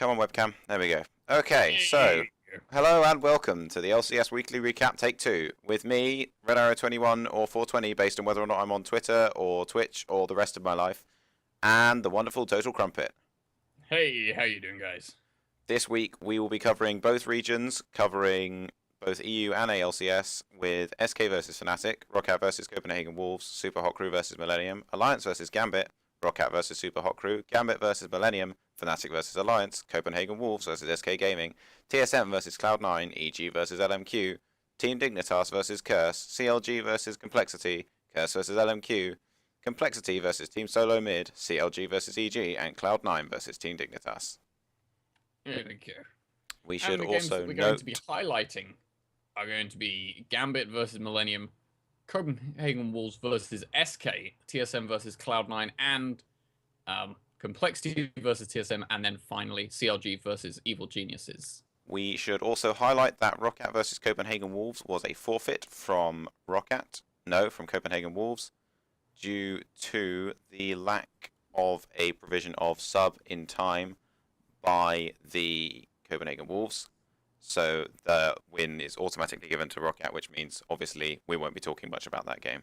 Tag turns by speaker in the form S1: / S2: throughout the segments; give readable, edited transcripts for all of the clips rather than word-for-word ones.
S1: Come on, webcam. There we go. Okay, so hello and welcome to the LCS Weekly Recap Take 2 with me, Redarrow21 or 420, based on whether or not I'm on Twitter or Twitch or the rest of my life, and the wonderful Total Crumpet.
S2: Hey, how you doing, guys?
S1: This week we will be covering both regions, covering both EU and ALCS, with SK versus Fnatic, Rockout versus Copenhagen Wolves, Super Hot Crew versus Millennium, Alliance versus Gambit, Rockout versus Super Hot Crew, Gambit versus Millennium, Fnatic versus Alliance, Copenhagen Wolves versus SK Gaming, TSM versus Cloud9, EG versus LMQ, Team Dignitas versus Curse, CLG versus Complexity, Curse versus LMQ, Complexity versus Team Solo Mid, CLG versus EG, and Cloud9 versus Team Dignitas.
S2: Thank you.
S1: We should
S2: and the
S1: also
S2: games that we're going to be highlighting are going to be Gambit versus Millennium, Copenhagen Wolves versus SK, TSM versus Cloud9, and Complexity versus TSM, and then finally CLG versus Evil Geniuses.
S1: We should also highlight that Rockout versus Copenhagen Wolves was a forfeit from from Copenhagen Wolves, due to the lack of a provision of sub in time by the Copenhagen Wolves. So the win is automatically given to Rockout, which means obviously we won't be talking much about that game.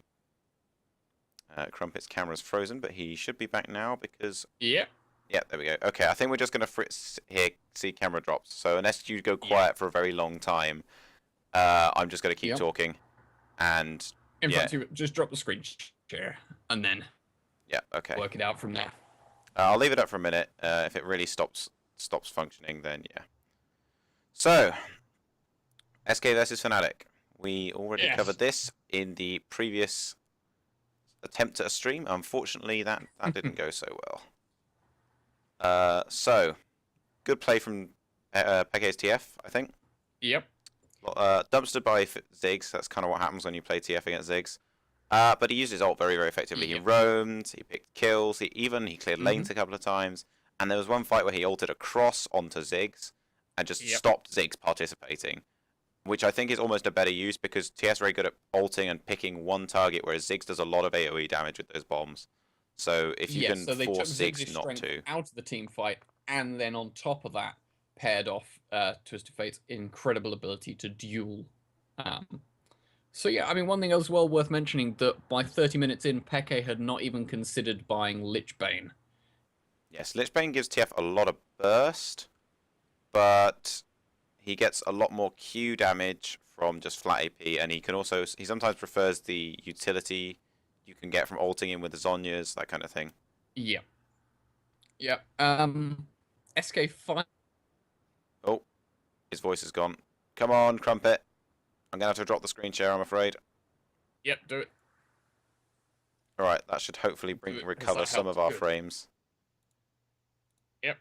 S1: Crumpet's camera's frozen, but he should be back now because...
S2: Yeah,
S1: there we go. Okay, I think we're just going to see camera drops. So unless you go quiet for a very long time, I'm just going to keep talking. And
S2: in fact, you just drop the screen share and then work it out from there.
S1: I'll leave it up for a minute. If it really stops functioning, then yeah. So, SK versus Fnatic. We already covered this in the previous attempt at a stream. Unfortunately, that didn't go so well. So, good play from Peke's TF, I think.
S2: Yep.
S1: Dumpstered by Ziggs. That's kind of what happens when you play TF against Ziggs. But he used his ult very, very effectively. He roamed, he picked kills, he cleared lanes a couple of times. And there was one fight where he ulted across onto Ziggs and just stopped Ziggs participating, which I think is almost a better use because TS is very good at ulting and picking one target, whereas Ziggs does a lot of AoE damage with those bombs. So if you can force Ziggs not to...
S2: out of the team fight, and then on top of that, paired off Twisted Fate's incredible ability to duel. So yeah, I mean, one thing as well worth mentioning, that by 30 minutes in, Peke had not even considered buying Lichbane.
S1: Yes, Lichbane gives TF a lot of burst, but he gets a lot more Q damage from just flat AP, and he sometimes prefers the utility you can get from ulting in with the Zhonya's, that kind of thing.
S2: Yeah. Yeah. SK5.
S1: Oh, his voice is gone. Come on, Crumpet. I'm going to have to drop the screen share, I'm afraid.
S2: Yep, do it.
S1: Alright, that should hopefully recover some of our frames.
S2: Yep.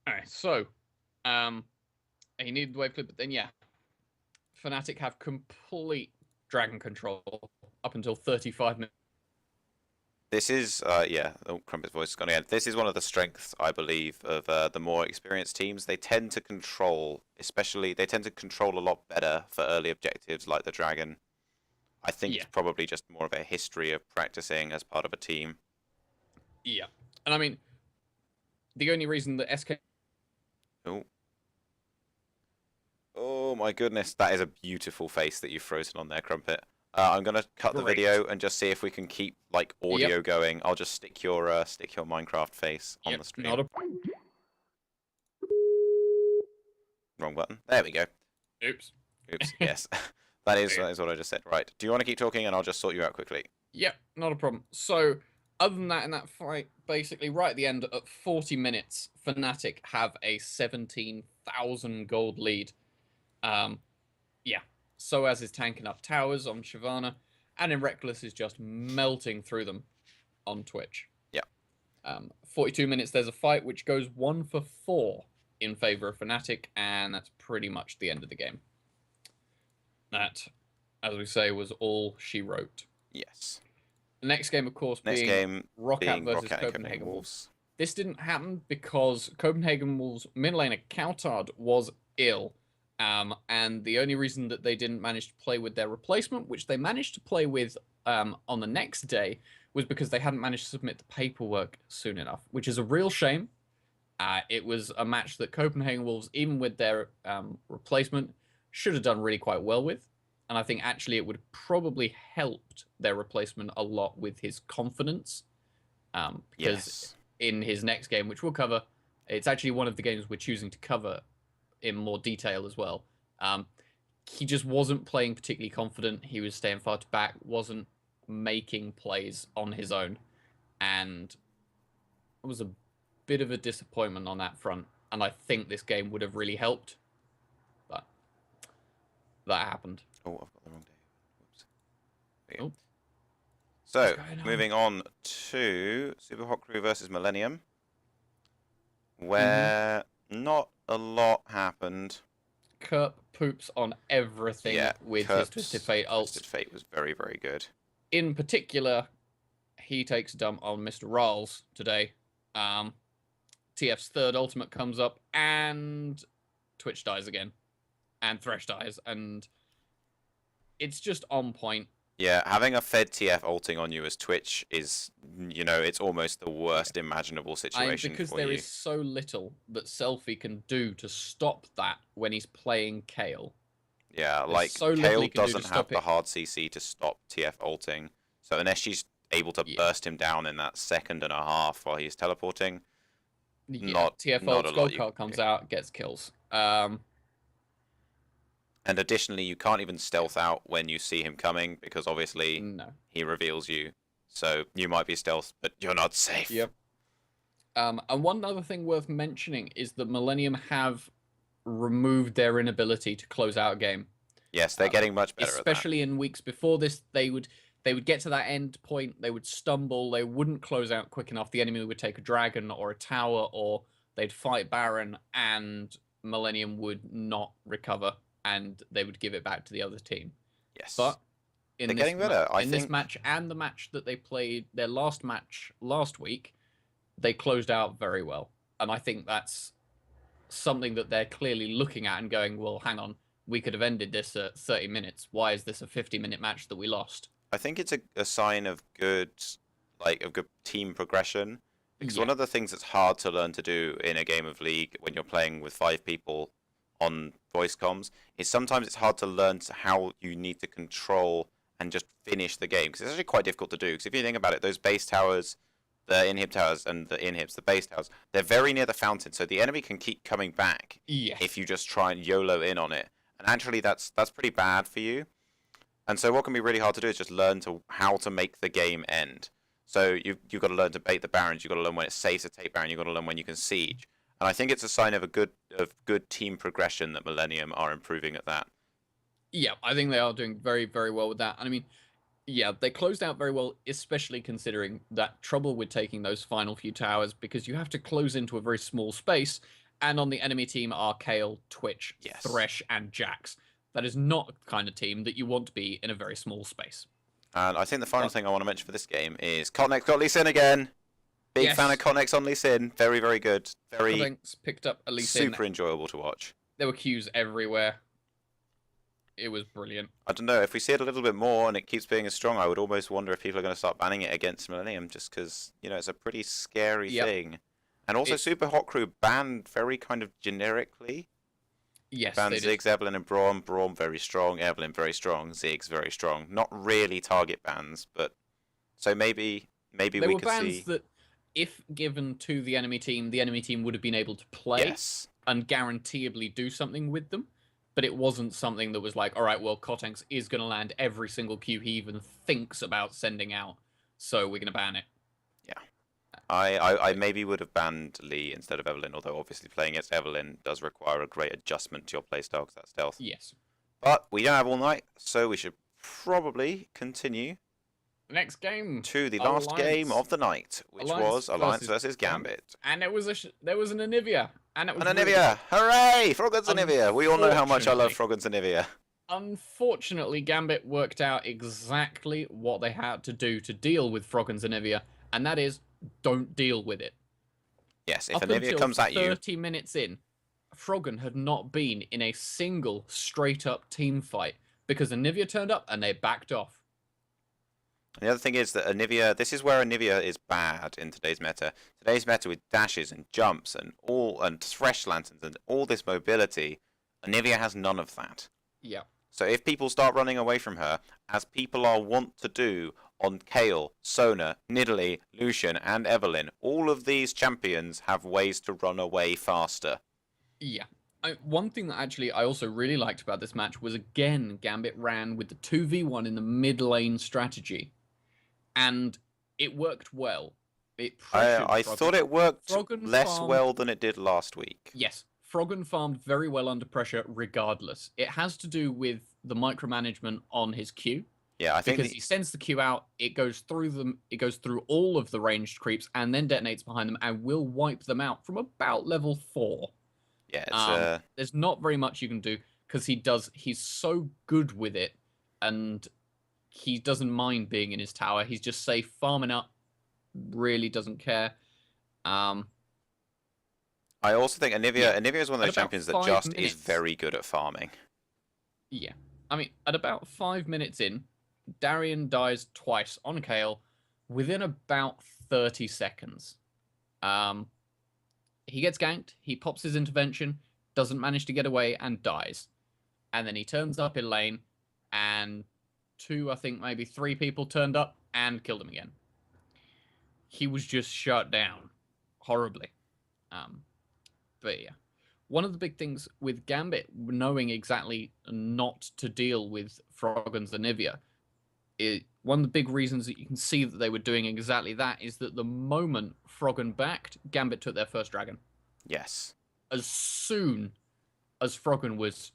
S2: Alright, so, he needed the wave clip, but then, Fnatic have complete dragon control up until 35 minutes.
S1: This is, Crumpet's voice is gone again. This is one of the strengths, I believe, of the more experienced teams. They tend to control, a lot better for early objectives like the dragon. I think it's probably just more of a history of practicing as part of a team.
S2: Yeah. And I mean, the only reason that SK...
S1: Oh my goodness, that is a beautiful face that you've frozen on there, Crumpet. I'm gonna cut the video and just see if we can keep like audio going. I'll just stick your Minecraft face on the stream. Wrong button. There we go.
S2: Oops.
S1: Yes, that is what I just said. Right. Do you want to keep talking, and I'll just sort you out quickly?
S2: Yep, not a problem. So, other than that, in that fight, basically right at the end, at 40 minutes, Fnatic have a 17,000 gold lead. So as is tanking up towers on Shyvana, and then Reckless is just melting through them on Twitch.
S1: Yeah.
S2: 42 minutes, there's a fight which goes 1 for 4 in favor of Fnatic, and that's pretty much the end of the game. That, as we say, was all she wrote.
S1: Yes.
S2: The next game, of course, being Rockout versus Copenhagen Wolves. This didn't happen because Copenhagen Wolves' mid laner Coutard was ill. And the only reason that they didn't manage to play with their replacement, which they managed to play with on the next day, was because they hadn't managed to submit the paperwork soon enough, which is a real shame. It was a match that Copenhagen Wolves, even with their replacement, should have done really quite well with. And I think actually it would probably helped their replacement a lot with his confidence. Because in his next game, which we'll cover, it's actually one of the games we're choosing to cover in more detail as well. He just wasn't playing particularly confident. He was staying far to back, wasn't making plays on his own. And it was a bit of a disappointment on that front. And I think this game would have really helped. But that happened.
S1: Oh, I've got the wrong day. Whoops. So, moving on to Super Hot Crew versus Millennium, where not a lot happened.
S2: Kerp poops on everything with his Twisted Fate ult.
S1: Twisted Fate was very, very good.
S2: In particular, he takes a dump on Mr. Rawls today. TF's third ultimate comes up, and Twitch dies again. And Thresh dies, and it's just on point.
S1: Yeah, having a fed TF ulting on you as Twitch is, it's almost the worst imaginable situation
S2: because
S1: for
S2: there
S1: you.
S2: is so little that Selfie can do to stop that when he's playing Kayle.
S1: Yeah, like, Kayle doesn't have the hard CC to stop TF ulting. So unless she's able to burst him down in that second and a half while he's teleporting,
S2: TF ult's gold card comes out, gets kills.
S1: And additionally, you can't even stealth out when you see him coming, because obviously he reveals you. So you might be stealth, but you're not safe.
S2: Yep. And one other thing worth mentioning is that Millennium have removed their inability to close out a game.
S1: Yes, they're getting much better at that.
S2: Especially in weeks before this, they would get to that end point, they would stumble, they wouldn't close out quick enough. The enemy would take a dragon or a tower, or they'd fight Baron, and Millennium would not recover. And they would give it back to the other team.
S1: Yes.
S2: But
S1: they're getting better.
S2: This match and the match that they played, their last match last week, they closed out very well. And I think that's something that they're clearly looking at and going, well, hang on, we could have ended this at 30 minutes. Why is this a 50-minute match that we lost?
S1: I think it's a sign of good team progression. Because one of the things that's hard to learn to do in a game of League when you're playing with 5 people on voice comms is sometimes it's hard to learn how you need to control and just finish the game, because it's actually quite difficult to do. Because if you think about it, those base towers, the inhib towers and the inhibs, the base towers, they're very near the fountain, so the enemy can keep coming back if you just try and YOLO in on it. And actually that's pretty bad for you. And so what can be really hard to do is just learn how to make the game end. So you've got to learn to bait the barons, you've got to learn when it's safe to take baron, you've got to learn when you can siege. And I think it's a sign of good team progression that Millennium are improving at that.
S2: Yeah, I think they are doing very, very well with that. And I mean, yeah, they closed out very well, especially considering that trouble with taking those final few towers, because you have to close into a very small space. And on the enemy team are Kayle, Twitch, Thresh, and Jax. That is not the kind of team that you want to be in a very small space. And
S1: I think the final thing I want to mention for this game is Kotnex got Lee Sin again. Big fan of Kotnex on Lee Sin. Very, very good. Very
S2: picked up a Lee Sin.
S1: Super enjoyable to watch.
S2: There were queues everywhere. It was brilliant.
S1: I don't know. If we see it a little bit more and it keeps being as strong, I would almost wonder if people are going to start banning it against Millennium, just because, it's a pretty scary thing. And also, Super Hot Crew banned very kind of generically.
S2: Yes,
S1: banned Ziggs, Evelyn, and Braum. Braum very strong. Evelyn very strong. Ziggs very strong. Not really target bans, but so maybe we could see.
S2: There were bans that, if given to the enemy team would have been able to play and guaranteeably do something with them. But it wasn't something that was like, all right, well, Kotnex is going to land every single queue he even thinks about sending out, so we're going to ban it.
S1: Yeah. I maybe would have banned Lee instead of Evelyn, although obviously playing against Evelyn does require a great adjustment to your playstyle because that's stealth.
S2: Yes.
S1: But we don't have all night, so we should probably continue
S2: next game
S1: to the last game of the night, which was Alliance versus Gambit.
S2: And there was an Anivia, and it was
S1: Anivia, hooray! Froggens Anivia. We all know how much I love Froggens Anivia.
S2: Unfortunately, Gambit worked out exactly what they had to do to deal with Froggens Anivia, and that is don't deal with it.
S1: Yes, if Anivia comes at you,
S2: 30 minutes in, Froggen had not been in a single straight up team fight because Anivia turned up and they backed off.
S1: And the other thing is that Anivia, this is where Anivia is bad in today's meta. Today's meta with dashes and jumps and thresh lanterns and all this mobility, Anivia has none of that.
S2: Yeah.
S1: So if people start running away from her, as people are wont to do on Kayle, Sona, Nidalee, Lucian, and Evelynn, all of these champions have ways to run away faster.
S2: Yeah. One thing that actually I also really liked about this match was, again, Gambit ran with the 2v1 in the mid lane strategy. And it worked well. It pressured
S1: I thought it worked less
S2: farmed,
S1: well than it did last week.
S2: Yes, Froggen farmed very well under pressure regardless. It has to do with the micromanagement on his Q.
S1: Yeah, I think
S2: because he sends the Q out, it goes through them, it goes through all of the ranged creeps and then detonates behind them and will wipe them out from about level 4.
S1: Yeah, it's
S2: there's not very much you can do because he's so good with it, and he doesn't mind being in his tower. He's just safe, farming up, really doesn't care.
S1: I also think Anivia is one of those champions that just is very good at farming.
S2: Yeah. I mean, at about 5 minutes in, Darian dies twice on Kayle within about 30 seconds. He gets ganked, he pops his intervention, doesn't manage to get away, and dies. And then he turns up in lane, and 2, I think maybe 3 people turned up and killed him again. He was just shut down horribly. But yeah. One of the big things with Gambit knowing exactly not to deal with Froggen's Anivia, one of the big reasons that you can see that they were doing exactly that is that the moment Froggen backed, Gambit took their first dragon.
S1: Yes.
S2: As soon as Froggen was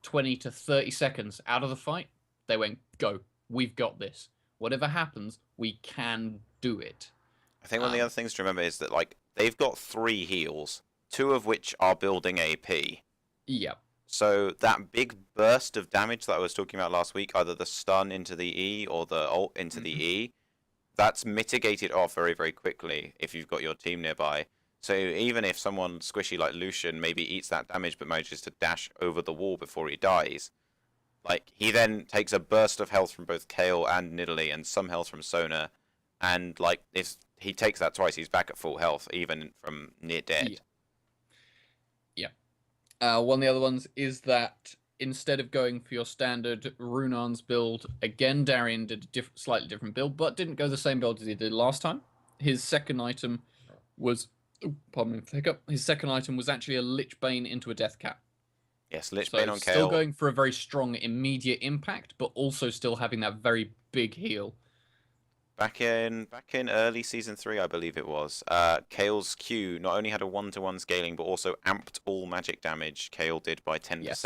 S2: 20 to 30 seconds out of the fight, they went, go, we've got this. Whatever happens, we can do it.
S1: I think one of the other things to remember is that, like, they've got 3 heals, 2 of which are building AP.
S2: Yep.
S1: So that big burst of damage that I was talking about last week, either the stun into the E or the ult into the E, that's mitigated off very, very quickly if you've got your team nearby. So even if someone squishy like Lucian maybe eats that damage but manages to dash over the wall before he dies, like, he then takes a burst of health from both Kayle and Nidalee and some health from Sona, and, like, if he takes that twice, he's back at full health, even from near dead.
S2: Yeah. One of the other ones is that instead of going for your standard Runarn's build, again, Darian did a slightly different build, but didn't go the same build as he did last time. His second item was... Oh, pardon me, hiccup. His second item was actually a Lich Bane into a Death Cap.
S1: Yes, Lich Bane on Kayle.
S2: Still going for a very strong immediate impact, but also still having that very big heal.
S1: Back in early season 3, I believe it was, Kayle's Q not only had a 1-to-1 scaling, but also amped all magic damage Kayle did by 10%. Yes.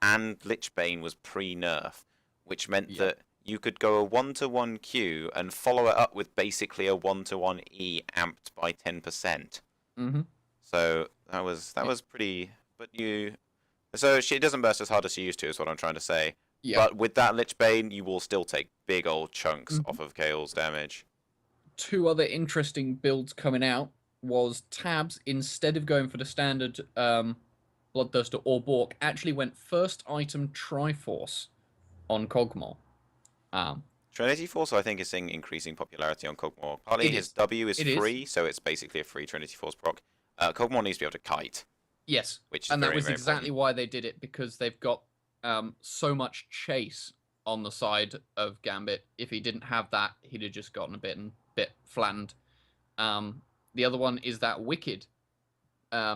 S1: And Lich Bane was pre-nerf, which meant that you could go a 1-to-1 Q and follow it up with basically a 1-to-1 E amped by 10%. So that was pretty... But so it doesn't burst as hard as she used to, is what I'm trying to say. Yep. But with that Lich Bane, you will still take big old chunks off of Kayle's damage.
S2: 2 other interesting builds coming out was Tabs, instead of going for the standard Bloodthirster or Bork, actually went first item Triforce on Kog'Maw.
S1: Trinity Force, I think, is seeing increasing popularity on Kog'Maw. Partly his W is free, so it's basically a free Trinity Force proc. Kog'Maw needs to be able to kite.
S2: Yes,
S1: which is
S2: and
S1: very,
S2: that was
S1: very
S2: exactly
S1: important.
S2: why they did it, because they've got so much chase on the side of Gambit. If he didn't have that, he'd have just gotten a bit flattened. The other one is that Wicked.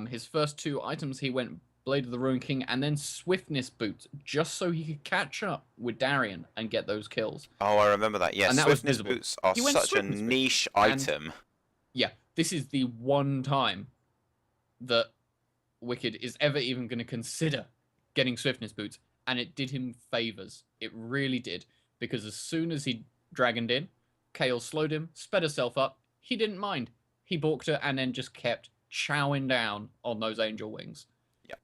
S2: His first 2 items, he went Blade of the Ruin King and then Swiftness Boots, just so he could catch up with Darian and get those kills.
S1: Oh, I remember that. Yes, Swiftness Boots are such a niche item.
S2: Yeah, this is the one time that Wicked is ever even going to consider getting Swiftness Boots, and it did him favors. It really did, because as soon as he dragoned in, Kayle slowed him, sped herself up. He didn't mind. He balked her and then just kept chowing down on those angel wings.
S1: Yeah.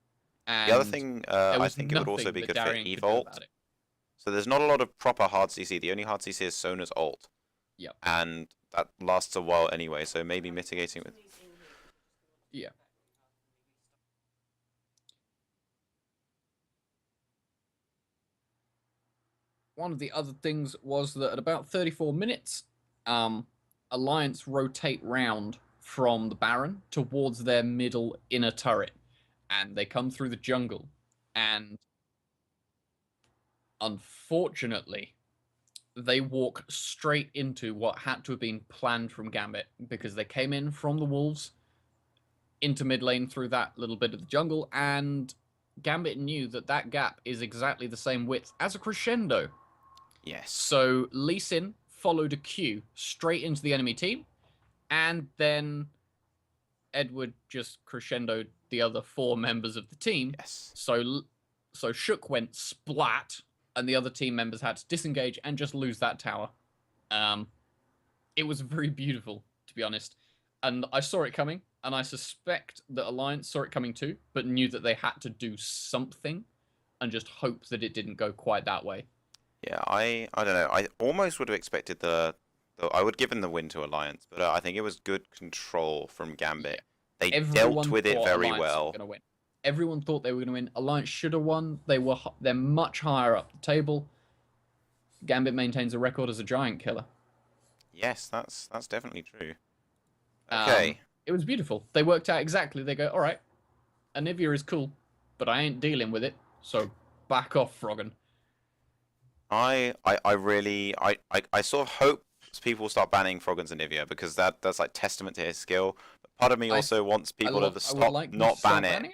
S1: And the other thing, I think it would also be good for Evolt. So there's not a lot of proper hard CC. The only hard CC is Sona's ult.
S2: Yeah.
S1: And that lasts a while anyway, so maybe mitigating with...
S2: Yeah. one of the other things was that at about 34 minutes, Alliance rotate round from the Baron towards their middle inner turret, and they come through the jungle, and unfortunately, they walk straight into what had to have been planned from Gambit, because they came in from the Wolves into mid lane through that little bit of the jungle, and Gambit knew that that gap is exactly the same width as a crescendo.
S1: Yes.
S2: So Lee Sin followed a Q straight into the enemy team, and then Edward just crescendoed the other 4 members of the team.
S1: Yes.
S2: So Shook went splat, and the other team members had to disengage and just lose that tower. It was very beautiful, to be honest. And I saw it coming, and I suspect that Alliance saw it coming too, but knew that they had to do something and just hope that it didn't go quite that way.
S1: Yeah, I don't know. I almost would have expected I would give him the win to Alliance, but I think it was good control from Gambit. They dealt with it very well.
S2: Everyone thought they were going to win. Alliance should have won. They're much higher up the table. Gambit maintains a record as a giant killer.
S1: Yes, that's definitely true. Okay.
S2: It was beautiful. They worked out exactly. They go, all right, Anivia is cool, but I ain't dealing with it. So back off, Froggen.
S1: I sort of hope people will start banning Froggen's Anivia, because that's like testament to his skill. But part of me also wants people to stop not ban it.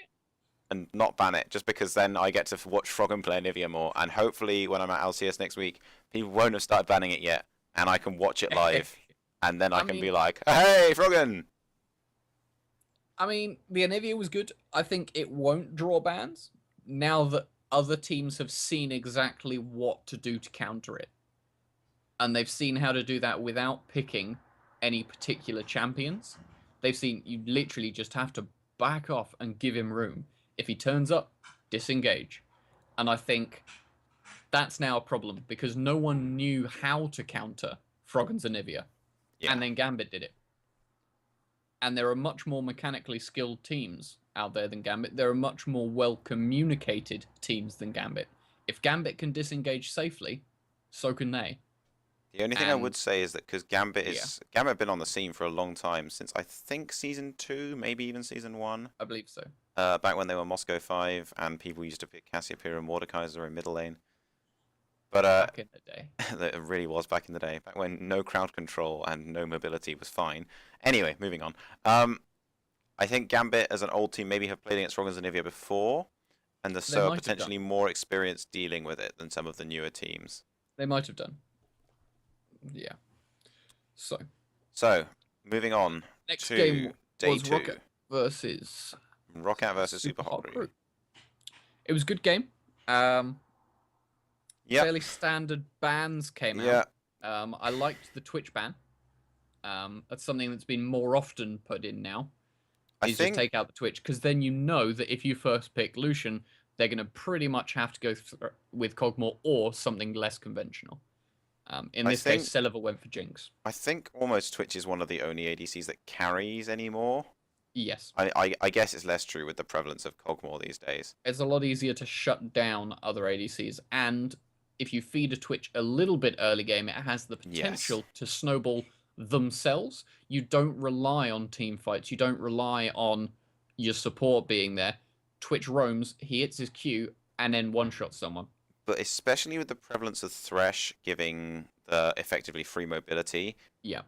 S1: And not ban it, just because then I get to watch Froggen play Anivia more, and hopefully when I'm at LCS next week, people won't have started banning it yet, and I can watch it live, and then I can be like, hey, Froggen!
S2: I mean, the Anivia was good. I think it won't draw bans, now that other teams have seen exactly what to do to counter it. And they've seen how to do that without picking any particular champions. They've seen you literally just have to back off and give him room. If he turns up, disengage. And I think that's now a problem, because no one knew how to counter Froggen's Anivia. Yeah. And then Gambit did it. And there are much more mechanically skilled teams out there than Gambit. There are much more well-communicated teams than Gambit. If Gambit can disengage safely, so can they.
S1: The only thing I would say is that because Gambit have been on the scene for a long time, since I think Season 2, maybe even Season 1.
S2: I believe so.
S1: Back when they were Moscow 5, and people used to pick Cassiopeia and Mordekaiser in middle lane. But
S2: back in the day.
S1: It really was back in the day, back when no crowd control and no mobility was fine. Anyway, moving on. I think Gambit, as an old team, maybe have played against Froggen's Anivia before, and so are potentially more experienced dealing with it than some of the newer teams.
S2: They might have done. Yeah.
S1: So moving on.
S2: Next
S1: to
S2: game
S1: day
S2: was
S1: 2.
S2: Rocket
S1: versus Super Hot Crew.
S2: It was a good game. Fairly standard bans came out. I liked the Twitch ban. That's something that's been more often put in now. Just take out the Twitch, because then you know that if you first pick Lucian, they're going to pretty much have to go with Kog'Maw or something less conventional. In this case, Celiver went for Jinx.
S1: I think almost Twitch is one of the only ADCs that carries anymore.
S2: Yes.
S1: I guess it's less true with the prevalence of Kog'Maw these days.
S2: It's a lot easier to shut down other ADCs, and if you feed a Twitch a little bit early game, it has the potential to snowball themselves. You don't rely on team fights. You don't rely on your support being there. Twitch roams, he hits his Q, and then one-shots someone.
S1: But especially with the prevalence of Thresh giving the effectively free mobility.
S2: Yeah.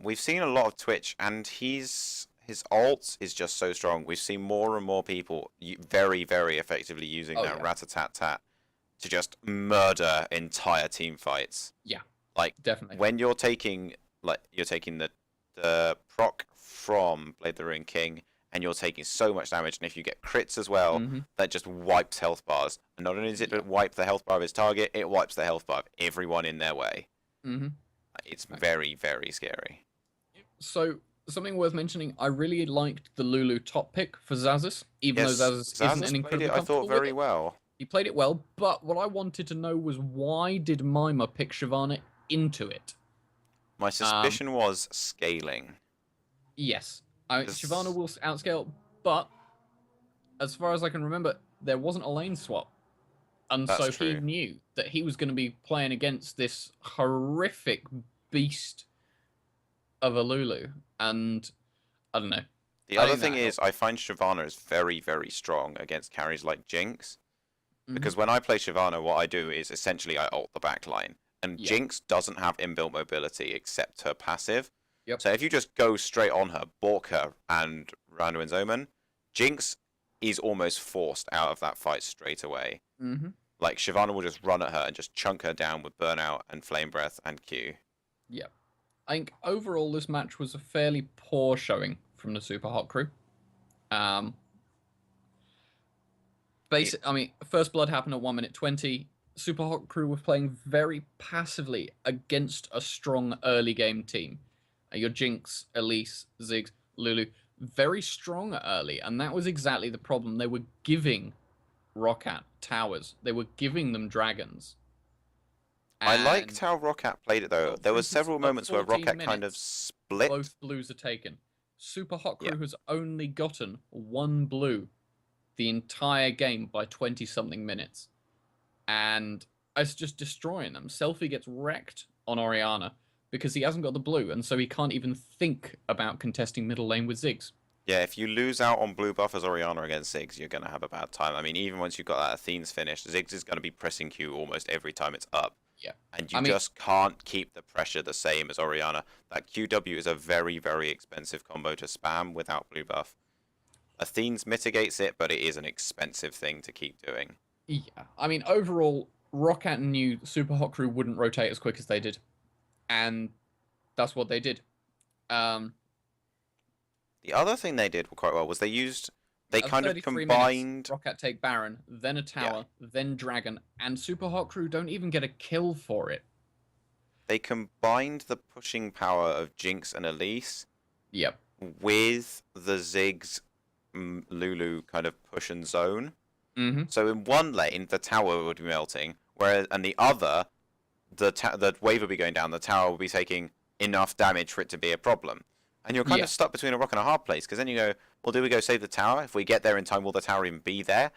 S1: We've seen a lot of Twitch, and his ult is just so strong. We've seen more and more people very, very effectively using that rat-a-tat-tat to just murder entire team fights.
S2: Yeah.
S1: Like,
S2: definitely.
S1: When you're taking the proc from Blade the Ruined King, and you're taking so much damage, and if you get crits as well, that just wipes health bars. And not only does it wipe the health bar of his target, it wipes the health bar of everyone in their way. It's very, very scary.
S2: So, something worth mentioning, I really liked the Lulu top pick for Xaxus, even though Xaxus isn't an incredibly comfortable
S1: I thought very well.
S2: He played it well, but what I wanted to know was, why did Mima pick Shyvana into it?
S1: My suspicion was scaling.
S2: Yes. Shyvana will outscale, but as far as I can remember, there wasn't a lane swap. And
S1: That's
S2: so
S1: true.
S2: he knew that he was going to be playing against this horrific beast of a Lulu. And I don't know.
S1: The other thing is, I find Shyvana is very, very strong against carries like Jinx. Because when I play Shyvana, what I do is essentially I ult the backline. And Jinx doesn't have inbuilt mobility except her passive.
S2: Yep.
S1: So if you just go straight on her, balk her, and Randuin's Omen, Jinx is almost forced out of that fight straight away. Like, Shyvana will just run at her and just chunk her down with Burnout and Flame Breath and Q.
S2: Yeah. I think overall this match was a fairly poor showing from the Super Hot Crew. I mean, First Blood happened at 1 minute 20. Super Hot Crew were playing very passively against a strong early game team. Your Jinx, Elise, Ziggs, Lulu, very strong early, and that was exactly the problem. They were giving Roccat towers. They were giving them dragons.
S1: I liked how Roccat played it, though. There were several moments where Roccat kind of split.
S2: Both blues are taken. Super Hot Crew has only gotten 1 blue the entire game by 20-something minutes. And it's just destroying them. Selfie gets wrecked on Orianna because he hasn't got the blue, and so he can't even think about contesting middle lane with Ziggs.
S1: Yeah, if you lose out on blue buff as Orianna against Ziggs, you're going to have a bad time. I mean, even once you've got that Athene's finish, Ziggs is going to be pressing Q almost every time it's up.
S2: Yeah.
S1: And you just can't keep the pressure the same as Orianna. That QW is a very, very expensive combo to spam without blue buff. Athene's mitigates it, but it is an expensive thing to keep doing.
S2: Yeah. I mean, overall, Roccat knew Super Hot Crew wouldn't rotate as quick as they did. And that's what they did. The
S1: other thing they did quite well was they kind of combined...
S2: Roccat take Baron, then a tower, then Dragon, and Super Hot Crew don't even get a kill for it.
S1: They combined the pushing power of Jinx and Elise with the Ziggs Lulu kind of push and zone. So in one lane, the tower would be melting, whereas and the other, the wave would be going down, the tower would be taking enough damage for it to be a problem. And you're kind of stuck between a rock and a hard place, because then you go, well, do we go save the tower? If we get there in time, will the tower even be there?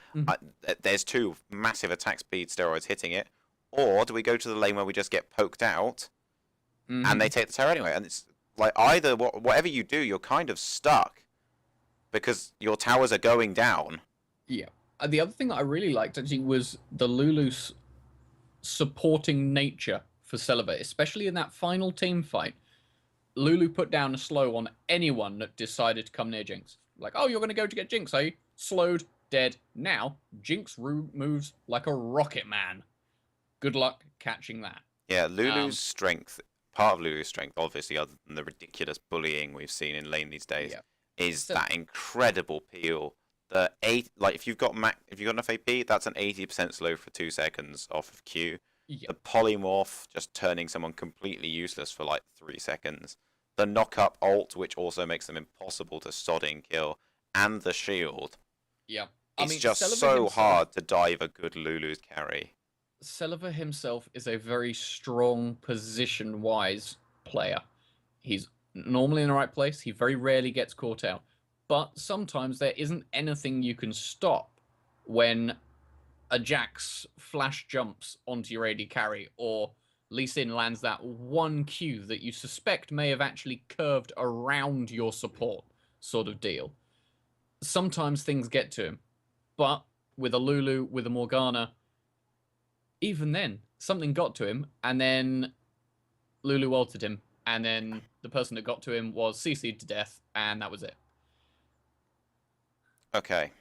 S1: There's 2 massive attack speed steroids hitting it. Or do we go to the lane where we just get poked out, and they take the tower anyway? And it's like either, whatever you do, you're kind of stuck, because your towers are going down.
S2: Yeah. The other thing that I really liked, actually, was the Lulu's supporting nature for Celiva, especially in that final team fight. Lulu put down a slow on anyone that decided to come near Jinx. Like, oh, you're going to go to get Jinx, are you? Slowed, dead. Now, Jinx moves like a rocket man. Good luck catching that.
S1: Yeah, Lulu's strength, part of Lulu's strength, obviously, other than the ridiculous bullying we've seen in lane these days, is that incredible peel. If you've got enough AP, that's an 80% slow for 2 seconds off of Q. The polymorph, just turning someone completely useless for like 3 seconds. The knock-up ult, which also makes them impossible to sodding kill. And the shield.
S2: Yeah.
S1: It's just so hard to dive a good Lulu's carry.
S2: Celiva himself is a very strong position-wise player. He's normally in the right place. He very rarely gets caught out. But sometimes there isn't anything you can stop when a Jax flash jumps onto your AD carry, or Lee Sin lands that 1 Q that you suspect may have actually curved around your support sort of deal. Sometimes things get to him. But with a Lulu, with a Morgana, even then, something got to him, and then Lulu ulted him, and then the person that got to him was CC'd to death, and that was it.
S1: Okay.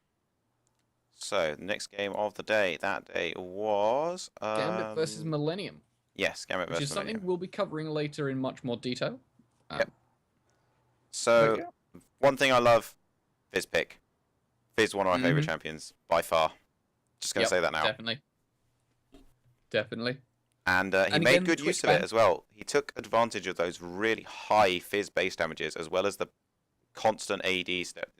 S1: So, next game of the day. That day was...
S2: Gambit versus Millennium.
S1: Yes, Gambit versus Millennium.
S2: Which is something we'll be covering later in much more detail.
S1: So, one thing I love, Fizz pick. Fizz, one of my favourite champions, by far. Just going to say that now.
S2: Definitely.
S1: And he made good use of it as well. He took advantage of those really high Fizz base damages, as well as the constant AD,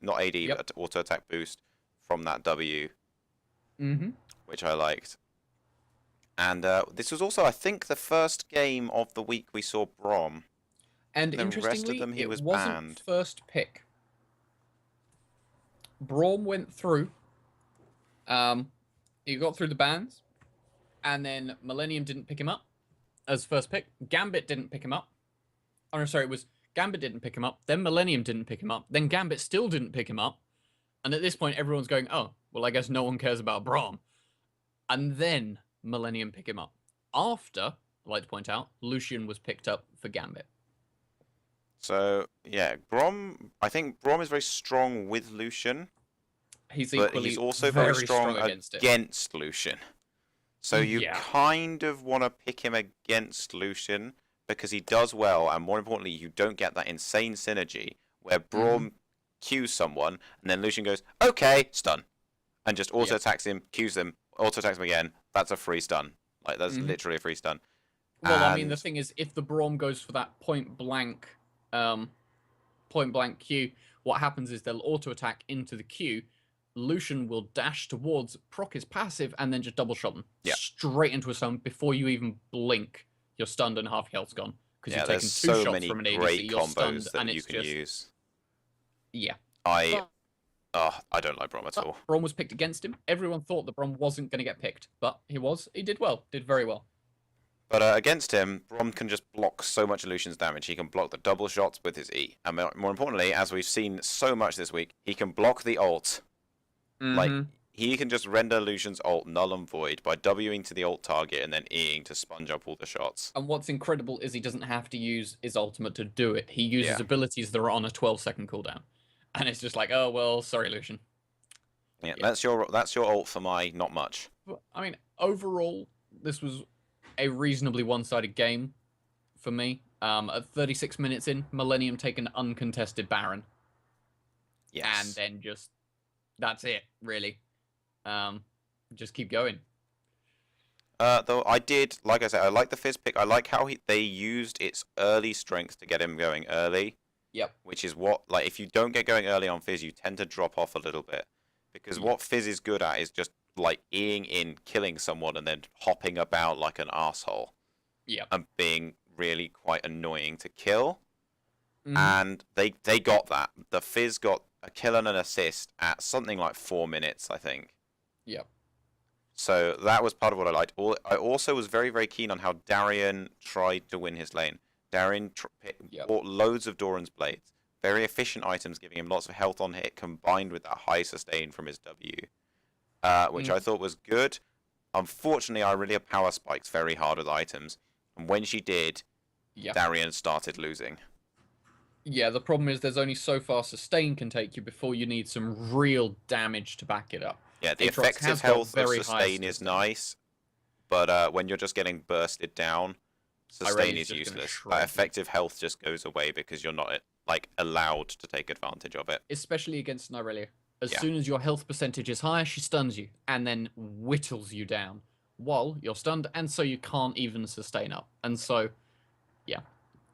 S1: not AD, but auto attack boost from that W, which I liked. And this was also, I think, the first game of the week we saw Braum.
S2: And
S1: the
S2: interestingly,
S1: rest of them, he was
S2: wasn't
S1: banned.
S2: First pick. Braum went through. He got through the bans, And then Millennium didn't pick him up as first pick. Gambit didn't pick him up. Oh, no, sorry, it was Gambit didn't pick him up. Then Millennium didn't pick him up. Then Gambit still didn't pick him up. And at this point, everyone's going, oh, well, I guess no one cares about Braum. And then Millennium pick him up. After, I'd like to point out, Lucian was picked up for Gambit.
S1: So, yeah, Braum, I think Braum is very strong with Lucian. But he's also very strong against Lucian. So you kind of want to pick him against Lucian because he does well, and more importantly, you don't get that insane synergy where Braum Qs someone, and then Lucian goes, okay, stun. And just auto-attacks him, Qs them, auto-attacks him again. That's a free stun. Like, that's literally a free stun.
S2: Well, I mean, the thing is, if the Braum goes for that point-blank Q, what happens is they'll auto-attack into the Q. Lucian will dash towards, proc his passive, and then just double shot them. Straight into a stun before you even blink. You're stunned and half your health's gone. Because you've taken two shots from an ADC, you're stunned, and it's just... use. Yeah.
S1: I don't like Braum at all.
S2: Braum was picked against him. Everyone thought that Braum wasn't going to get picked, but he was. He did well. Did very well.
S1: But against him, Braum can just block so much of Lucian's damage. He can block the double shots with his E. And more importantly, as we've seen so much this week, he can block the ult. Like, he can just render Lucian's ult null and void by Wing to the ult target and then Eing to sponge up all the shots.
S2: And what's incredible is he doesn't have to use his ultimate to do it. He uses abilities that are on a 12-second cooldown. And it's just like, oh, well, sorry, Lucian.
S1: Yeah, that's your ult for my not much.
S2: I mean, overall, this was a reasonably one-sided game for me. At 36 minutes in, Millennium take an uncontested Baron.
S1: Yes.
S2: And then just... that's it, really. Just keep going.
S1: Though I did, like I said, I like the Fizz pick. I like how they used its early strength to get him going early.
S2: Yep.
S1: Which is what, like, if you don't get going early on Fizz, you tend to drop off a little bit. Because what Fizz is good at is just, like, Eing in, killing someone, and then hopping about like an asshole.
S2: Yep.
S1: And being really quite annoying to kill. And they got that. The Fizz got a kill and an assist at something like 4 minutes, I think.
S2: Yep.
S1: So that was part of what I liked. I also was very, very keen on how Darian tried to win his lane. Darian bought loads of Doran's Blades. Very efficient items, giving him lots of health on hit, combined with that high sustain from his W. Which I thought was good. Unfortunately, Irelia power spiked very hard with items. And when she did, Darian started losing.
S2: Yeah, the problem is there's only so far sustain can take you before you need some real damage to back it up.
S1: Yeah, the effective health of sustain is nice, but when you're just getting bursted down, sustain is useless. That effective health just goes away because you're not, like, allowed to take advantage of it.
S2: Especially against an Irelia. As soon as your health percentage is higher, she stuns you, and then whittles you down while you're stunned, and so you can't even sustain up. And so, yeah.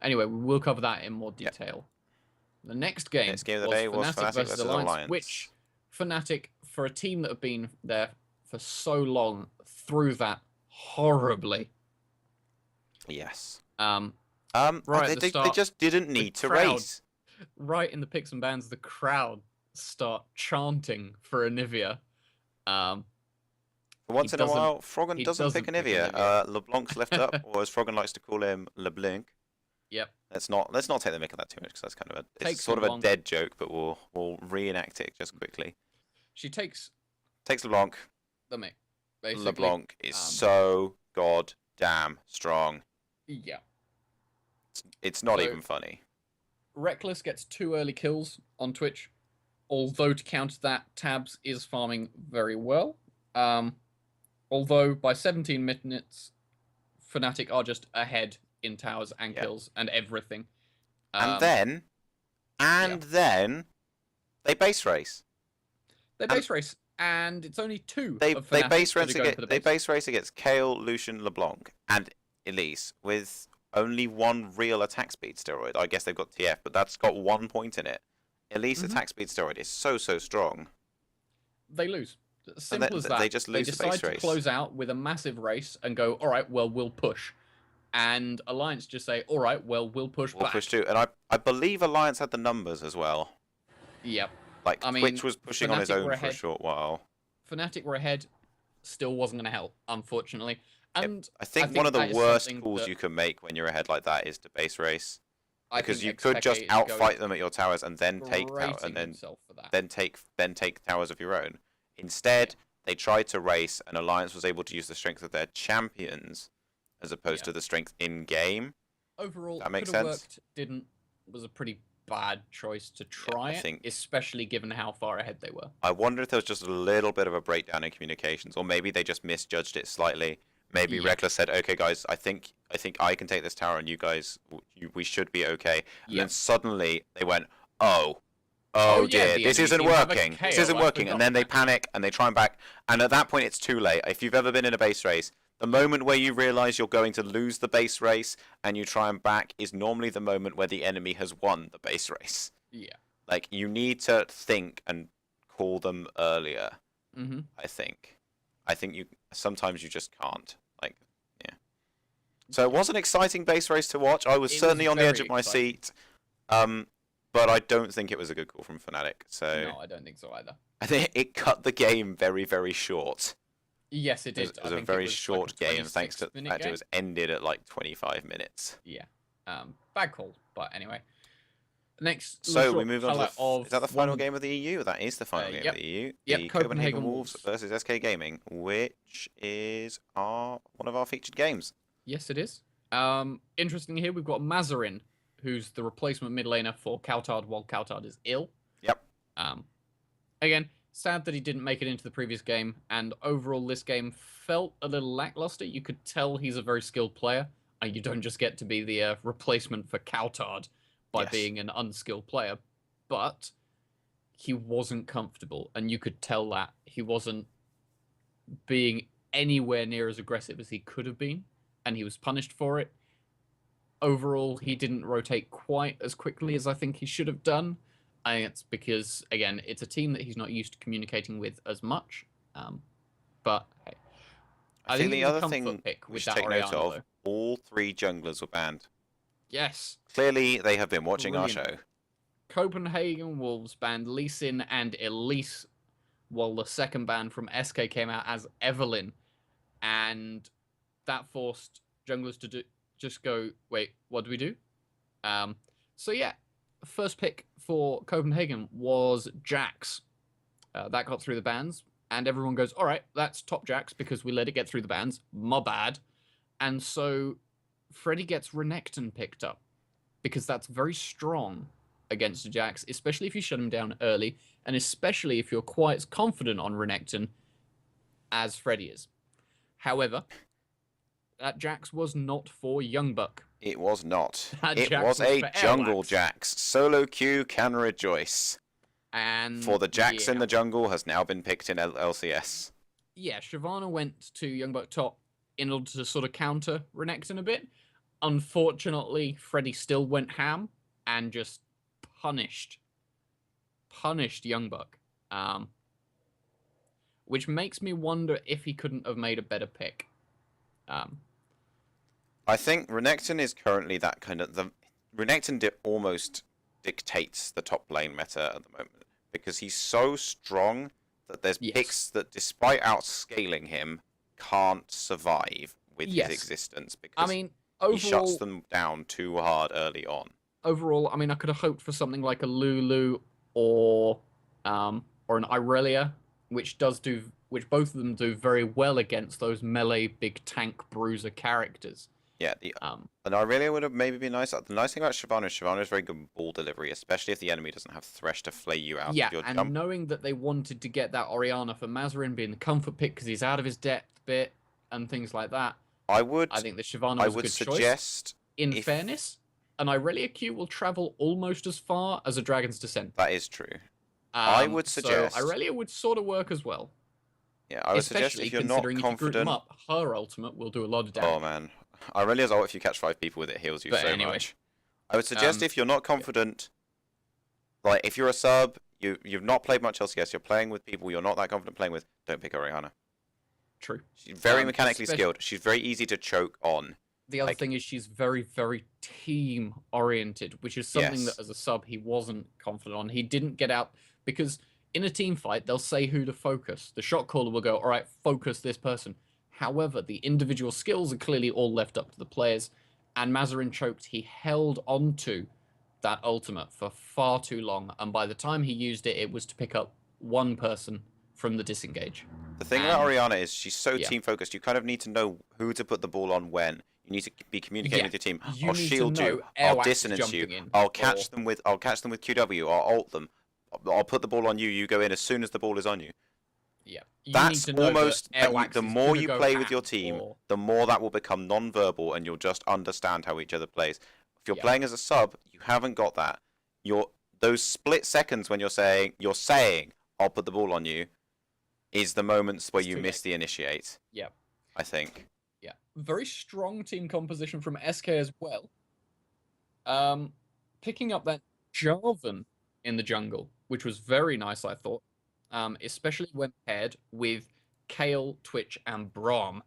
S2: Anyway, we'll cover that in more detail. The next game
S1: of the day was Fnatic versus Alliance.
S2: Which Fnatic, for a team that have been there for so long, threw that horribly.
S1: Yes.
S2: Right at the start,
S1: they just didn't need to race.
S2: Right in the picks and bans, the crowd start chanting for Anivia.
S1: For once in a while, Froggen doesn't pick Anivia. LeBlanc's left up, or as Froggen likes to call him, LeBlanc.
S2: Yep.
S1: Let's not take the mick of that too much because that's kind of it's sort of a dead joke, but we'll reenact it just quickly.
S2: She takes
S1: LeBlanc.
S2: The mick. Basically.
S1: LeBlanc is so goddamn strong.
S2: Yeah.
S1: It's not even funny.
S2: Reckless gets 2 early kills on Twitch, although to counter that, Tabs is farming very well. Although by 17 minutes, Fnatic are just ahead in towers and kills and everything.
S1: And then they base race.
S2: And it's only 2
S1: they
S2: of Fnatic
S1: base race against Kayle, Lucian, LeBlanc, and Elise with only 1 real attack speed steroid. I guess they've got TF, but that's got 1 point in it. Elise attack speed steroid is so strong.
S2: They lose. Simple as that.
S1: They just lose the base race.
S2: They decide to close out with a massive race and go, all right, well, we'll push. And Alliance just say, all right, well, we'll push back.
S1: We'll push too. And I believe Alliance had the numbers as well.
S2: Yep.
S1: Like, Twitch was pushing on his own for a short while.
S2: Fnatic were ahead. Still wasn't going to help, unfortunately. And
S1: I think one of the worst calls you can make when you're ahead like that is to base race. Because you could just outfight them at your towers and then take towers and then take towers of your own. Instead, they tried to race, and Alliance was able to use the strength of their champions as opposed to the strength in game.
S2: Overall,
S1: that makes
S2: sense.
S1: Worked,
S2: was a pretty bad choice to try it, especially given how far ahead they were.
S1: I wonder if there was just a little bit of a breakdown in communications, or maybe they just misjudged it slightly. Maybe Reckless said, "Okay, guys, I think I can take this tower, and you guys, we should be okay." And then suddenly they went, "Oh dear, this isn't working. This isn't working." And then they panic and they try and back. And at that point, it's too late. If you've ever been in a base race, the moment where you realize you're going to lose the base race and you try and back is normally the moment where the enemy has won the base race.
S2: Yeah.
S1: Like, you need to think and call them earlier. I think sometimes you just can't. Like, yeah. So it was an exciting base race to watch. I was certainly on the edge of my seat. But I don't think it was a good call from Fnatic. So
S2: no, I don't think so either.
S1: I think it cut the game very, very short.
S2: Yes, it did.
S1: It was a very short game, thanks to the fact it was ended at like 25 minutes.
S2: Yeah. Bad call, but anyway. Next,
S1: so we move on to is that the final game of the EU? That is the final game of the EU.
S2: The
S1: Copenhagen Wolves versus SK Gaming, which is one of our featured games.
S2: Yes, it is. Interesting here, we've got Mazarin, who's the replacement mid laner for Coulthard while Coulthard is ill.
S1: Yep.
S2: Again, sad that he didn't make it into the previous game, and overall this game felt a little lackluster. You could tell he's a very skilled player, and you don't just get to be the replacement for Coulthard by being an unskilled player, but he wasn't comfortable, and you could tell that he wasn't being anywhere near as aggressive as he could have been, and he was punished for it. Overall, he didn't rotate quite as quickly as I think he should have done. I think it's because, again, it's a team that he's not used to communicating with as much. But hey,
S1: I think the other thing we should take note of, all 3 junglers were banned.
S2: Yes.
S1: Clearly, they have been watching our show.
S2: Copenhagen Wolves banned Lee Sin and Elise, while the second ban from SK came out as Evelyn. And that forced junglers to just go, wait, what do we do? So yeah, first pick for Copenhagen was Jax. That got through the bans, and everyone goes, all right, that's top Jax because we let it get through the bans. My bad. And so Freddy gets Renekton picked up because that's very strong against Jax, especially if you shut him down early, and especially if you're quite as confident on Renekton as Freddy is. However, that Jax was not for Youngbuck.
S1: It was not. It was a jungle Jax. Solo Q can rejoice.
S2: And
S1: for the Jax in the jungle has now been picked in LCS.
S2: Yeah, Shyvana went to Youngbuck top in order to sort of counter Renekton a bit. Unfortunately, Freddy still went ham and just punished Youngbuck. Which makes me wonder if he couldn't have made a better pick.
S1: I think Renekton is currently that kind of... Renekton almost dictates the top lane meta at the moment, because he's so strong that there's picks that, despite outscaling him, can't survive with his existence, because overall, he shuts them down too hard early on.
S2: Overall, I mean, I could have hoped for something like a Lulu or an Irelia, which both of them do very well against those melee big tank bruiser characters.
S1: Yeah, an Irelia would have maybe been nice. The nice thing about Shyvana is very good ball delivery, especially if the enemy doesn't have Thresh to flay you out of your jump. Yeah, and
S2: knowing that they wanted to get that Orianna for Mazarin being the comfort pick because he's out of his depth bit and things like that, I think the Shyvana was a good choice. In fairness, an Irelia Q will travel almost as far as a Dragon's Descent.
S1: That is true. I would suggest...
S2: So Irelia would sort of work as well.
S1: Yeah, I would suggest if you're not confident...
S2: if you group them up, her ultimate will do a lot of damage.
S1: Oh, man. Irelia's ult, if you catch 5 people with it, heals you much. I would suggest if you're not confident, like if you're a sub, you've not played much LCS, you're playing with people you're not that confident playing with, don't pick Orianna.
S2: True.
S1: She's very mechanically skilled. She's very easy to choke on.
S2: The other thing is she's very, very team-oriented, which is something that as a sub he wasn't confident on. He didn't get out, because in a team fight, they'll say who to focus. The shot caller will go, all right, focus this person. However, the individual skills are clearly all left up to the players, and Mazarin choked. He held onto that ultimate for far too long, and by the time he used it, it was to pick up one person from the disengage.
S1: The thing about Orianna is she's so team focused. You kind of need to know who to put the ball on when. You need to be communicating with your team. I'll shield you. I'll dissonance you. I'll catch them with QW. I'll ult them. I'll put the ball on you. You go in as soon as the ball is on you.
S2: Yeah,
S1: that's almost the more you play with your team, the more that will become non-verbal, and you'll just understand how each other plays. If you're playing as a sub, you haven't got that. Those split seconds when you're saying I'll put the ball on you, is the moments where you miss the initiate.
S2: Yeah,
S1: I think.
S2: Yeah, very strong team composition from SK as well. Picking up that Jarvan in the jungle, which was very nice, I thought. Especially when paired with Kayle, Twitch, and Braum.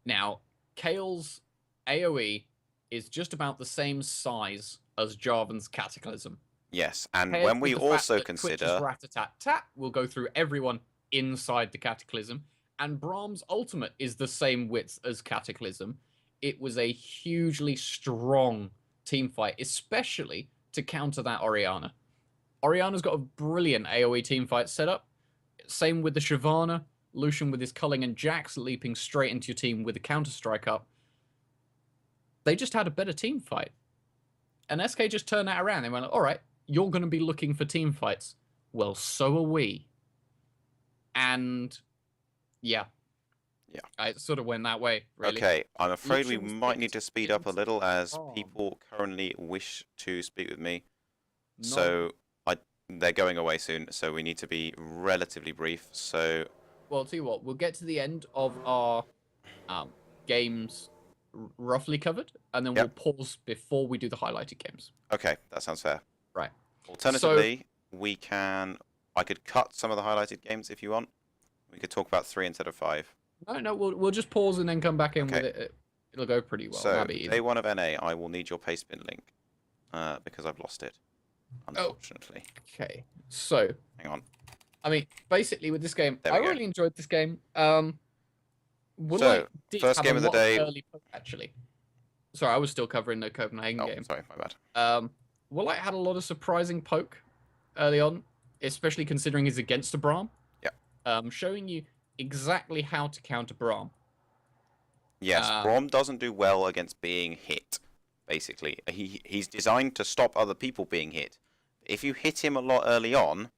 S2: Now, Kayle's AoE is just about the same size as Jarvan's Cataclysm.
S1: Yes, and paired when we also consider
S2: Rat-a-tat-tat will go through everyone inside the Cataclysm, and Braum's ultimate is the same width as Cataclysm. It was a hugely strong team fight, especially to counter that Orianna. Orianna's got a brilliant AoE team fight setup. Same with the Shyvana, Lucian with his culling, and Jax leaping straight into your team with a counter-strike up. They just had a better team fight. And SK just turned that around. They went, all right, you're going to be looking for team fights. Well, so are we. And, yeah. I sort of went that way, really.
S1: Okay, I'm afraid we might need to speed up a little as people currently wish to speak with me. No. So they're going away soon, so we need to be relatively brief. So,
S2: well, I'll tell you what, we'll get to the end of our games roughly covered, and then we'll pause before we do the highlighted games.
S1: Okay, that sounds fair.
S2: Right.
S1: Alternatively, I could cut some of the highlighted games if you want. We could talk about 3 instead of 5. No,
S2: we'll just pause and then come back in with it. It'll go pretty well.
S1: So, day 1 of NA, I will need your pastebin link because I've lost it. Unfortunately.
S2: Oh, okay, so
S1: hang on.
S2: I mean, basically with this game, I really enjoyed this game.
S1: First game of the day.
S2: Actually, sorry, I was still covering the Copenhagen game.
S1: Sorry, my bad.
S2: Woolite had a lot of surprising poke early on, especially considering he's against a Braum.
S1: Yeah.
S2: Showing you exactly how to counter Braum.
S1: Yes, Braum doesn't do well against being hit. Basically, he's designed to stop other people being hit. If you hit him a lot early on,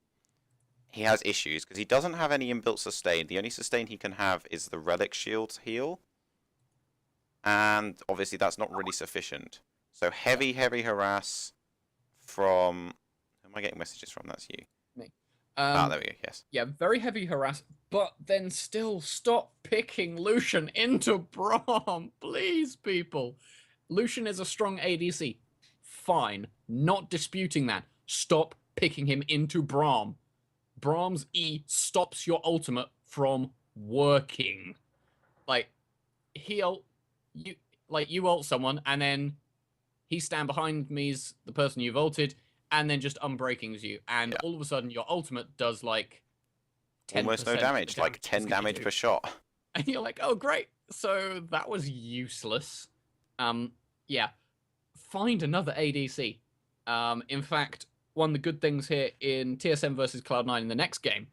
S1: he has issues because he doesn't have any inbuilt sustain. The only sustain he can have is the relic shield heal, and obviously that's not really sufficient. So heavy harass from. Who am I getting messages from? That's you.
S2: Me.
S1: There we go. Yes.
S2: Yeah, very heavy harass, but then still stop picking Lucian into Braum, please, people. Lucian is a strong ADC. Fine. Not disputing that. Stop picking him into Braum. Braum's E stops your ultimate from working. Like, you ult someone, and then he stand behind me's the person you've ulted, and then just unbreakings you. And all of a sudden, your ultimate does, like, 10%
S1: almost no damage. Like, 10 damage per shot.
S2: And you're like, oh, great. So that was useless. Yeah, find another ADC. In fact, one of the good things here in TSM versus Cloud9 in the next game,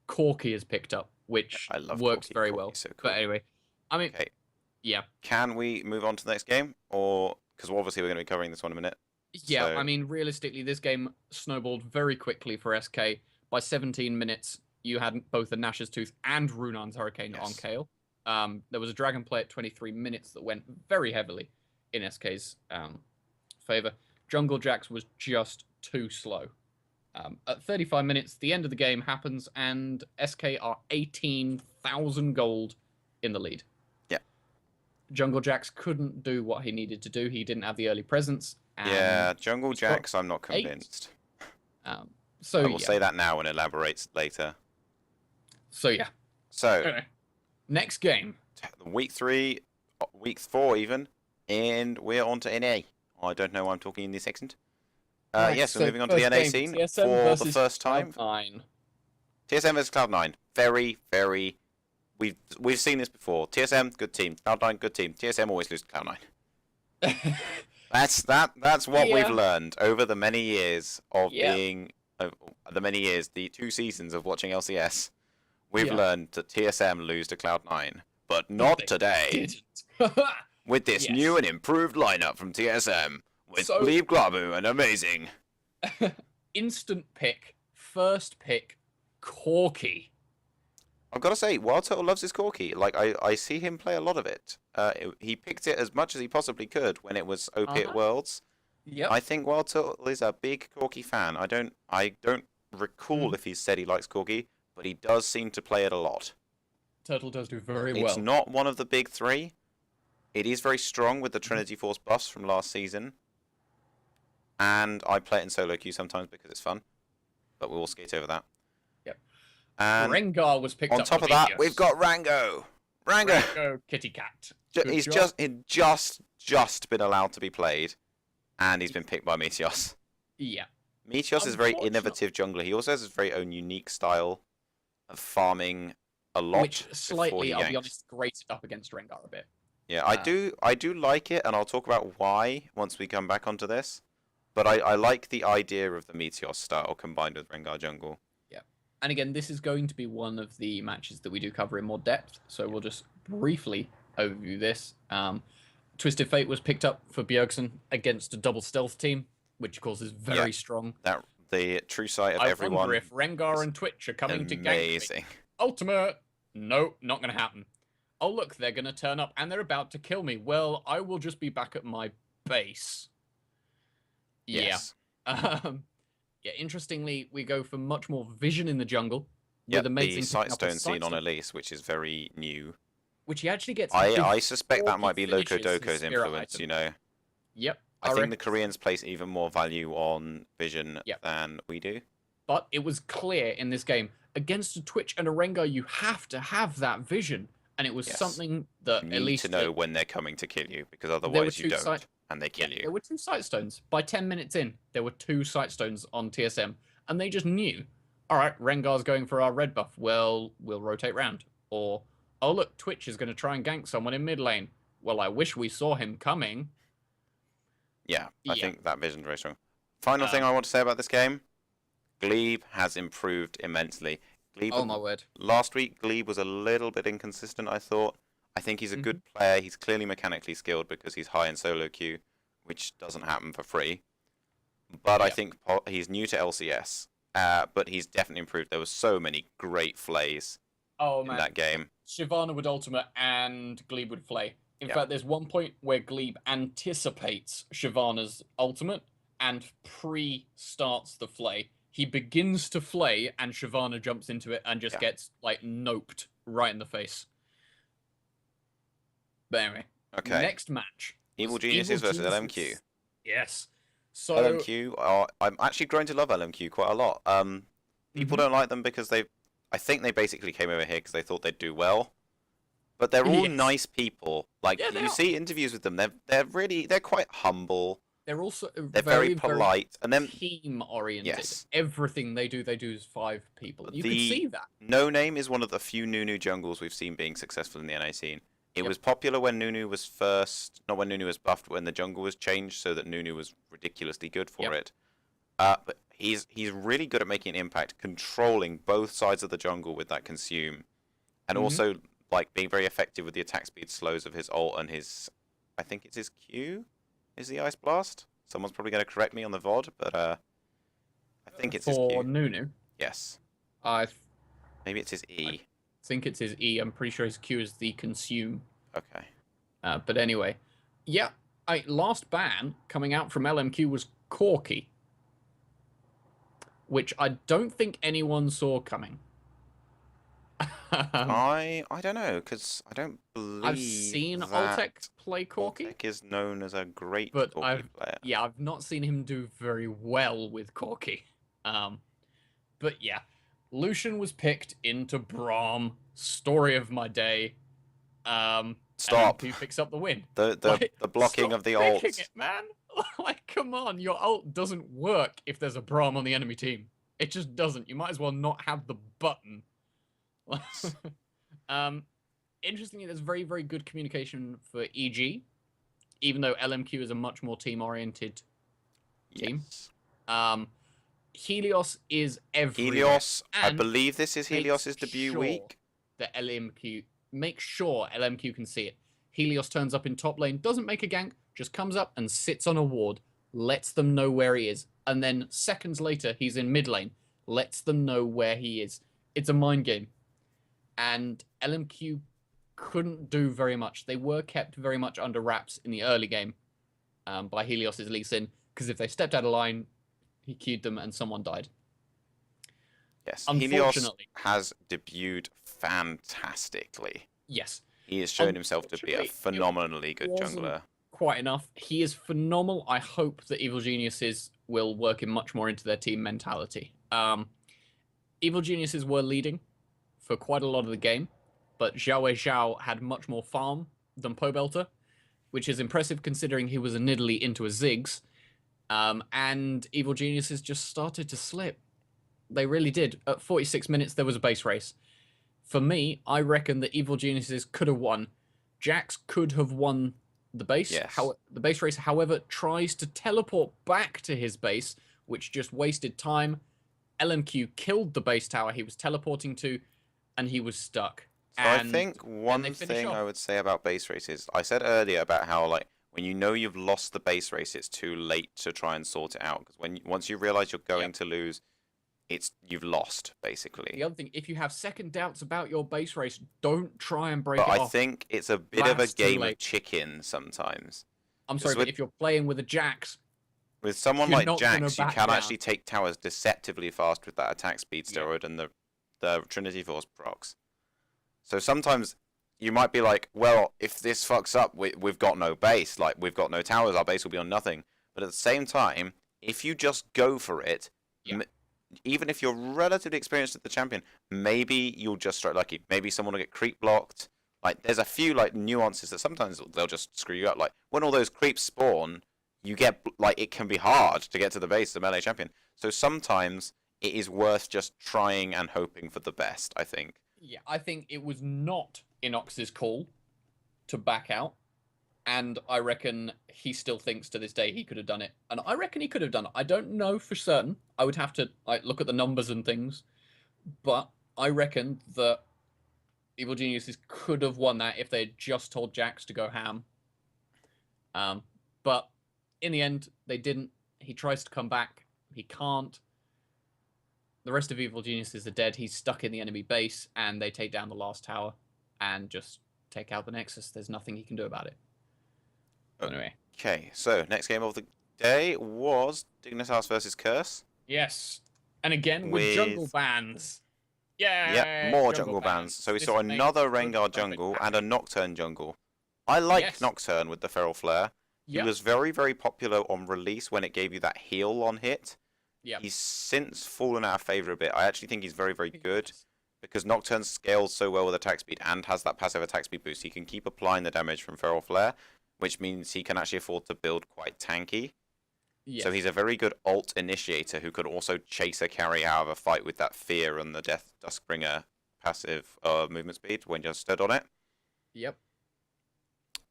S2: Corki is picked up, which works very well. So cool. But anyway, I mean, yeah.
S1: Can we move on to the next game? Or, because obviously we're going to be covering this one in a minute.
S2: Yeah, so... I mean, realistically, this game snowballed very quickly for SK. By 17 minutes, you had both the Nash's Tooth and Runan's Hurricane on Kayle. There was a Dragon play at 23 minutes that went very heavily in SK's favor. Jungle Jax was just too slow. At 35 minutes, the end of the game happens, and SK are 18,000 gold in the lead.
S1: Yeah.
S2: Jungle Jax couldn't do what he needed to do. He didn't have the early presence.
S1: Yeah, Jungle Jax, I'm not convinced.
S2: So
S1: I will say that now and elaborate later.
S2: So, yeah.
S1: So,
S2: anyway, next game.
S1: Week 3, week 4 even, and we're on to NA. I don't know why I'm talking in this accent. Yes, we're moving on to the NA scene for the first time.
S2: Cloud9.
S1: TSM versus Cloud9. Very, very we've seen this before. TSM, good team. Cloud9, good team. TSM always lose to Cloud9. That's what we've learned over the many years of being the 2 seasons of watching LCS. We've learned that TSM lose to Cloud9, but not today. With this new and improved lineup from TSM, with Glebe Glabu and amazing.
S2: Instant pick, first pick, Corki.
S1: I've got to say, Wild Turtle loves his Corki. Like, I see him play a lot of it. He picked it as much as he possibly could when it was OP at Worlds.
S2: Yep.
S1: I think Wild Turtle is a big Corki fan. I don't recall if he said he likes Corki, but he does seem to play it a lot.
S2: Turtle does do very well.
S1: It's not one of the big 3. It is very strong with the Trinity Force buffs from last season. And I play it in solo queue sometimes because it's fun. But we'll skate over that.
S2: Yep.
S1: And
S2: Rengar was picked up.
S1: On top of that, we've got Rango.
S2: Rango Kitty Cat.
S1: He's just been allowed to be played. And he's been picked by Meteos.
S2: Yeah.
S1: Meteos is a very innovative jungler. He also has his very own unique style of farming a lot.
S2: Which slightly, I'll be honest, grated up against Rengar a bit.
S1: Yeah, I do like it, and I'll talk about why once we come back onto this. But I like the idea of the Meteos style combined with Rengar jungle.
S2: Yeah. And again, this is going to be one of the matches that we do cover in more depth, so we'll just briefly overview this. Twisted Fate was picked up for Bjergsen against a double stealth team, which of course is very strong.
S1: That the true sight of everyone.
S2: I wonder if Rengar and Twitch are coming to gank.
S1: Amazing.
S2: Ultimate! No, not going to happen. Oh look, they're going to turn up and they're about to kill me. Well, I will just be back at my base.
S1: Yes.
S2: Yeah. Interestingly, we go for much more vision in the jungle.
S1: Yeah, the Sightstone scene on Elise, which is very new.
S2: Which he actually gets.
S1: I suspect that might be Loco Doko's influence, you know.
S2: Yep.
S1: I think the Koreans place even more value on vision than we do.
S2: But it was clear in this game, against a Twitch and a Rengar, you have to have that vision. And it was something that
S1: you need to know when they're coming to kill you, because otherwise you don't, and they kill you.
S2: There were 2 Sightstones. By 10 minutes in, there were 2 Sightstones on TSM, and they just knew, all right, Rengar's going for our red buff. Well, we'll rotate round. Or, oh look, Twitch is going to try and gank someone in mid lane. Well, I wish we saw him coming.
S1: Yeah, I think that vision's very strong. Final thing I want to say about this game, Glebe has improved immensely. Glebe,
S2: oh my word.
S1: Last week, Glebe was a little bit inconsistent, I thought. I think he's a good player. He's clearly mechanically skilled because he's high in solo queue, which doesn't happen for free. But I think he's new to LCS, but he's definitely improved. There were so many great flays in that game.
S2: Shyvana would ultimate and Glebe would flay. In fact, there's one point where Glebe anticipates Shyvana's ultimate and pre-starts the flay. He begins to flay, and Shyvana jumps into it and just gets, like, noped right in the face. But anyway.
S1: Okay.
S2: Next match.
S1: Evil Geniuses versus LMQ.
S2: Yes. So
S1: LMQ, I'm actually growing to love LMQ quite a lot. People don't like them because I think they basically came over here because they thought they'd do well. But they're all nice people. Like, you see interviews with them, they're quite humble.
S2: They're also
S1: very polite, and then
S2: team-oriented. Yes. Everything they do is 5 people. You can see that.
S1: No Name is one of the few Nunu jungles we've seen being successful in the NA scene. It was popular when Nunu was not when Nunu was buffed, when the jungle was changed so that Nunu was ridiculously good for it. But he's really good at making an impact, controlling both sides of the jungle with that consume, and also like being very effective with the attack speed slows of his ult and his, I think it's his Q. Is the Ice Blast? Someone's probably going to correct me on the VOD, but I think it's his Q.
S2: For Nunu?
S1: Yes.
S2: Maybe
S1: it's his E.
S2: I think it's his E. I'm pretty sure his Q is the Consume.
S1: Okay.
S2: But anyway. Yeah, last ban coming out from LMQ was Corki. Which I don't think anyone saw coming.
S1: I don't know, because I don't believe
S2: I've seen Altec play Corki.
S1: Altec is known as a great Corki player.
S2: Yeah, I've not seen him do very well with Corki. But yeah, Lucian was picked into Braum. Story of my day.
S1: Stop.
S2: Who picks up the win?
S1: The blocking of the ult.
S2: It, man. Like, come on, your ult doesn't work if there's a Braum on the enemy team. It just doesn't. You might as well not have the button. Interestingly, there's very, very good communication for EG, even though LMQ is a much more team-oriented team.
S1: Yes.
S2: Helios is everywhere.
S1: Helios, I believe this is Helios's debut week.
S2: That make sure LMQ can see it. Helios turns up in top lane, doesn't make a gank, just comes up and sits on a ward, lets them know where he is, and then seconds later he's in mid lane, lets them know where he is. It's a mind game. And LMQ couldn't do very much. They were kept very much under wraps in the early game by Helios's Lee Sin, because if they stepped out of line, he queued them and someone died.
S1: Yes, Helios has debuted fantastically.
S2: Yes.
S1: He has shown himself to be a phenomenally good jungler.
S2: Quite enough. He is phenomenal. I hope that Evil Geniuses will work him much more into their team mentality. Evil Geniuses were leading for quite a lot of the game, but Xiao Zhao had much more farm than Pobelter, which is impressive considering he was a Nidalee into a Ziggs. And Evil Geniuses just started to slip. They really did. At 46 minutes, there was a base race. For me, I reckon that Evil Geniuses could have won. Jax could have won the base.
S1: Yes.
S2: The base race, however, tries to teleport back to his base, which just wasted time. LMQ killed the base tower he was teleporting to, and he was stuck.
S1: So I think one thing I would say about base races, I said earlier about how, like, when you know you've lost the base race, it's too late to try and sort it out. Because once you realize you're going to lose, you've lost, basically.
S2: The other thing, if you have second doubts about your base race, don't try and break it
S1: off.
S2: off.
S1: I think it's a bit of a game of chicken sometimes.
S2: I'm sorry, but if you're playing with a Jax...
S1: With someone like Jax, you can actually take towers deceptively fast with that attack speed steroid and the Trinity Force procs. So sometimes you might be like, well, if this fucks up, we've got no base, like, we've got no towers, our base will be on nothing. But at the same time, if you just go for it... Even if you're relatively experienced at the champion, maybe you'll just strike lucky. Maybe someone will get creep blocked. Like, there's a few, like, nuances that sometimes they'll just screw you up. Like, when all those creeps spawn, you get, like, it can be hard to get to the base of the melee champion. So sometimes it is worth just trying and hoping for the best, I think.
S2: Yeah, I think it was not Inox's call to back out. And I reckon he still thinks to this day he could have done it. And I reckon he could have done it. I don't know for certain. I would have to look at the numbers and things. But I reckon that Evil Geniuses could have won that if they had just told Jax to go ham. But in the end, they didn't. He tries to come back. He can't. The rest of Evil Geniuses are dead. He's stuck in the enemy base. And they take down the last tower. And just take out the Nexus. There's nothing he can do about it. Anyway.
S1: Okay, so next game of the day was Dignitas versus Curse.
S2: Yes. And again, with jungle bans. Yeah.
S1: Yep, more jungle bans. So we saw another Rengar jungle and a Nocturne jungle. I like Nocturne with the Feral Flare. He was very, very popular on release when it gave you that heal on hit.
S2: Yep.
S1: He's since fallen out of favour a bit. I actually think he's very, very good. Because Nocturne scales so well with attack speed and has that passive attack speed boost. He can keep applying the damage from Feral Flare, which means he can actually afford to build quite tanky. Yes. So he's a very good ult initiator who could also chase a carry out of a fight with that fear and the Duskbringer passive movement speed when you're stood on it.
S2: Yep.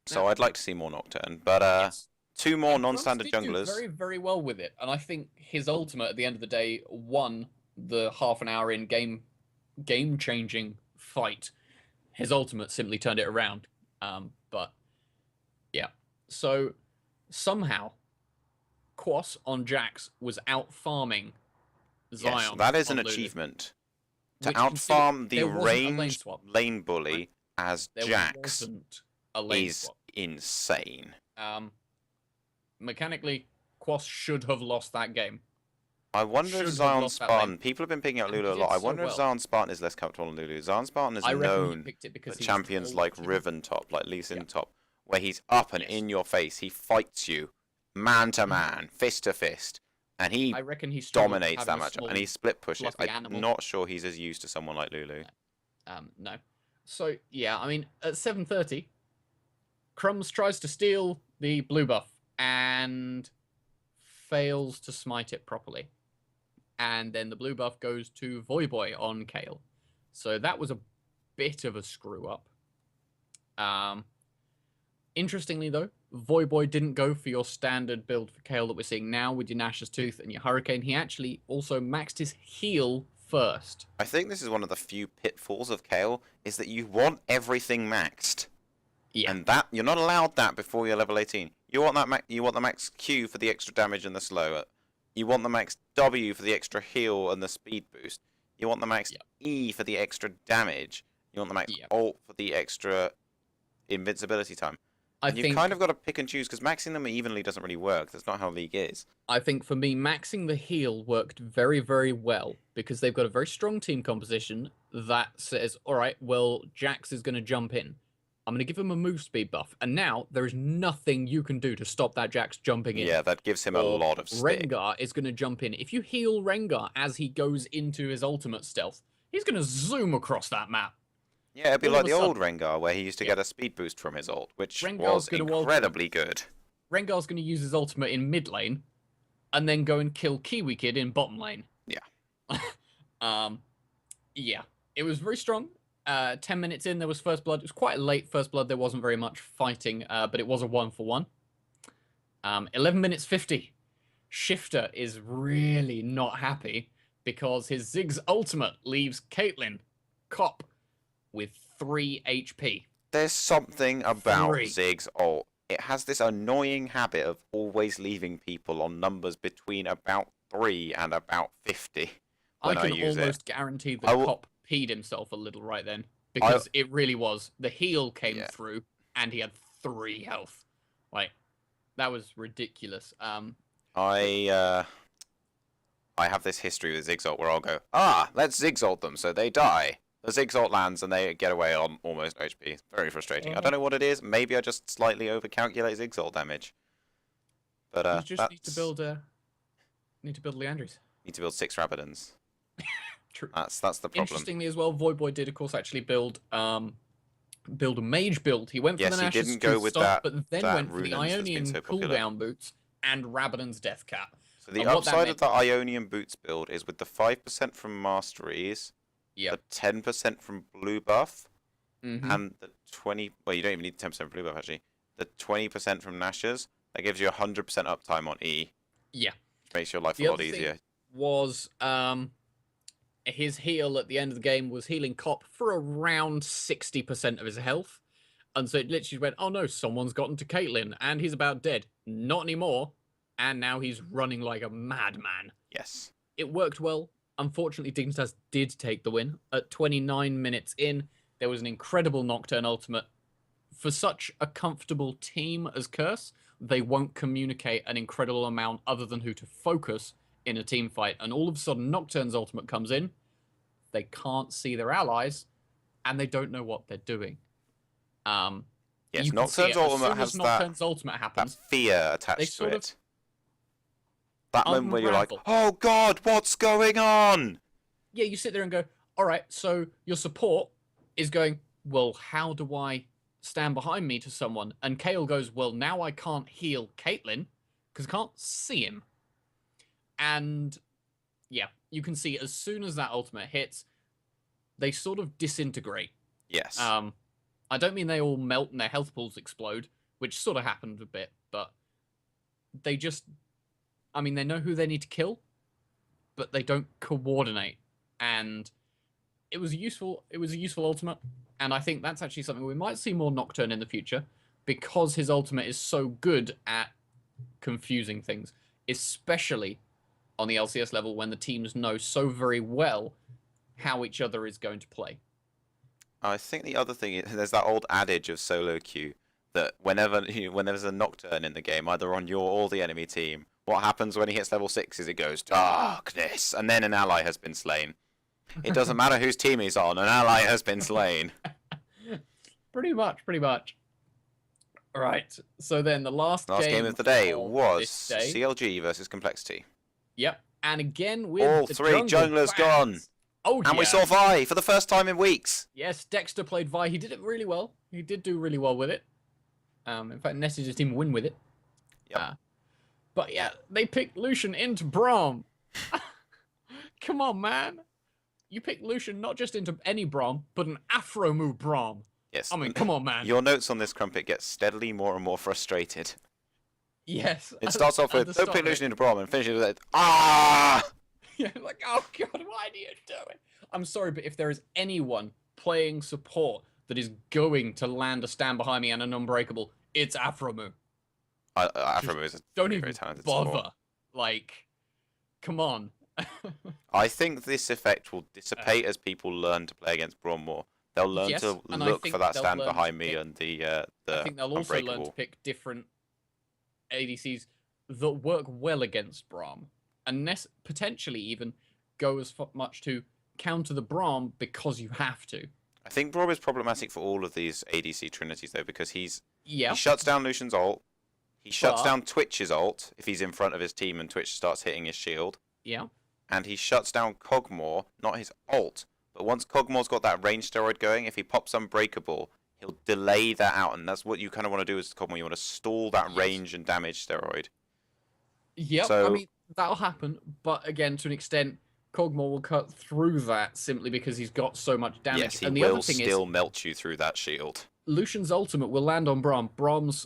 S1: So I'd like to see more Nocturne, but two more non-standard junglers.
S2: Very, very well with it, and I think his ultimate at the end of the day won the half an hour in game-changing fight. His ultimate simply turned it around, but. Yeah, so somehow Quas on Jax was out farming Zion.
S1: Yes, that is an achievement. To out farm the ranged lane bully as Jax is insane.
S2: Mechanically, Quas should have lost that game.
S1: I wonder if Zion Spartan, people have been picking out Lulu a lot. I wonder if Zion Spartan is less comfortable than Lulu. Zion Spartan is known for champions like Riven top, like Lee Sin top, where he's up and in your face. He fights you man to man, fist to fist, and he dominates that matchup. And he split pushes. I'm not sure he's as used to someone like Lulu.
S2: No. So yeah, I mean, at 7:30, Crumbs tries to steal the blue buff and fails to smite it properly. And then the blue buff goes to Voyboy on Kale. So that was a bit of a screw up. Interestingly, though, Voyboy didn't go for your standard build for Kayle that we're seeing now with your Nash's Tooth and your Hurricane. He actually also maxed his heal first.
S1: I think this is one of the few pitfalls of Kayle, is that you want everything maxed.
S2: Yeah.
S1: And that you're not allowed that before you're level 18. You want that you want the max Q for the extra damage and the slow. You want the max W for the extra heal and the speed boost. You want the max E for the extra damage. You want the max ult for the extra invincibility time. You've kind of got to pick and choose, because maxing them evenly doesn't really work. That's not how League is.
S2: I think for me, maxing the heal worked very, very well, because they've got a very strong team composition that says, all right, well, Jax is going to jump in. I'm going to give him a move speed buff. And now there is nothing you can do to stop that Jax jumping in.
S1: Yeah, that gives him a lot of stick.
S2: Rengar is going to jump in. If you heal Rengar as he goes into his ultimate stealth, he's going to zoom across that map.
S1: Yeah, it'd be like the old Rengar, where he used to get a speed boost from his ult, which was incredibly good.
S2: Rengar's going to use his ultimate in mid lane, and then go and kill Kiwi Kid in bottom lane.
S1: Yeah.
S2: Yeah, it was very strong. 10 minutes in, there was First Blood. It was quite late First Blood. There wasn't very much fighting, but it was a 1-for-1. 11 minutes 50. Shifter is really not happy, because his Ziggs ultimate leaves Caitlyn Cop with 3 HP.
S1: There's something about Ziggs ult. It has this annoying habit of always leaving people on numbers between about 3 and about 50 when I use it.
S2: I can almost guarantee that Cop peed himself a little right then, because it really was. The heal came through, and he had 3 health. Like, that was ridiculous.
S1: I have this history with Ziggs ult where I'll go, let's Ziggs ult them so they die. The Ziggs ult lands and they get away on almost HP. It's very frustrating. I don't know what it is. Maybe I just slightly overcalculate Ziggs ult damage. But
S2: you just need to build Leandries.
S1: Need to build 6 Rabadons.
S2: True.
S1: That's the problem.
S2: Interestingly as well, Voyboy did of course actually build a mage build. He went for the Nash's Tooth stop, but then went for the Ionian cooldown boots and Rabadon's Death Cap.
S1: So the upside of the Ionian boots build is with the 5% from Masteries, the 10% from blue buff, and the 20. Well, you don't even need 10% from blue buff actually. The 20% from Nash's. That gives you 100% uptime on E.
S2: Yeah,
S1: makes your life a lot easier.
S2: Was his heal at the end of the game was healing Cop for around 60% of his health, and so it literally went, oh no, someone's gotten to Caitlyn and he's about dead. Not anymore, and now he's running like a madman.
S1: Yes,
S2: it worked well. Unfortunately, Dignitas did take the win. At 29 minutes in, there was an incredible Nocturne ultimate. For such a comfortable team as Curse, they won't communicate an incredible amount other than who to focus in a team fight. And all of a sudden, Nocturne's ultimate comes in. They can't see their allies, and they don't know what they're doing.
S1: Yes, Nocturne's ultimate has
S2: Nocturne's ultimate happens,
S1: that fear attached to it. That moment where you're like, oh god, what's going on?
S2: Yeah, you sit there and go, all right, so your support is going, well, how do I stand behind me to someone? And Kayle goes, well, now I can't heal Caitlyn because I can't see him. And yeah, you can see as soon as that ultimate hits, they sort of disintegrate.
S1: Yes.
S2: I don't mean they all melt and their health pools explode, which sort of happened a bit, but they just... I mean, they know who they need to kill, but they don't coordinate. And it was a useful ultimate, and I think that's actually something we might see more Nocturne in the future, because his ultimate is so good at confusing things, especially on the LCS level when the teams know so very well how each other is going to play.
S1: I think the other thing is there's that old adage of solo queue that whenever there's a Nocturne in the game, either on your or the enemy team, what happens when he hits level 6 is it goes darkness, and then an ally has been slain. It doesn't matter whose team he's on, an ally has been slain.
S2: Pretty much. All right, so then the last game
S1: of the day was CLG versus Complexity.
S2: Yep, and again with
S1: all 3 junglers gone.
S2: Oh,
S1: and we saw Vi for the first time in weeks.
S2: Yes, Dexter played Vi. He did it really well. He did do really well with it. In fact, Nessie just didn't win with it.
S1: Yeah.
S2: But yeah, they picked Lucian into Braum. Come on, man. you pick Lucian not just into any Braum, but an Afro move Braum.
S1: Yes.
S2: I mean, come on, man.
S1: Your notes on this, Crumpet, get steadily more and more frustrated.
S2: Yes.
S1: It starts off with, don't pick Lucian into Braum, and finishes with, ah!
S2: Yeah, like, oh god, why do you do it? I'm sorry, but if there is anyone playing support that is going to land a stand behind me and an unbreakable, it's Afromu.
S1: Afromu is a very talented
S2: bother.
S1: Support.
S2: Like, come on.
S1: I think this effect will dissipate as people learn to play against Braum more. They'll learn to look for that stand behind me and the
S2: I think they'll also learn to pick different ADCs that work well against Braum, and potentially even go as much to counter the Braum because you have to.
S1: I think Braum is problematic for all of these ADC trinities though, because he shuts down Lucian's ult, he shuts down Twitch's ult if he's in front of his team and Twitch starts hitting his shield.
S2: Yeah.
S1: And he shuts down Kog'Maw, not his ult, but once Kog'Maw's got that range steroid going, if he pops Unbreakable, he'll delay that out, and that's what you kind of want to do as Kog'Maw. You want to stall that range and damage steroid.
S2: Yep, so, I mean, that'll happen, but again, to an extent, Kog'Maw will cut through that simply because he's got so much damage.
S1: Yes, he will still melt you through that shield.
S2: Lucian's ultimate will land on Braum. Braum's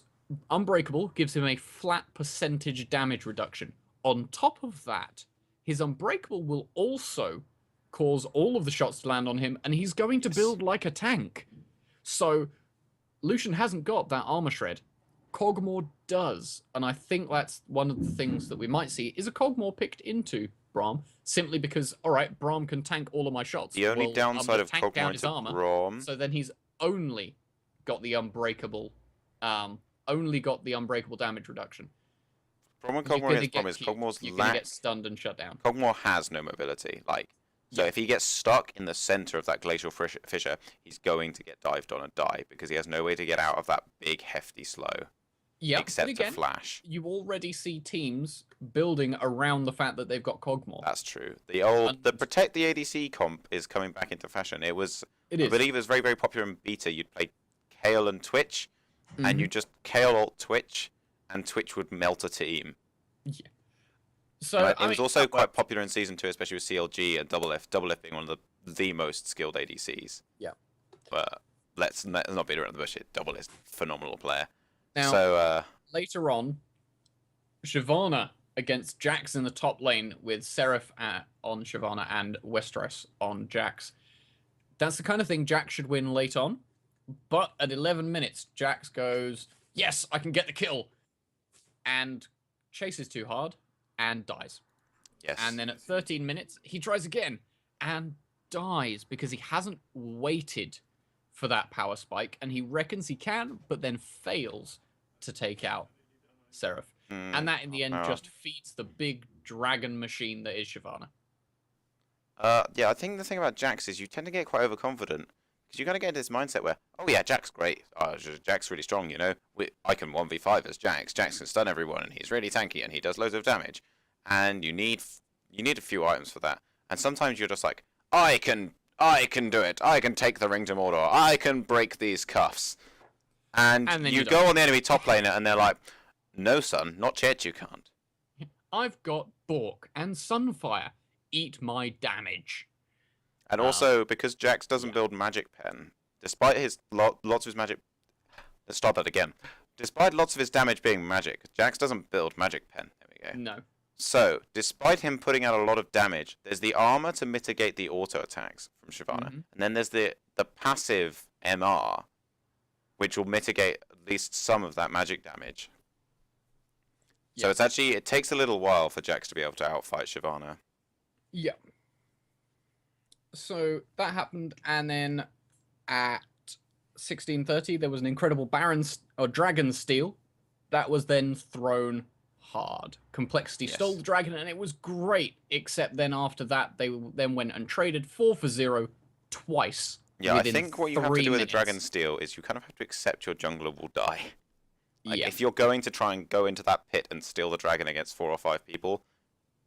S2: Unbreakable gives him a flat percentage damage reduction. On top of that, his Unbreakable will also cause all of the shots to land on him, and he's going to build like a tank. So, Lucian hasn't got that armor shred. Kog'Maw does, and I think that's one of the things that we might see, is a Kog'Maw picked into Braum, simply because, alright, Braum can tank all of my shots.
S1: The only downside of Kog'Maw into Braum...
S2: So then he's only got the Unbreakable, damage reduction.
S1: Problem with Kog'Maw against Braum is
S2: You're going to get stunned and shut down.
S1: Kog'Maw has no mobility, So if he gets stuck in the center of that glacial fissure, he's going to get dived on and die because he has no way to get out of that big, hefty slow.
S2: Yeah,
S1: except to flash.
S2: You already see teams building around the fact that they've got Kog'Maw.
S1: That's true. The protect the ADC comp is coming back into fashion. I believe it was very, very popular in beta. You'd play Kayle and Twitch, and you just Kayle ult Twitch, and Twitch would melt a team.
S2: Yeah. So
S1: it was also quite popular in Season 2, especially with CLG and Double F being one of the most skilled ADCs.
S2: Yeah.
S1: But let's not beat around the bush. Double is a phenomenal player.
S2: Now, later on, Shyvana against Jax in the top lane with Seraph on Shyvana and Westeros on Jax. That's the kind of thing Jax should win late on. But at 11 minutes, Jax goes, yes, I can get the kill. And chases too hard and dies.
S1: Yes.
S2: And then at 13 minutes, he tries again and dies because he hasn't waited for that power spike, and he reckons he can, but then fails to take out Seraph. And that, in the end, just feeds the big dragon machine that is Shyvana.
S1: Yeah, I think the thing about Jax is you tend to get quite overconfident, because you kind of get into this mindset where, oh yeah, Jax great. Jax really strong, you know. I can 1v5 as Jax. Jax can stun everyone, and he's really tanky, and he does loads of damage. And you need a few items for that. And sometimes you're just like, I can do it. I can take the ring to Mordor. I can break these cuffs. And you go on the enemy top laner, and they're like, no, son, not yet, you can't.
S2: I've got Bork and Sunfire. Eat my damage.
S1: And also, because Jax doesn't build Magic Pen, despite his lots of his magic... Let's start that again. Despite lots of his damage being magic, Jax doesn't build Magic Pen. There we go.
S2: No.
S1: So, despite him putting out a lot of damage, there's the armor to mitigate the auto attacks from Shyvana. And then there's the passive MR, which will mitigate at least some of that magic damage. So it takes a little while for Jax to be able to outfight Shyvana.
S2: Yeah. So that happened, and then at 16:30 there was an incredible Dragon Steal that was then thrown hard. Complexity stole the dragon, and it was great, except then after that they then went and traded 4 for 0 twice.
S1: Yeah, I think what you have to do with a Dragon Steal is you kind of have to accept your jungler will die. If you're going to try and go into that pit and steal the dragon against 4 or 5 people,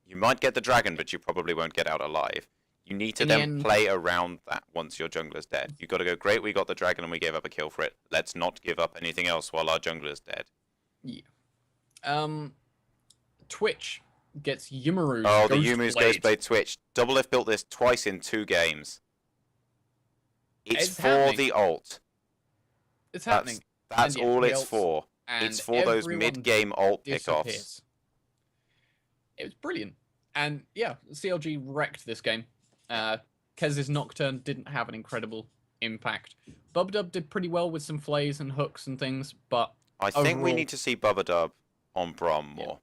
S1: you might get the dragon, but you probably won't get out alive. You need to then play around that once your jungler's dead. You've got to go, great, we got the dragon and we gave up a kill for it. Let's not give up anything else while our jungler's dead.
S2: Yeah. Twitch gets Yumaru's
S1: Oh, the
S2: Ghost
S1: Yumu's
S2: Blade.
S1: Ghostblade Twitch. Doublelift built this twice in 2 games. It's for
S2: happening.
S1: the ult.
S2: It's happening.
S1: That's all it's for. It's for those mid-game ult pickoffs.
S2: It was brilliant. And yeah, CLG wrecked this game. Kez's Nocturne didn't have an incredible impact. Bubdub did pretty well with some flays and hooks and things, but
S1: I think we need to see Bubadub on Brom more.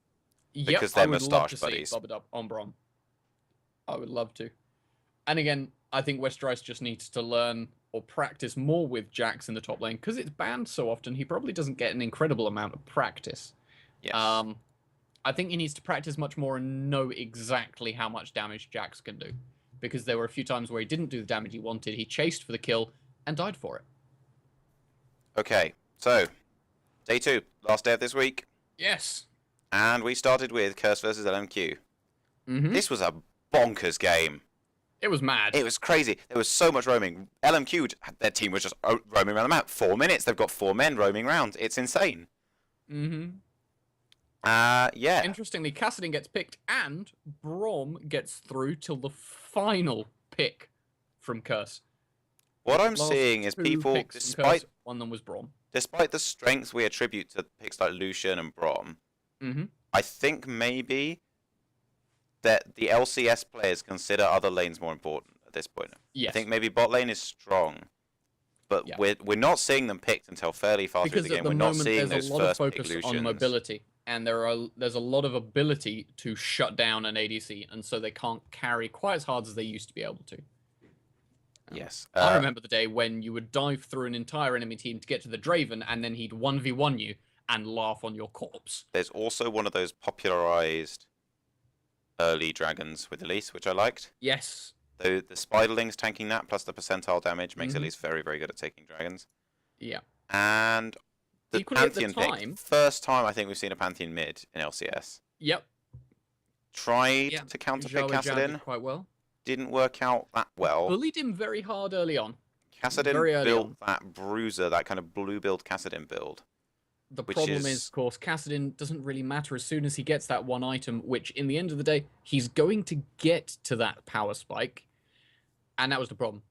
S2: Yeah.
S1: Because they're moustache buddies.
S2: Bubadub on Brom. I would love to. And again, I think Westeros just needs to learn or practice more with Jax in the top lane. Because it's banned so often, he probably doesn't get an incredible amount of practice.
S1: Yes.
S2: I think he needs to practice much more and know exactly how much damage Jax can do. Because there were a few times where he didn't do the damage he wanted. He chased for the kill and died for it.
S1: Okay, so day 2, last day of this week.
S2: Yes.
S1: And we started with Curse versus LMQ. This was a bonkers game.
S2: It was mad.
S1: It was crazy. There was so much roaming. LMQ, their team was just roaming around the map. 4 minutes, they've got 4 men roaming around. It's insane. Yeah.
S2: Interestingly, Kassadin gets picked and Brom gets through till the final pick from Curse.
S1: What I'm seeing is people, despite
S2: one of them was Brom.
S1: Despite the strength we attribute to picks like Lucian and Brom, I think maybe that the LCS players consider other lanes more important at this point.
S2: Yes.
S1: I think maybe bot lane is strong, but we're not seeing them picked until fairly far through the game. We're not seeing those first pick Lucians.
S2: There's a lot of focus on mobility, and there's a lot of ability to shut down an ADC, and so they can't carry quite as hard as they used to be able to.
S1: Yes.
S2: I remember the day when you would dive through an entire enemy team to get to the Draven, and then he'd 1v1 you and laugh on your corpse.
S1: There's also one of those popularized early dragons with Elise, which I liked.
S2: Yes.
S1: The Spiderlings tanking that, plus the percentile damage, makes Elise very, very good at taking dragons.
S2: Yeah.
S1: And the
S2: equally
S1: Pantheon pick. First time I think we've seen a Pantheon mid in LCS.
S2: Yep.
S1: Tried to counterpick Kassadin.
S2: Quite well.
S1: Didn't work out that well.
S2: Bullied him very hard early on.
S1: Kassadin built that bruiser, that kind of blue build Kassadin build.
S2: The problem is, of course, Kassadin doesn't really matter as soon as he gets that one item, which, in the end of the day, he's going to get to that power spike. And that was the problem.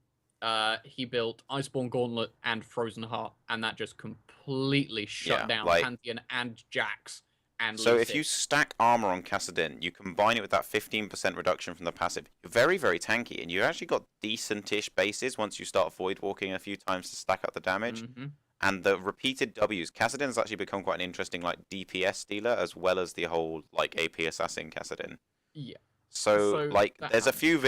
S2: He built Iceborne Gauntlet and Frozen Heart, and that just completely shut down Pantheon and Jax. And
S1: so if you stack armor on Kassadin, you combine it with that 15% reduction from the passive, you're very, very tanky, and you actually got decent-ish bases once you start void walking a few times to stack up the damage. And the repeated Ws, Kassadin has actually become quite an interesting like DPS dealer as well as the whole like AP assassin Kassadin.
S2: Yeah.
S1: So like there's a few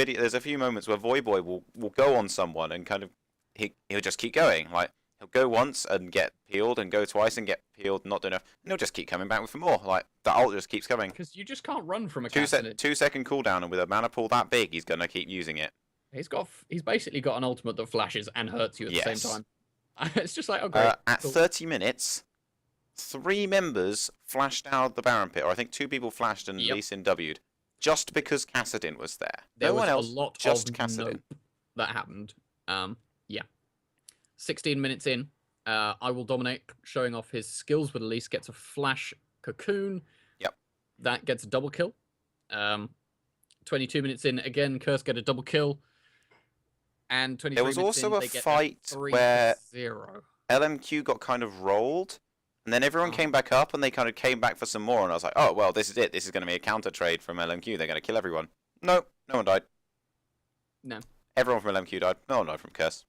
S1: moments where Voyboy will go on someone and kind of he'll just keep going. Like he'll go once and get peeled and go twice and get peeled, not do enough, and he'll just keep coming back with more. Like the ult just keeps coming.
S2: Because you just can't run from a
S1: 2-second cooldown, and with a mana pool that big, he's gonna keep using it.
S2: He's basically got an ultimate that flashes and hurts you at the same time. It's just like, oh great.
S1: At 30 minutes, 3 members flashed out of the Baron pit, or I think 2 people flashed and Lee Sin W'd, just because Kassadin was there.
S2: There
S1: no
S2: was
S1: one else,
S2: a lot
S1: just
S2: of
S1: Kassadin.
S2: That happened. 16 minutes in, I Will Dominate, showing off his skills with Elise, gets a flash cocoon.
S1: Yep.
S2: That gets a double kill. 22 minutes in, again, Curse get a double kill. And 23
S1: there was
S2: minutes
S1: also
S2: in,
S1: a fight where
S2: 3-0.
S1: LMQ got kind of rolled, and then everyone came back up, and they kind of came back for some more, and I was like, oh, well, this is it. This is going to be a counter trade from LMQ. They're going to kill everyone. No, no one died.
S2: No.
S1: Everyone from LMQ died. No one died from Curse.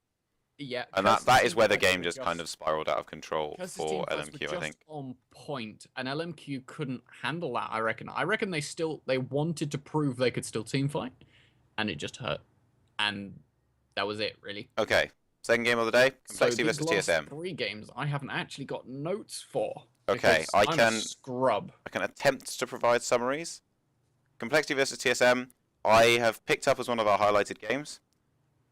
S2: Yeah.
S1: And that is where the game just kind of spiraled out of control for LMQ, I think.
S2: On point, and LMQ couldn't handle that, I reckon. I reckon they wanted to prove they could still team fight, and it just hurt. And that was it, really.
S1: Okay. Second game of the day, Complexity versus TSM.
S2: 3 games I haven't actually got notes for.
S1: Okay, I can
S2: scrub.
S1: I can attempt to provide summaries. Complexity versus TSM, I have picked up as one of our highlighted games,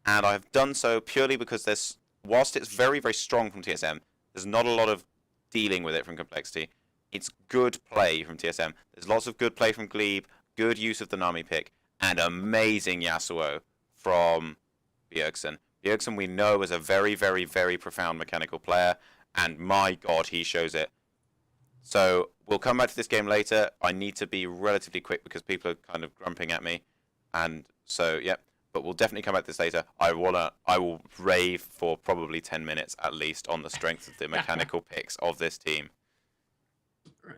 S1: and I have done so purely because whilst it's very, very strong from TSM, there's not a lot of dealing with it from Complexity. It's good play from TSM. There's lots of good play from Glebe, good use of the Nami pick, and amazing Yasuo from Bjergsen. Bjergsen we know is a very, very, very profound mechanical player, and my god, he shows it. So we'll come back to this game later. I need to be relatively quick because people are kind of grumping at me, and so yep. But we'll definitely come back to this later. I will rave for probably 10 minutes at least on the strength of the mechanical picks of this team.
S2: Right.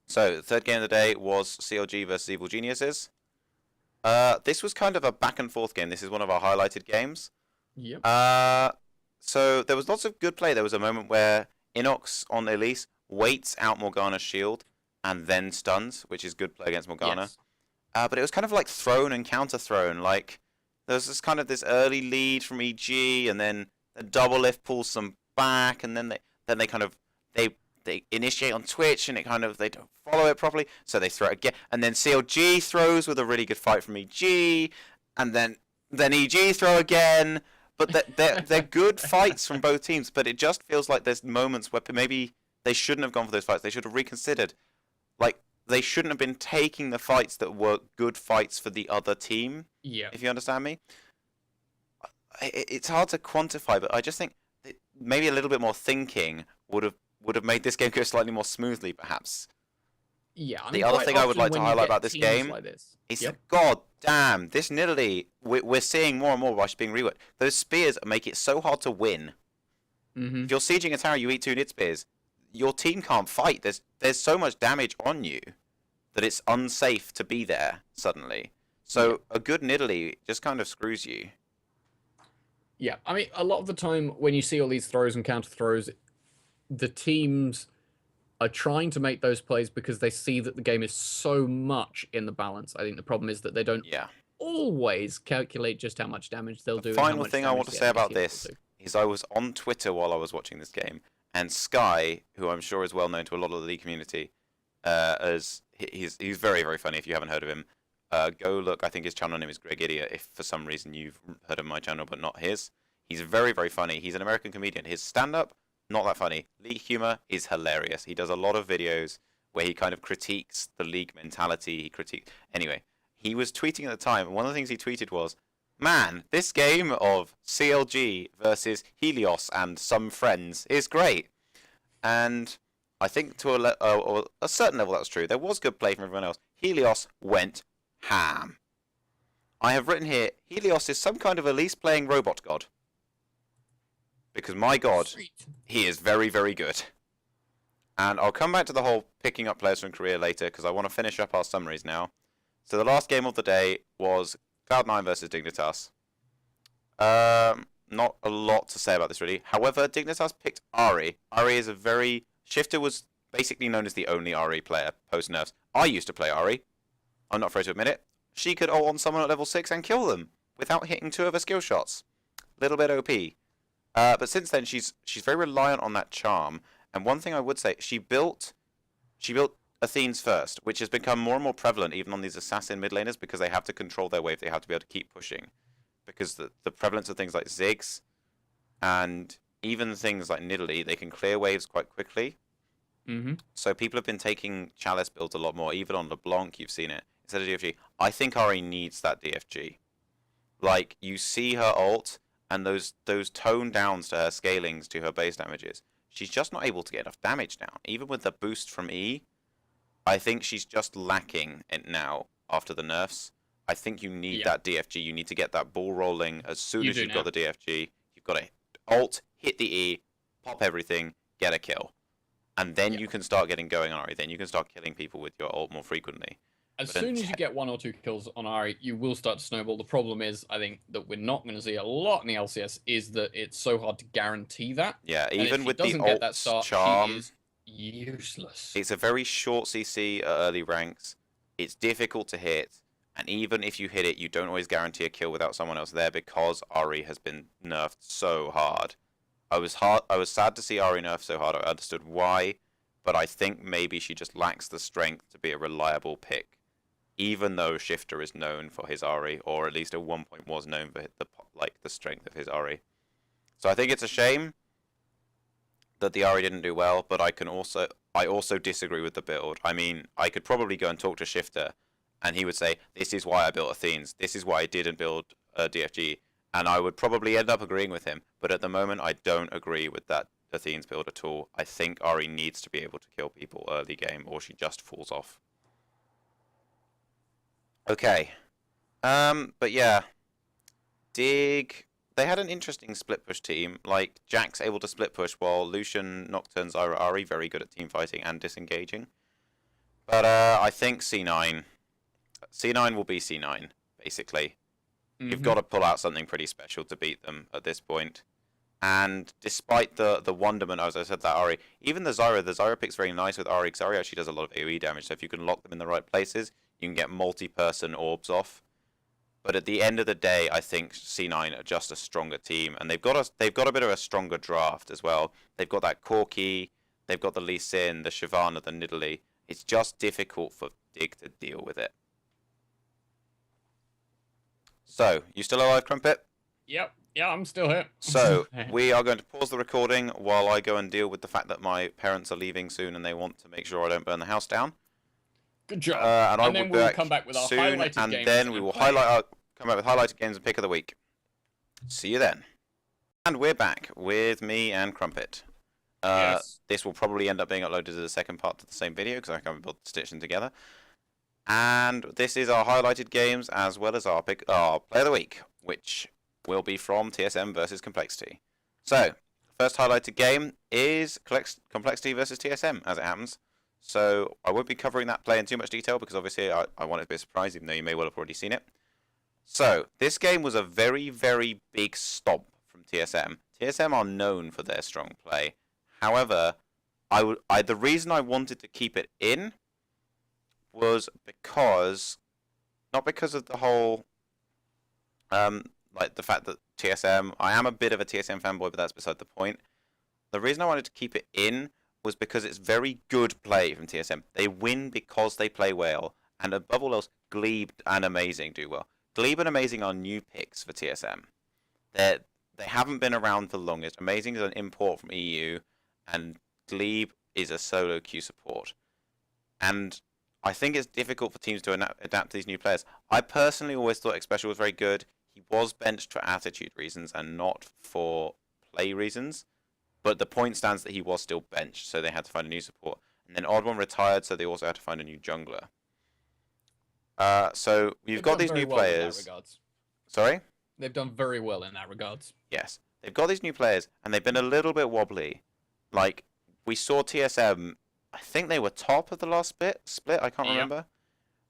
S1: So the third game of the day was CLG versus Evil Geniuses. This was kind of a back and forth game. This is one of our highlighted games.
S2: Yep.
S1: So there was lots of good play. There was a moment where Inox on Elise waits out Morgana's shield and then stuns, which is good play against Morgana.
S2: Yes.
S1: But it was kind of like thrown and counter thrown. Like there was this early lead from EG, and then the double lift pulls them back, and then they initiate on Twitch, and they don't follow it properly, so they throw it again, and then CLG throws with a really good fight from EG, and then EG throw again. But they're good fights from both teams. But it just feels like there's moments where maybe they shouldn't have gone for those fights. They should have reconsidered. Like they shouldn't have been taking the fights that were good fights for the other team.
S2: Yeah.
S1: If you understand me. It's hard to quantify, but I just think that maybe a little bit more thinking would have made this game go slightly more smoothly, perhaps.
S2: Yeah.
S1: The other thing I would like to highlight about this game is that, god damn, this Nidalee, we're seeing more and more by being reworked. Those spears make it so hard to win.
S2: Mm-hmm.
S1: If you're sieging a tower, you eat 2 Nid spears, your team can't fight. There's so much damage on you that it's unsafe to be there suddenly. So a good Nidalee just kind of screws you.
S2: Yeah, I mean, a lot of the time when you see all these throws and counter throws, the teams are trying to make those plays because they see that the game is so much in the balance. I think the problem is that they don't always calculate just how much damage they'll do.
S1: The final thing I want to say about this is I was on Twitter while I was watching this game, and Sky, who I'm sure is well known to a lot of the League community, as he's very, very funny if you haven't heard of him. Go look, I think his channel name is Greg Idiot, if for some reason you've heard of my channel but not his. He's very, very funny. He's an American comedian. His stand-up, not that funny. League humor is hilarious. He does a lot of videos where he kind of critiques the League mentality. Anyway, he was tweeting at the time, and one of the things he tweeted was, man, this game of CLG versus Helios and some friends is great. And I think to a certain level that's true. There was good play from everyone else. Helios went ham. I have written here, Helios is some kind of Elise playing robot god. Because my god, he is very, very good. And I'll come back to the whole picking up players from Korea later, because I want to finish up our summaries now. So the last game of the day was Cloud9 versus Dignitas. Not a lot to say about this, really. However, Dignitas picked Ahri. Ahri is Shifter was basically known as the only Ahri player post-nerfs. I used to play Ahri. I'm not afraid to admit it. She could ult on someone at level 6 and kill them without hitting 2 of her skill shots. Little bit OP. But since then, she's very reliant on that charm. And one thing I would say, she built Athene's first, which has become more and more prevalent even on these assassin mid laners because they have to control their wave. They have to be able to keep pushing. Because the prevalence of things like Ziggs and even things like Nidalee, they can clear waves quite quickly.
S2: Mm-hmm.
S1: So people have been taking Chalice builds a lot more. Even on LeBlanc, you've seen it. Instead of DFG. I think Ahri needs that DFG. Like, you see her ult, and those tone downs to her scalings to her base damages. She's just not able to get enough damage down. Even with the boost from E, I think she's just lacking it now after the nerfs. I think you need that DFG. You need to get that ball rolling as soon as you've got the DFG. You've got to ult, hit the E, pop everything, get a kill. And then you can start getting going on Ahri. Then you can start killing people with your ult more frequently.
S2: As soon as you get 1 or 2 kills on Ahri, you will start to snowball. The problem is, I think, that we're not going to see a lot in the LCS, is that it's so hard to guarantee that.
S1: Yeah,
S2: and
S1: even with the
S2: get that start,
S1: charm,
S2: she is useless.
S1: It's a very short CC at early ranks. It's difficult to hit. And even if you hit it, you don't always guarantee a kill without someone else there because Ahri has been nerfed so hard. I was sad to see Ahri nerfed so hard. I understood why, but I think maybe she just lacks the strength to be a reliable pick. Even though Shifter is known for his Ahri, or at least at one point was known for the strength of his Ahri. So I think it's a shame that the Ahri didn't do well, but I also disagree with the build. I mean, I could probably go and talk to Shifter, and he would say, this is why I built Athene's, this is why I didn't build DFG, and I would probably end up agreeing with him. But at the moment, I don't agree with that Athene's build at all. I think Ahri needs to be able to kill people early game, or she just falls off. Okay. But yeah. Dig. They had an interesting split push team. Like, Jack's able to split push, while Lucian, Nocturne, Zyra, Ahri very good at team fighting and disengaging. But I think C9. C9 will be C9, basically. You've got to pull out something pretty special to beat them at this point. And despite the wonderment, as I said, that Ahri, even the Zyra pick's very nice with Ahri, because Ahri actually does a lot of AoE damage, so if you can lock them in the right places, you can get multi-person orbs off. But at the end of the day, I think C9 are just a stronger team, and they've got a bit of a stronger draft as well. They've got that Corki, they've got the Lee Sin, the Shyvana, the Nidalee. It's just difficult for Dig to deal with it. So, you still alive, Crumpet?
S2: Yep. Yeah, I'm still here.
S1: So, we are going to pause the recording while I go and deal with the fact that my parents are leaving soon and they want to make sure I don't burn the house down.
S2: Good job.
S1: And
S2: then we'll come back with our highlighted games.
S1: And then we will come back with highlighted games and pick of the week. See you then. And we're back with me and Crumpet.
S2: Yes.
S1: This will probably end up being uploaded as a second part to the same video because I can't be able to stitch them together. And this is our highlighted games as well as our play of the week, which will be from TSM versus Complexity. So, first highlighted game is Complexity versus TSM, as it happens. So, I won't be covering that play in too much detail because obviously I want it to be a surprise, even though you may well have already seen it. So, this game was a very, very big stomp from TSM. TSM are known for their strong play. However, the reason I wanted to keep it in was because, not because of the whole, like the fact that TSM, I am a bit of a TSM fanboy, but that's beside the point. The reason I wanted to keep it in was because it's very good play from TSM. They win because they play well, and above all else, Glebe and Amazing do well. Glebe and Amazing are new picks for TSM. They haven't been around the longest. Amazing is an import from EU, and Glebe is a solo queue support. And I think it's difficult for teams to adapt to these new players. I personally always thought Xpecial was very good. He was benched for attitude reasons and not for play reasons. But the point stands that he was still benched, so they had to find a new support. And then Odd One retired, so they also had to find a new jungler. So you've got these new players. Sorry?
S2: They've done very well in that regards.
S1: Yes. They've got these new players, and they've been a little bit wobbly. Like, we saw TSM, I think they were top of the last split, I can't remember.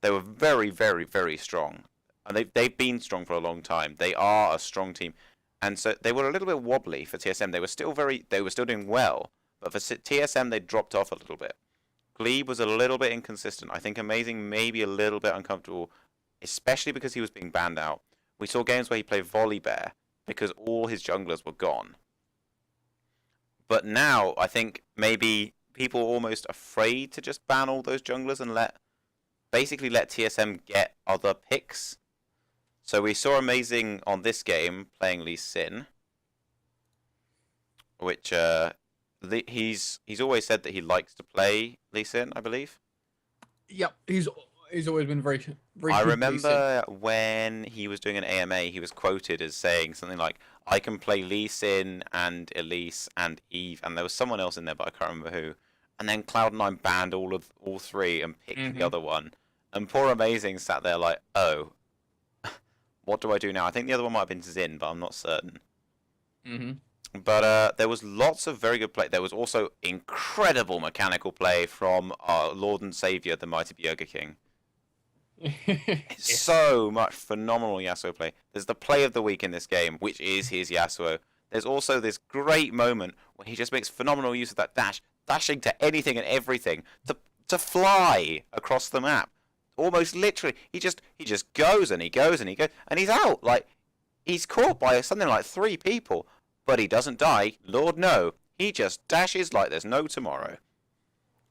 S1: They were very, very, very strong. And they've been strong for a long time. They are a strong team. And so they were a little bit wobbly for TSM. They were still doing well, but for TSM they dropped off a little bit. Glebe was a little bit inconsistent. I think Amazing maybe a little bit uncomfortable, especially because he was being banned out. We saw games where he played Volley Bear because all his junglers were gone. But now I think maybe people are almost afraid to just ban all those junglers and basically let TSM get other picks. So we saw Amazing on this game playing Lee Sin, which he's always said that he likes to play Lee Sin, I believe.
S2: Yep, he's always been very
S1: I remember when he was doing an AMA, he was quoted as saying something like, "I can play Lee Sin and Elise and Eve," and there was someone else in there, but I can't remember who. And then Cloud9 banned all three and picked the other one, and poor Amazing sat there like, "Oh, what do I do now?" I think the other one might have been Xin, but I'm not certain. But there was lots of very good play. There was also incredible mechanical play from our Lord and Savior, the mighty Burger King. So much phenomenal Yasuo play. There's the play of the week in this game, which is his Yasuo. There's also this great moment when he just makes phenomenal use of that dash, dashing to anything and everything to fly across the map. Almost literally, he just goes and he goes and he goes and he's out. Like, he's caught by something like 3 people, but he doesn't die. Lord no, he just dashes like there's no tomorrow,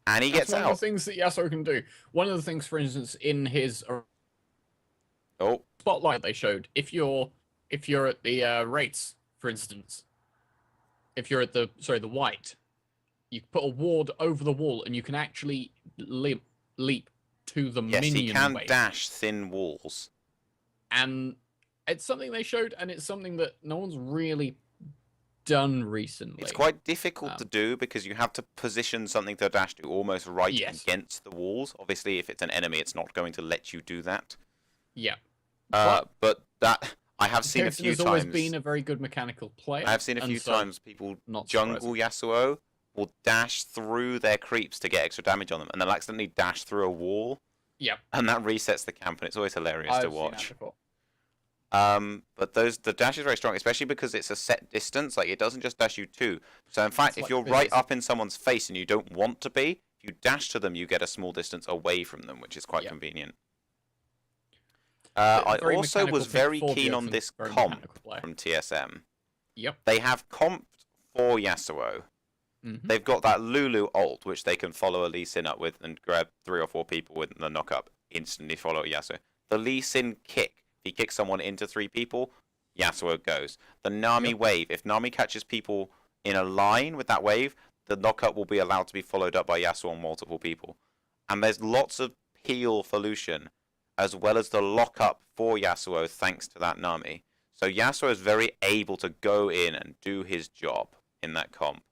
S1: and he gets out.
S2: One of the things that Yasuo can do. One of the things, for instance, in his spotlight they showed, if you're at the rates, for instance, if you're at the white, you put a ward over the wall and you can actually leap to the minion. Yes, he can
S1: dash thin walls.
S2: And it's something they showed, and it's something that no one's really done recently.
S1: It's quite difficult to do because you have to position something to dash to almost right against the walls. Obviously, if it's an enemy, it's not going to let you do that.
S2: Yeah.
S1: But that I have seen a few times.
S2: Has always been a very good mechanical player.
S1: I have seen a few times people jungle Yasuo will dash through their creeps to get extra damage on them, and they'll accidentally dash through a wall.
S2: Yep.
S1: And that resets the camp, and it's always hilarious to watch.
S2: Seen that before.
S1: But the dash is very strong, especially because it's a set distance. Like, it doesn't just dash you 2. So in fact, if you're right up in someone's face and you don't want to be, if you dash to them, you get a small distance away from them, which is quite convenient. I also was very keen on this comp from TSM.
S2: Yep.
S1: They have comped for Yasuo. They've got that Lulu ult, which they can follow a Lee Sin up with and grab 3 or 4 people with the knock up, instantly follow Yasuo. The Lee Sin kick, if he kicks someone into 3 people, Yasuo goes. The Nami wave, if Nami catches people in a line with that wave, the knock up will be allowed to be followed up by Yasuo on multiple people. And there's lots of peel for Lucian, as well as the lock up for Yasuo thanks to that Nami. So Yasuo is very able to go in and do his job in that comp.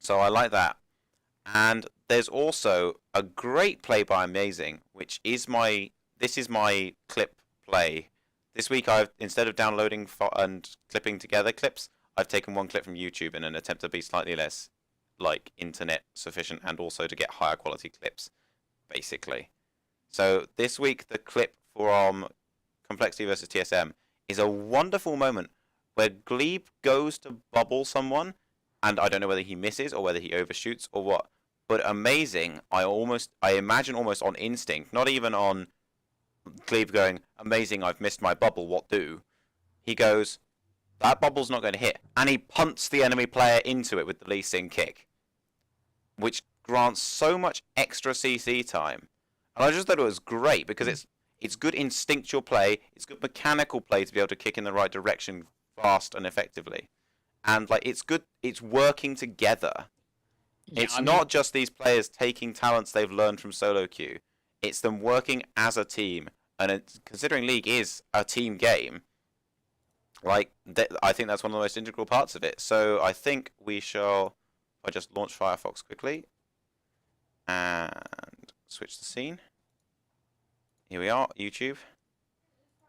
S1: So I like that. And there's also a great play by Amazing, which is this is my clip play. This week, instead of downloading and clipping together clips, I've taken one clip from YouTube in an attempt to be slightly less like internet sufficient and also to get higher quality clips, basically. So this week, the clip from Complexity versus TSM is a wonderful moment where Glebe goes to bubble someone, and I don't know whether he misses or whether he overshoots or what. But Amazing, I imagine almost on instinct, not even on Glebe going, amazing, I've missed my bubble, what do? He goes, that bubble's not going to hit. And he punts the enemy player into it with the Lee Sin kick, which grants so much extra CC time. And I just thought it was great because it's good instinctual play, it's good mechanical play to be able to kick in the right direction fast and effectively. And like it's good, it's working together. Yeah, it's not just these players taking talents they've learned from solo queue. It's them working as a team. And considering League is a team game, like I think that's one of the most integral parts of it. So I think we shall. I just launch Firefox quickly and switch the scene. Here we are, YouTube.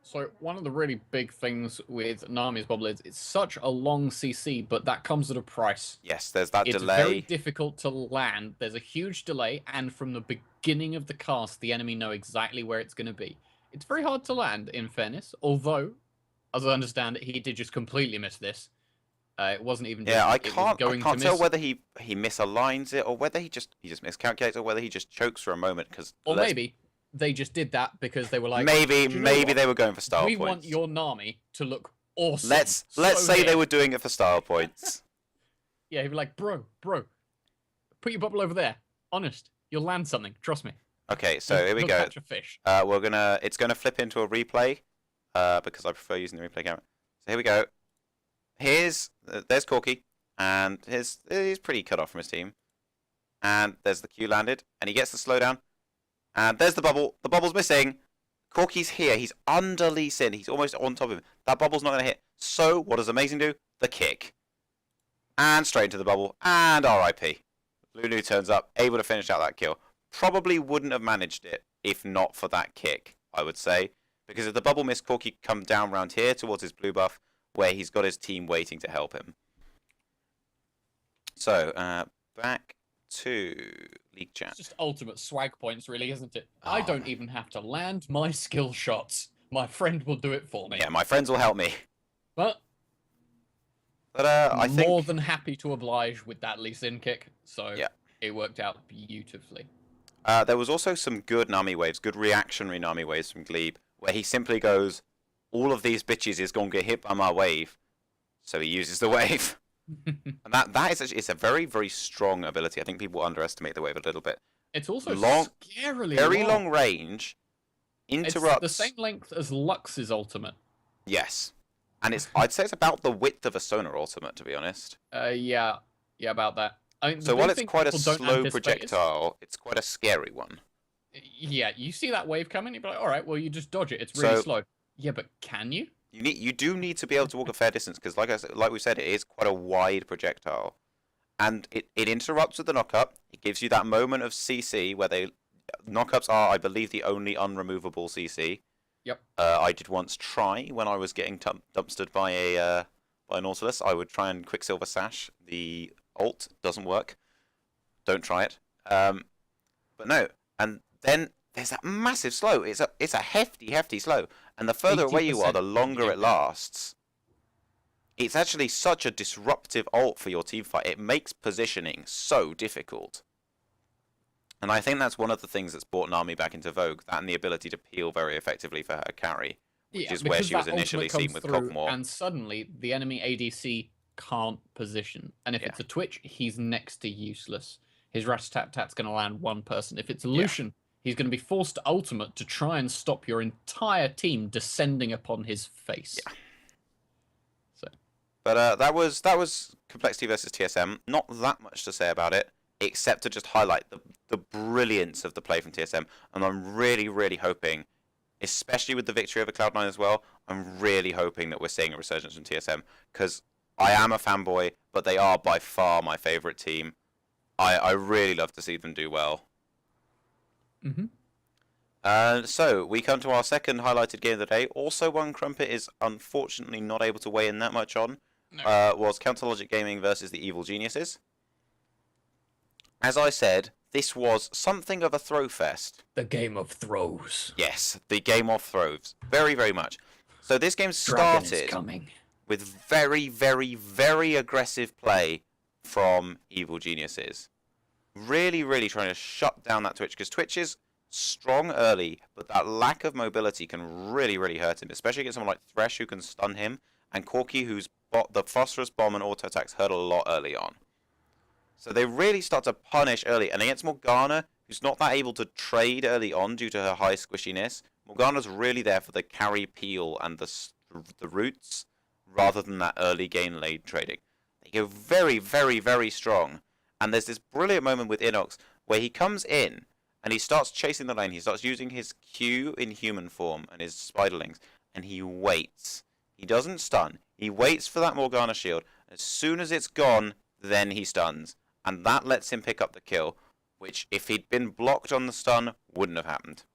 S2: So one of the really big things with Nami's bubble is it's such a long CC, but that comes at a price.
S1: Yes, there's that delay.
S2: It's very difficult to land. There's a huge delay, and from the beginning of the cast, the enemy know exactly where it's going to be. It's very hard to land, in fairness, although, as I understand it, he did just completely miss this. It wasn't even.
S1: Yeah, I can't tell whether he misaligns it or whether he just miscalculates or whether he just chokes for a moment because.
S2: Or maybe they just did that because they were like.
S1: Maybe they were going for style points.
S2: We want your Nami to look awesome.
S1: Let's say they were doing it for style points.
S2: Yeah, he'd be like, bro, put your bubble over there. Honest, you'll land something. Trust me.
S1: Okay, so here we go.
S2: Catch a fish.
S1: It's gonna flip into a replay, because I prefer using the replay camera. So here we go. There's Corky, and he's pretty cut off from his team. And there's the Q landed, and he gets the slowdown. And there's the bubble. The bubble's missing. Corky's here. He's under Lee Sin. He's almost on top of him. That bubble's not gonna hit. So what does Amazing do? The kick. And straight into the bubble. And RIP. Lulu turns up, able to finish out that kill. Probably wouldn't have managed it if not for that kick, I would say. Because if the bubble missed, Corky come down round here towards his blue buff, where he's got his team waiting to help him. So, back to League Chat.
S2: It's just ultimate swag points, really, isn't it? Oh. I don't even have to land my skill shots. My friend will do it for me.
S1: Yeah, my friends will help me.
S2: But
S1: I think
S2: more than happy to oblige with that Lee Sin kick. So yeah. It worked out beautifully.
S1: There was also some good Nami waves, good reactionary Nami waves from Glebe, where he simply goes, all of these bitches is going to get hit by my wave. So he uses the wave. And that is actually, it's a very, very strong ability. I think people underestimate the wave a little bit.
S2: It's also scarily
S1: very long range, interrupts.
S2: It's the same length as Lux's ultimate.
S1: Yes. And I'd say it's about the width of a Sonar ultimate, to be honest.
S2: Yeah, about that. I mean,
S1: so while it's quite a slow projectile, it's quite a scary one.
S2: Yeah, you see that wave coming, you'd be like, all right, well, you just dodge it. It's really slow. Yeah, but can you?
S1: You do need to be able to walk a fair distance because, like we said, it is quite a wide projectile, and it interrupts with the knock-up. It gives you that moment of CC where knock-ups are, I believe, the only unremovable CC.
S2: Yep.
S1: I did once try when I was getting dumpstered by a Nautilus. I would try and Quicksilver Sash. The ult doesn't work. Don't try it. But no, and then there's that massive slow. It's a hefty slow, and the further away you are, the longer it lasts. It's actually such a disruptive ult for your team fight. It makes positioning so difficult. And I think that's one of the things that's brought Nami back into vogue, that and the ability to peel very effectively for her carry, which is where she was initially seen with Cockmore.
S2: And suddenly, the enemy ADC can't position. And if it's a Twitch, he's next to useless. His Rat-a-tat-tat's going to land one person. If it's a Lucian, he's going to be forced to ultimate to try and stop your entire team descending upon his face.
S1: Yeah. So, but that was Complexity versus TSM. Not that much to say about it, except to just highlight the brilliance of the play from TSM. And I'm really, really hoping, especially with the victory over Cloud9 as well, I'm really hoping that we're seeing a resurgence from TSM, because I am a fanboy, but they are by far my favourite team. I really love to see them do well. So we come to our second highlighted game of the day. Also one Crumpet is unfortunately not able to weigh in that much on. No. Was Counterlogic Gaming versus the Evil Geniuses. As I said, this was something of a throw fest.
S2: The game of throws.
S1: Yes, the game of throws. Very, very much. So this game started with very, very, very aggressive play from Evil Geniuses. Really, really trying to shut down that Twitch, because Twitch is strong early, but that lack of mobility can really, really hurt him, especially against someone like Thresh, who can stun him, and Corki, whose the Phosphorus Bomb and auto attacks hurt a lot early on. So they really start to punish early, and against Morgana, who's not that able to trade early on due to her high squishiness, Morgana's really there for the carry peel and the roots, rather than that early gain lane trading. They go very, very, very strong. And there's this brilliant moment with Inox where he comes in and he starts chasing the lane. He starts using his Q in human form and his spiderlings, and he waits. He doesn't stun. He waits for that Morgana shield. As soon as it's gone, then he stuns. And that lets him pick up the kill, which if he'd been blocked on the stun, wouldn't have happened.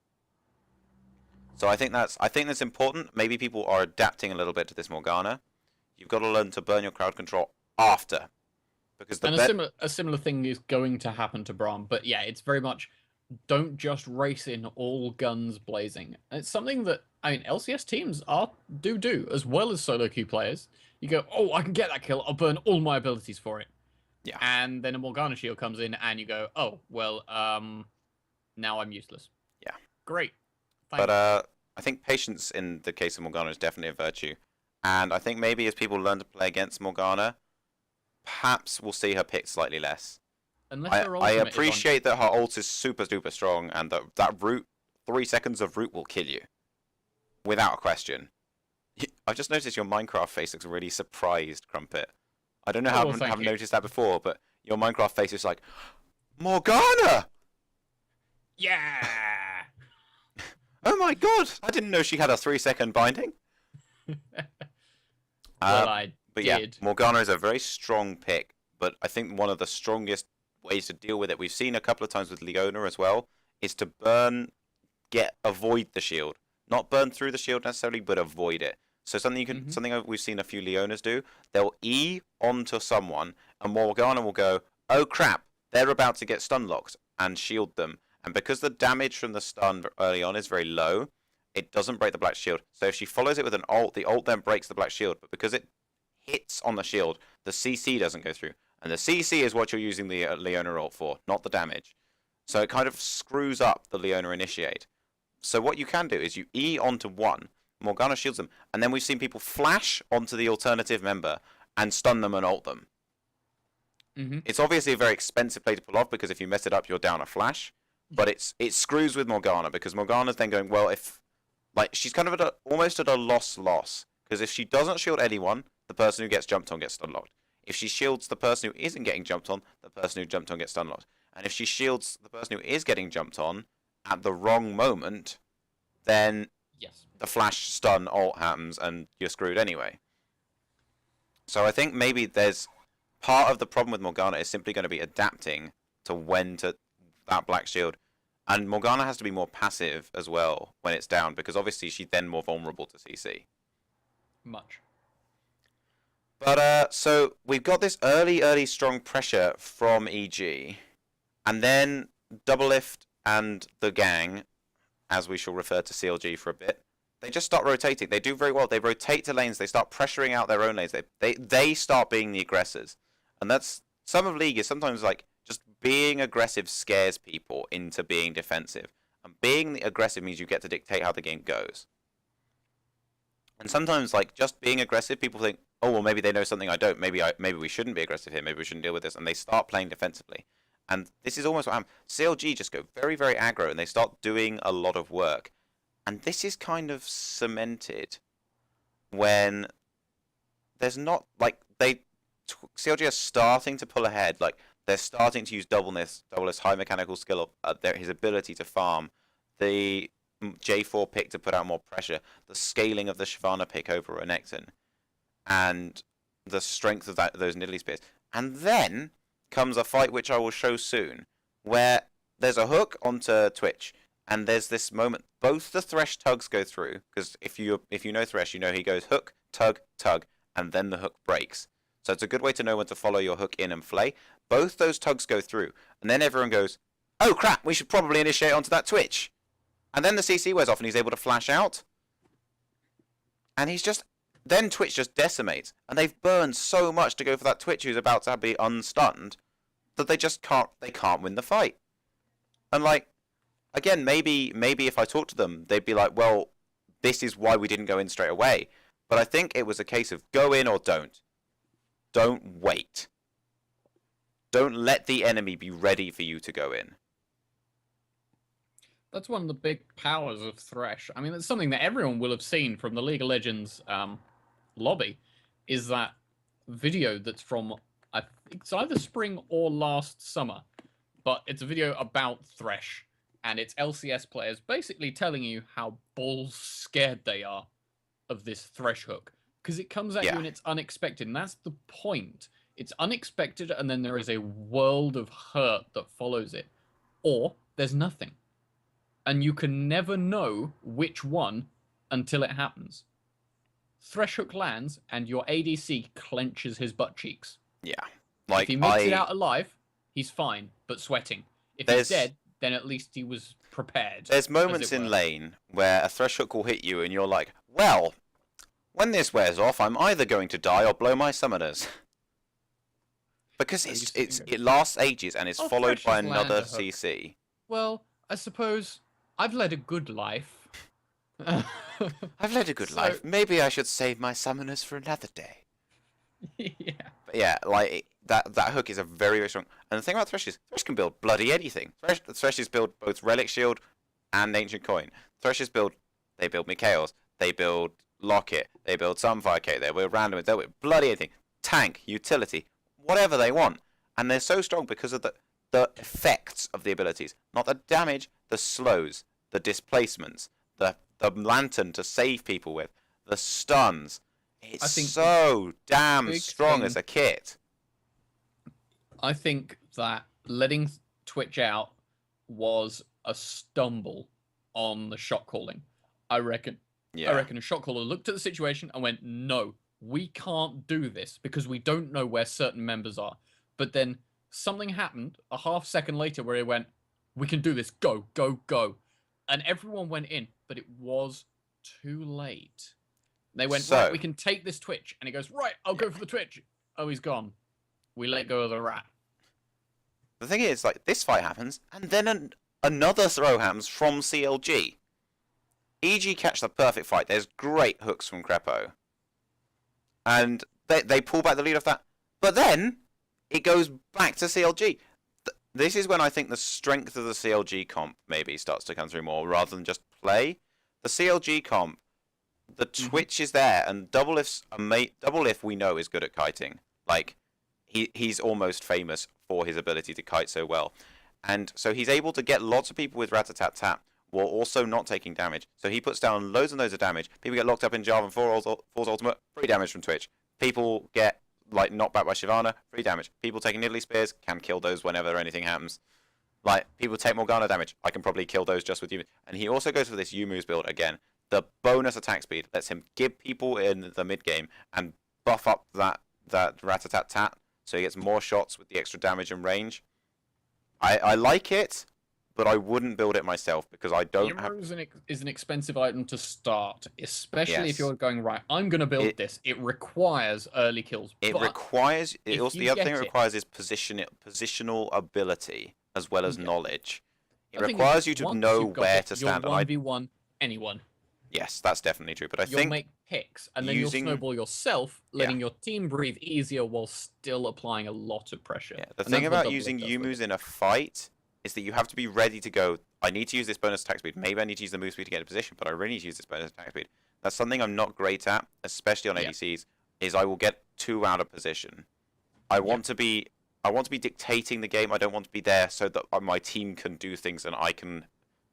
S1: So I think that's important. Maybe people are adapting a little bit to this Morgana. You've got to learn to burn your crowd control after. Because
S2: a similar thing is going to happen to Braum, but yeah, it's very much don't just race in all guns blazing. And it's something that LCS teams do as well as solo queue players. You go, oh, I can get that kill. I'll burn all my abilities for it.
S1: Yeah.
S2: And then a Morgana shield comes in, and you go, oh, well, now I'm useless.
S1: Yeah.
S2: Great.
S1: But I think patience in the case of Morgana is definitely a virtue, and I think maybe as people learn to play against Morgana, perhaps we'll see her picked slightly less. I appreciate that her ult is super duper strong, and that root, 3 seconds of root will kill you, without a question. I've just noticed your Minecraft face looks really surprised, Crumpet. I don't know how I haven't noticed that before, but your Minecraft face is like, Morgana!
S2: Yeah!
S1: Oh my god! I didn't know she had a 3-second binding.
S2: Well, I
S1: but
S2: did.
S1: Yeah, Morgana is a very strong pick, but I think one of the strongest ways to deal with it, we've seen a couple of times with Leona as well, is to avoid the shield. Not burn through the shield necessarily, but avoid it. So something we've seen a few Leonas do, they'll E onto someone, and Morgana will go, oh crap, they're about to get stun locked, and shield them. And because the damage from the stun early on is very low, it doesn't break the black shield. So if she follows it with an ult, the ult then breaks the black shield. But because it hits on the shield, the CC doesn't go through. And the CC is what you're using the Leona ult for, not the damage. So it kind of screws up the Leona initiate. So what you can do is you E onto one, Morgana shields them, and then we've seen people flash onto the alternative member and stun them and ult them. It's obviously a very expensive play to pull off, because if you mess it up, you're down a flash. But it screws with Morgana, because Morgana's then going, well, she's kind of almost at a loss, because if she doesn't shield anyone, the person who gets jumped on gets stun locked. If she shields the person who isn't getting jumped on, the person who jumped on gets stun locked. And if she shields the person who is getting jumped on at the wrong moment, then
S2: Yes.
S1: The flash stun ult happens and you're screwed anyway. So I think maybe there's part of the problem with Morgana is simply going to be adapting to when to that black shield. And Morgana has to be more passive as well when it's down, because obviously she's then more vulnerable to CC.
S2: Much.
S1: But so we've got this early strong pressure from EG, and then Doublelift and the gang, as we shall refer to CLG for a bit, they just start rotating. They do very well. They rotate to lanes. They start pressuring out their own lanes. They start being the aggressors, and that's some of League is sometimes like just being aggressive scares people into being defensive, and being the aggressive means you get to dictate how the game goes. And sometimes, like, just being aggressive, people think, oh, well, maybe they know something I don't. Maybe we shouldn't be aggressive here. Maybe we shouldn't deal with this. And they start playing defensively. And this is almost what happens. CLG just go very, very aggro, and they start doing a lot of work. And this is kind of cemented when there's not, like, CLG are starting to pull ahead. Like, they're starting to use Doublelift's high mechanical skill, his ability to farm, the J4 pick to put out more pressure, the scaling of the Shyvana pick over Renekton, and the strength of those Nidalee Spears. And then comes a fight which I will show soon, where there's a hook onto Twitch, and there's this moment. Both the Thresh tugs go through, because if you know Thresh, you know he goes hook, tug, tug, and then the hook breaks. So it's a good way to know when to follow your hook in and flay. Both those tugs go through, and then everyone goes, oh crap, we should probably initiate onto that Twitch. And then the CC wears off and he's able to flash out. And then Twitch just decimates. And they've burned so much to go for that Twitch who's about to be unstunned that they just can't win the fight. And like, again, maybe if I talk to them, they'd be like, well, this is why we didn't go in straight away. But I think it was a case of go in or don't. Don't wait. Don't let the enemy be ready for you to go in.
S2: That's one of the big powers of Thresh. I mean, it's something that everyone will have seen from the League of Legends lobby, is that video that's from, I think it's either spring or last summer, but it's a video about Thresh, and it's LCS players basically telling you how balls scared they are of this Thresh hook, because it comes at you and it's unexpected, and that's the point. It's unexpected, and then there is a world of hurt that follows it, or there's nothing. And you can never know which one until it happens. Thresh hook lands, and your ADC clenches his butt cheeks.
S1: Yeah.
S2: Like, if he makes it out alive, he's fine, but sweating. If he's dead, then at least he was prepared.
S1: There's moments in lane where a Thresh hook will hit you, and you're like, well, when this wears off, I'm either going to die or blow my summoners. Because it lasts ages, and it's followed by another CC.
S2: Well, I suppose I've led a good life.
S1: I've led a good life. Maybe I should save my summoners for another day.
S2: Yeah.
S1: But yeah, like that hook is a very, very strong. And the thing about Thresh is Thresh can build bloody anything. Thresh's build both Relic Shield and Ancient Coin. Thresh's build, they build Mikaels, they build Locket, they build Sunfire Cake, they build Random, they build bloody anything. Tank, utility, whatever they want. And they're so strong because of the effects of the abilities. Not the damage, the slows, the displacements, the lantern to save people with, the stuns. It's so damn strong as a kit.
S2: I think that letting Twitch out was a stumble on the shot calling. I reckon a shot caller looked at the situation and went, no, we can't do this because we don't know where certain members are. But then something happened a half second later where he went, we can do this, go, go, go. And everyone went in, but it was too late. They went, right, we can take this Twitch. And he goes, right, I'll go for the Twitch. Oh, he's gone. We let go of the rat.
S1: The thing is, like, this fight happens, and then another throw happens from CLG. EG catch the perfect fight. There's great hooks from Crepo. And they pull back the lead off that. But then, it goes back to CLG. This is when I think the strength of the CLG comp maybe starts to come through more, rather than just play. The CLG comp, the Twitch is there, and Doublelift we know is good at kiting. Like, he's almost famous for his ability to kite so well. And so he's able to get lots of people with rat-a-tat-tat while also not taking damage. So he puts down loads and loads of damage. People get locked up in Jarvan 4's ultimate, free damage from Twitch. People get like knocked back by Shyvana, free damage. People taking Nidalee spears can kill those whenever anything happens. Like, people take Morgana damage. I can probably kill those just with Yumu. And he also goes for this Yumu's build again. The bonus attack speed lets him give people in the mid game and buff up that rat-a-tat-tat, so he gets more shots with the extra damage and range. I like it, but I wouldn't build it myself because I don't have...
S2: is an expensive item to start, especially if you're going, right, I'm going to build this. It requires early kills.
S1: The other thing it requires is positional ability as well as knowledge. It requires you to know where to stand.
S2: You'll 1v1 anyone.
S1: Yes, that's definitely true. But
S2: you'll make picks, and then you'll snowball yourself, letting your team breathe easier while still applying a lot of pressure.
S1: Yeah. The thing about using Yumu's in a fight is that you have to be ready to go, I need to use this bonus attack speed. Maybe I need to use the move speed to get in position, but I really need to use this bonus attack speed. That's something I'm not great at, especially on ADCs, is I will get too out of position. I want to be dictating the game. I don't want to be there so that my team can do things and I can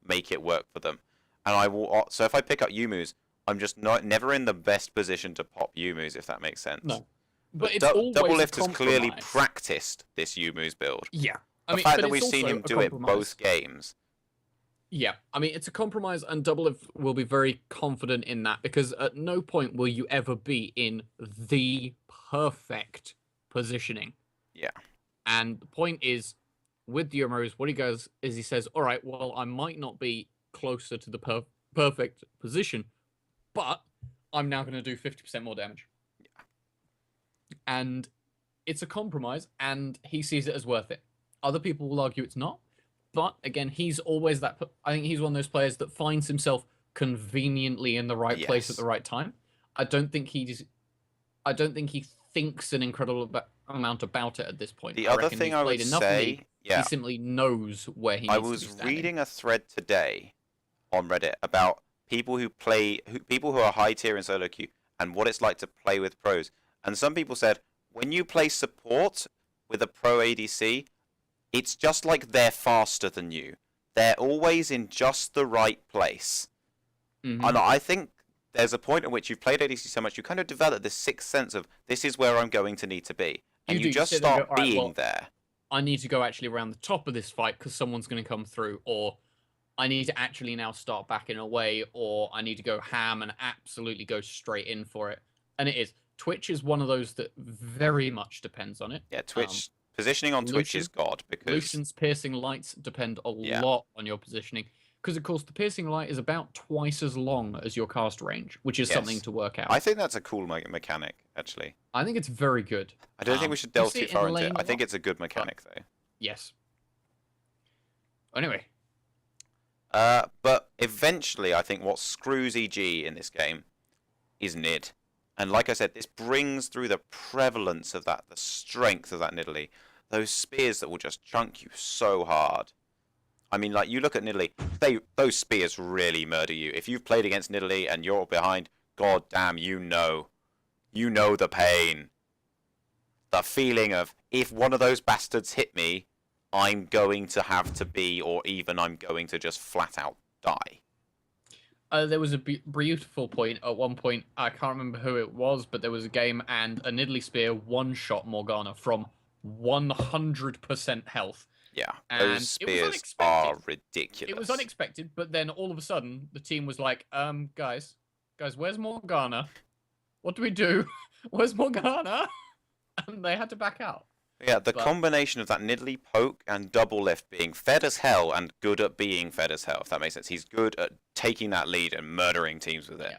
S1: make it work for them. And I will. So if I pick up Yumu's, I'm just never in the best position to pop Yumu's, if that makes sense.
S2: No, but it's
S1: Doublelift has clearly practiced this Yumu's build.
S2: Yeah,
S1: the fact that we've seen him do it both games.
S2: Yeah, I mean, it's a compromise, and Doublelift will be very confident in that because at no point will you ever be in the perfect positioning.
S1: Yeah.
S2: And the point is, with the Euros, what he goes is he says, all right, well, I might not be closer to the perfect position, but I'm now going to do 50% more damage.
S1: Yeah.
S2: And it's a compromise, and he sees it as worth it. Other people will argue it's not, but again, he's always that. I think he's one of those players that finds himself conveniently in the right place at the right time. I don't think he thinks an incredible amount about it at this point.
S1: The other thing I would say,
S2: he simply knows where he needs to be standing.
S1: I was reading a thread today on Reddit about people who are high tier in solo queue and what it's like to play with pros. And some people said, when you play support with a pro ADC, it's just like they're faster than you. They're always in just the right place. Mm-hmm. And I think there's a point at which you've played ADC so much, you kind of develop this sixth sense of, this is where I'm going to need to be. And you just start being there.
S2: I need to go actually around the top of this fight because someone's going to come through, or I need to actually now start backing away, or I need to go ham and absolutely go straight in for it. And it is. Twitch is one of those that very much depends on it.
S1: Yeah, Twitch. Positioning on Twitch is God, because
S2: Lucian's piercing lights depend a lot on your positioning. Because, of course, the piercing light is about twice as long as your cast range, which is something to work out.
S1: I think that's a cool mechanic, actually.
S2: I think it's very good.
S1: I don't think we should delve too far into it. I think it's a good mechanic, though.
S2: Yes. Anyway.
S1: But eventually, I think what screws EG in this game is Nid. And like I said, this brings through the prevalence of that, the strength of that Nidalee. Those spears that will just chunk you so hard. I mean, like, you look at Nidalee, those spears really murder you. If you've played against Nidalee and you're behind, god damn, you know the pain. The feeling of, if one of those bastards hit me, I'm going to have to be, or even I'm going to just flat out die.
S2: There was a beautiful point at one point, I can't remember who it was, but there was a game and a Nidalee spear one-shot Morgana from 100% health.
S1: Yeah, those spears are ridiculous.
S2: It was unexpected, but then all of a sudden, the team was like, guys, where's Morgana? What do we do? Where's Morgana? And they had to back out.
S1: Yeah, the combination of that Nidalee poke and Doublelift being fed as hell and good at being fed as hell, if that makes sense. He's good at taking that lead and murdering teams with it. Yeah.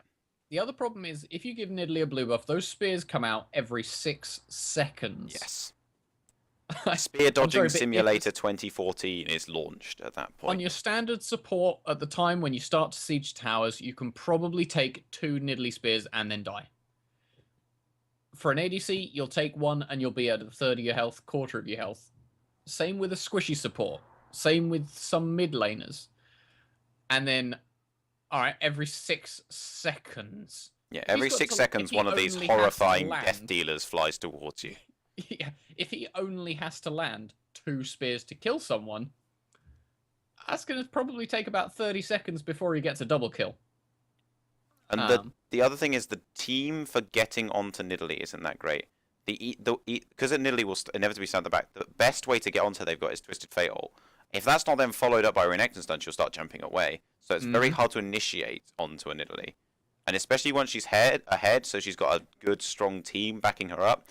S2: The other problem is, if you give Nidalee a blue buff, those spears come out every 6 seconds.
S1: Yes. Spear Dodging Simulator 2014 is launched at that point.
S2: On your standard support at the time when you start to siege towers, you can probably take 2 Nidalee spears and then die. For an ADC, you'll take 1 and you'll be at a third of your health, quarter of your health. Same with a squishy support. Same with some mid laners. And then, alright, every 6 seconds.
S1: Yeah, every 6 seconds one of these horrifying death dealers flies towards you.
S2: Yeah, if he only has to land 2 spears to kill someone, That's going to probably take about 30 seconds before he gets a double kill.
S1: And the other thing is the team for getting onto Nidalee isn't that great. Because Nidalee will inevitably stand at the back. The best way to get onto they've got is Twisted Fate ult. If that's not then followed up by a Renekton stun, she'll start jumping away. So it's very hard to initiate onto a Nidalee. And especially once she's ahead, so she's got a good, strong team backing her up,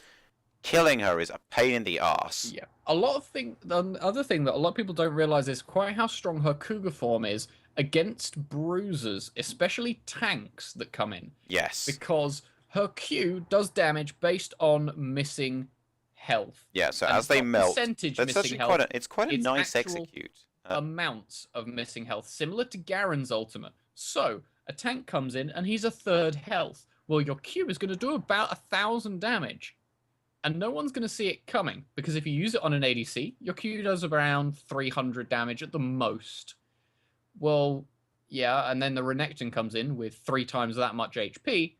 S1: killing her is a pain in the arse.
S2: Yeah. The other thing that a lot of people don't realize is quite how strong her Cougar form is against bruisers, especially tanks that come in.
S1: Yes.
S2: Because her Q does damage based on missing health.
S1: Yeah, so as they melt,
S2: that's actually quite
S1: a nice execute.
S2: Amounts of missing health, similar to Garen's ultimate. So, a tank comes in and he's a third health. Well, your Q is going to do about 1,000 damage. And no one's going to see it coming, because if you use it on an ADC, your Q does around 300 damage at the most. Well, yeah, and then the Renekton comes in with 3 times that much HP,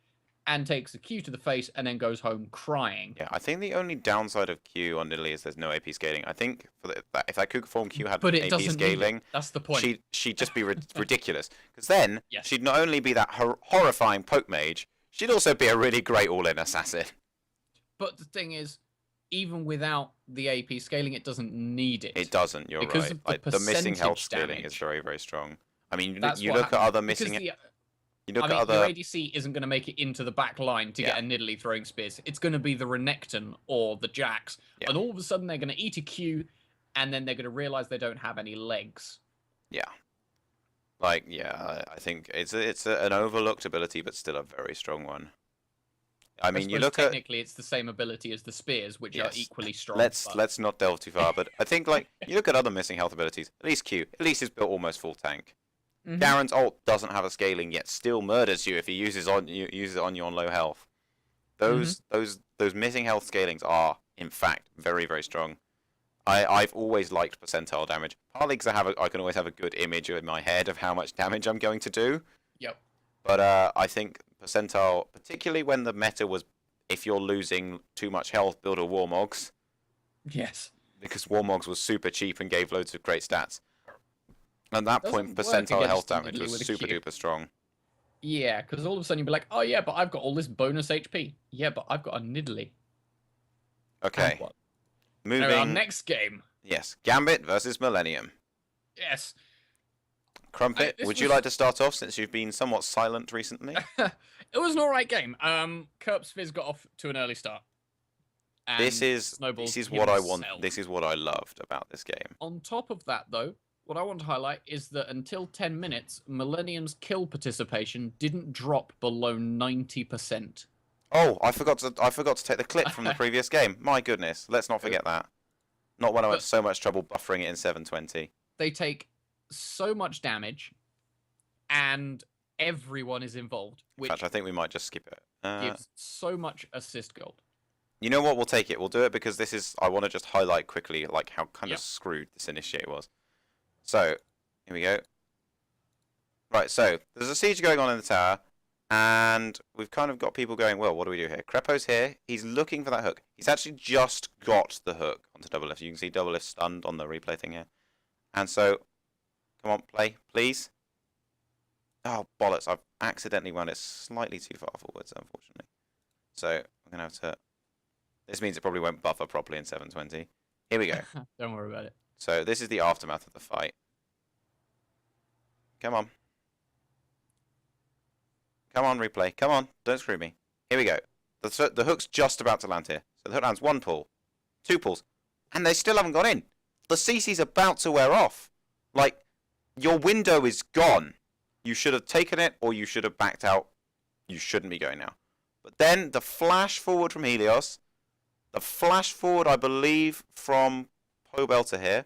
S2: and takes a Q to the face and then goes home crying.
S1: Yeah, I think the only downside of Q on Nidalee is there's no AP scaling. I think if that Cougar form Q had AP scaling,
S2: that's the point.
S1: She'd just be ridiculous. Because then she'd not only be that horrifying poke mage, she'd also be a really great all-in assassin.
S2: But the thing is, even without the AP scaling, it doesn't need it.
S1: It doesn't. You're right. Like, the missing health scaling is very, very strong. I mean, you look at other missing.
S2: Your ADC isn't going to make it into the back line to get a Nidalee throwing spears. It's going to be the Renekton or the Jax. Yeah. And all of a sudden, they're going to eat a Q, and then they're going to realize they don't have any legs.
S1: Yeah. Like, yeah, I think it's an overlooked ability, but still a very strong one. I mean, you look
S2: technically, it's the same ability as the spears, which are equally strong.
S1: Let's not delve too far, but I think, like, you look at other missing health abilities. At least Q. At least is built almost full tank. Garen's ult doesn't have a scaling yet, still murders you if he uses it on you on low health. Those missing health scalings are, in fact, very, very strong. I've always liked percentile damage, partly because I can always have a good image in my head of how much damage I'm going to do.
S2: Yep.
S1: But I think percentile, particularly when the meta was, if you're losing too much health, build a Warmogs.
S2: Yes.
S1: Because Warmogs was super cheap and gave loads of great stats. At that point, percentile health damage was super duper strong.
S2: Yeah, because all of a sudden you'd be like, oh yeah, but I've got all this bonus HP. Yeah, but I've got a Nidalee.
S1: Okay. Moving.
S2: Our next game.
S1: Yes, Gambit versus Millennium.
S2: Yes.
S1: Crumpet, would you like to start off since you've been somewhat silent recently?
S2: It was an alright game. Kerp's Fizz got off to an early start.
S1: This is what I want. This is what I loved about this game.
S2: On top of that, though, what I want to highlight is that until 10 minutes, Millennium's kill participation didn't drop below 90%.
S1: Oh, I forgot to take the clip from the previous game. My goodness, let's not forget that. Not when I went to so much trouble buffering it in 720.
S2: They take so much damage, and everyone is involved. Which
S1: in fact, I think we might just skip it.
S2: Gives so much assist gold.
S1: You know what? We'll take it. We'll do it because this is. I want to just highlight quickly like how kind of screwed this initiate was. So, here we go. Right, so, there's a siege going on in the tower, and we've kind of got people going, well, what do we do here? Crepo's here. He's looking for that hook. He's actually just got the hook onto Double Lift. You can see Double Lift stunned on the replay thing here. And so, come on, play, please. Oh, bollocks. I've accidentally wound it slightly too far forwards, unfortunately. So, I'm going to have to... This means it probably won't buffer properly in 720. Here we go.
S2: Don't worry about it.
S1: So this is the aftermath of the fight. Come on. Come on, replay. Come on. Don't screw me. Here we go. The hook's just about to land here. So the hook lands 1 pull, 2 pulls, and they still haven't gone in. The CC's about to wear off. Like, your window is gone. You should have taken it or you should have backed out. You shouldn't be going now. But then the flash forward from Helios. The flash forward, I believe, from Pobel to here.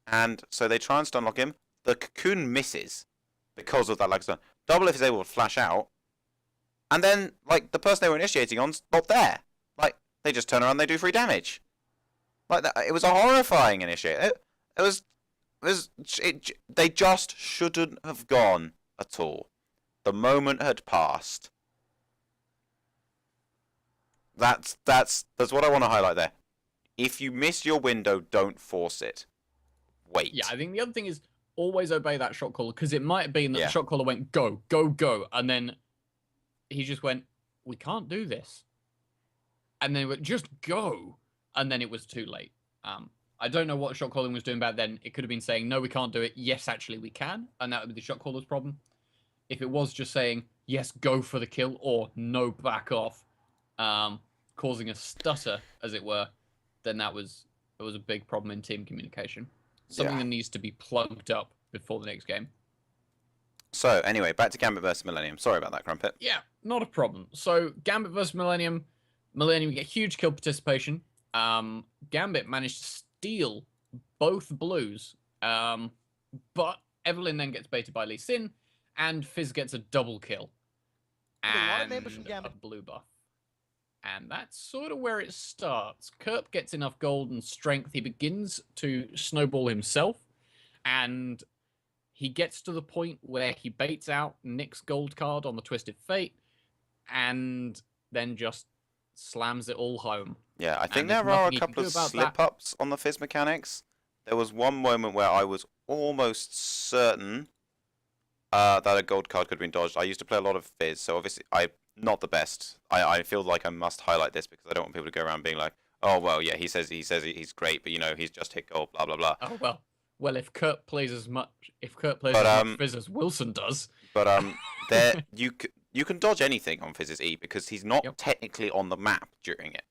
S1: And so they try and stun lock him. The cocoon misses because of that lag stun. Double F is able to flash out. And then, like, the person they were initiating on's not there. Like, they just turn around and they do free damage. Like, that, it was a horrifying initiate. They just shouldn't have gone at all. The moment had passed. That's what I want to highlight there. If you miss your window, don't force it. wait.
S2: Yeah, I think the other thing is always obey that shot caller, because it might have been that the shot caller went, go, go, go, and then he just went, we can't do this. And then it went, just go. And then it was too late. I don't know what shot calling was doing back then. It could have been saying, no, we can't do it. Yes, actually, we can. And that would be the shot caller's problem. If it was just saying, yes, go for the kill, or no, back off, causing a stutter, as it were, then it was a big problem in team communication. Something that needs to be plugged up before the next game.
S1: So, anyway, back to Gambit versus Millennium. Sorry about that, Crumpet.
S2: Yeah, not a problem. So, Gambit versus Millennium. Millennium get huge kill participation. Gambit managed to steal both blues. But Evelyn then gets baited by Lee Sin, and Fizz gets a double kill. And a blue buff. And that's sort of where it starts. Kerp gets enough gold and strength. He begins to snowball himself. And he gets to the point where he baits out Nick's gold card on the Twisted Fate. And then just slams it all home.
S1: Yeah, I think there are a couple of slip-ups on the Fizz mechanics. There was one moment where I was almost certain that a gold card could have been dodged. I used to play a lot of Fizz, so obviously I'm not the best. I feel like I must highlight this because I don't want people to go around being like, oh, well, yeah, he says he's great, but, you know, he's just hit gold, blah, blah, blah.
S2: Oh, well, if Kurt plays as much Fizz as Wilson does.
S1: But there you can dodge anything on Fizz's E because he's not technically on the map during it.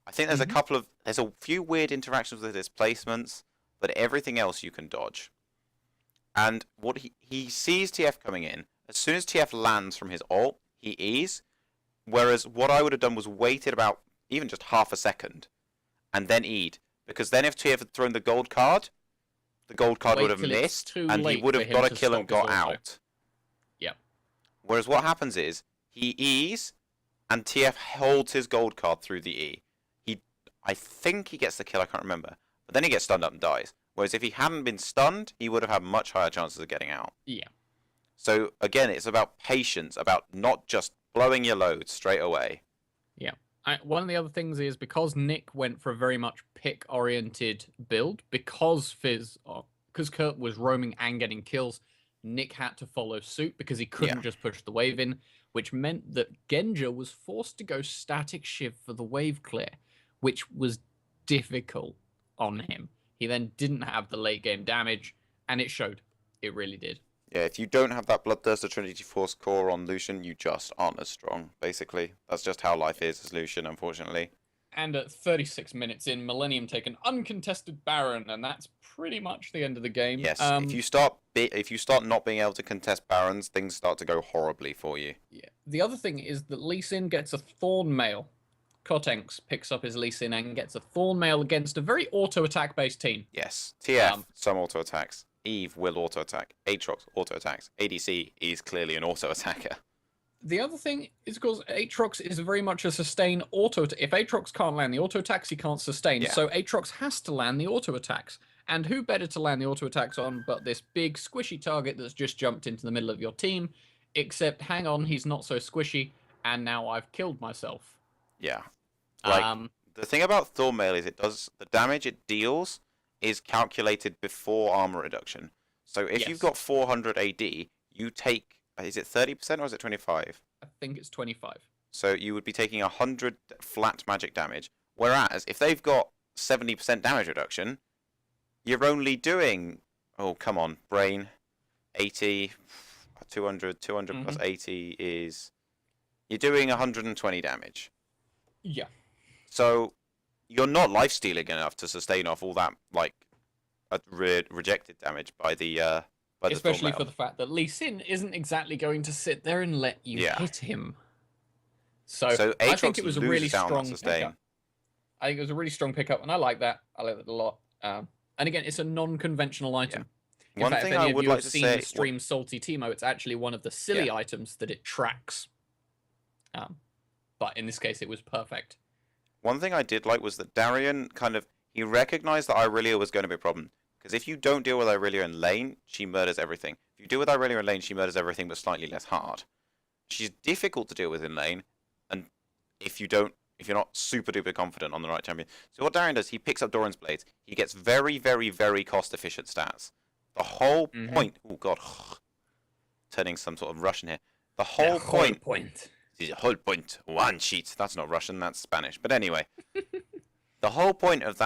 S1: I think there's there's a few weird interactions with his placements, but everything else you can dodge. And what he sees TF coming in. As soon as TF lands from his ult, he E's. Whereas what I would have done was waited about even just half a second and then E'd. Because then if TF had thrown the gold card would have missed and he would have got a kill and got out.
S2: Yep.
S1: Whereas what happens is he E's and TF holds his gold card through the E. I think he gets the kill, I can't remember. But then he gets stunned up and dies. Whereas if he hadn't been stunned, he would have had much higher chances of getting out.
S2: Yeah.
S1: So, again, it's about patience, about not just blowing your load straight away.
S2: Yeah. One of the other things is because Nick went for a very much pick-oriented build, because Kurt was roaming and getting kills, Nick had to follow suit because he couldn't just push the wave in, which meant that Genja was forced to go static shiv for the wave clear, which was difficult on him. He then didn't have the late game damage, and it showed. It really did.
S1: Yeah, if you don't have that Bloodthirster Trinity Force core on Lucian, you just aren't as strong, basically. That's just how life is as Lucian, unfortunately.
S2: And at 36 minutes in, Millennium take an uncontested Baron, and that's pretty much the end of the game.
S1: Yes, if you start not being able to contest Barons, things start to go horribly for you.
S2: Yeah. The other thing is that Lee Sin gets a Thorn Mail. Kotenks picks up his Lee Sin and gets a Thorn Mail against a very auto-attack based team.
S1: Yes. TF, some auto-attacks. Eve will auto-attack. Aatrox auto-attacks. ADC is clearly an auto-attacker.
S2: The other thing is because Aatrox is very much a sustain auto. If Aatrox can't land the auto-attacks, he can't sustain. Yeah. So Aatrox has to land the auto-attacks. And who better to land the auto-attacks on but this big squishy target that's just jumped into the middle of your team. Except, hang on, he's not so squishy. And now I've killed myself.
S1: Yeah. Like, the thing about Thornmail is the damage it deals is calculated before armor reduction. So if you've got 400 AD, you take, is it 30% or is it 25?
S2: I think it's 25.
S1: So you would be taking 100 flat magic damage. Whereas if they've got 70% damage reduction, you're only doing, oh, come on, brain, 80, 200 plus 80 is, you're doing 120 damage.
S2: Yeah.
S1: So you're not life-stealing enough to sustain off all that, like, rejected damage by the
S2: especially for the fact that Lee Sin isn't exactly going to sit there and let you hit him. So I think it was a really strong pickup. I think it was a really strong pickup, and I like that. I like that a lot. And again, it's a non-conventional item.
S1: Yeah.
S2: In fact, if any of you have seen the stream Salty Timo, it's actually one of the silly items that it tracks. But in this case, it was perfect.
S1: One thing I did like was that Darian he recognized that Irelia was going to be a problem. Because if you don't deal with Irelia in lane, she murders everything. If you deal with Irelia in lane, she murders everything but slightly less hard. She's difficult to deal with in lane, and if you don't if you're not super duper confident on the right champion. So what Darian does, he picks up Doran's Blades. He gets very, very, very cost-efficient stats. The whole point... Oh, God. Turning some sort of Russian here. The whole point... The whole point. One sheet. That's not Russian, that's Spanish. But anyway. The whole point of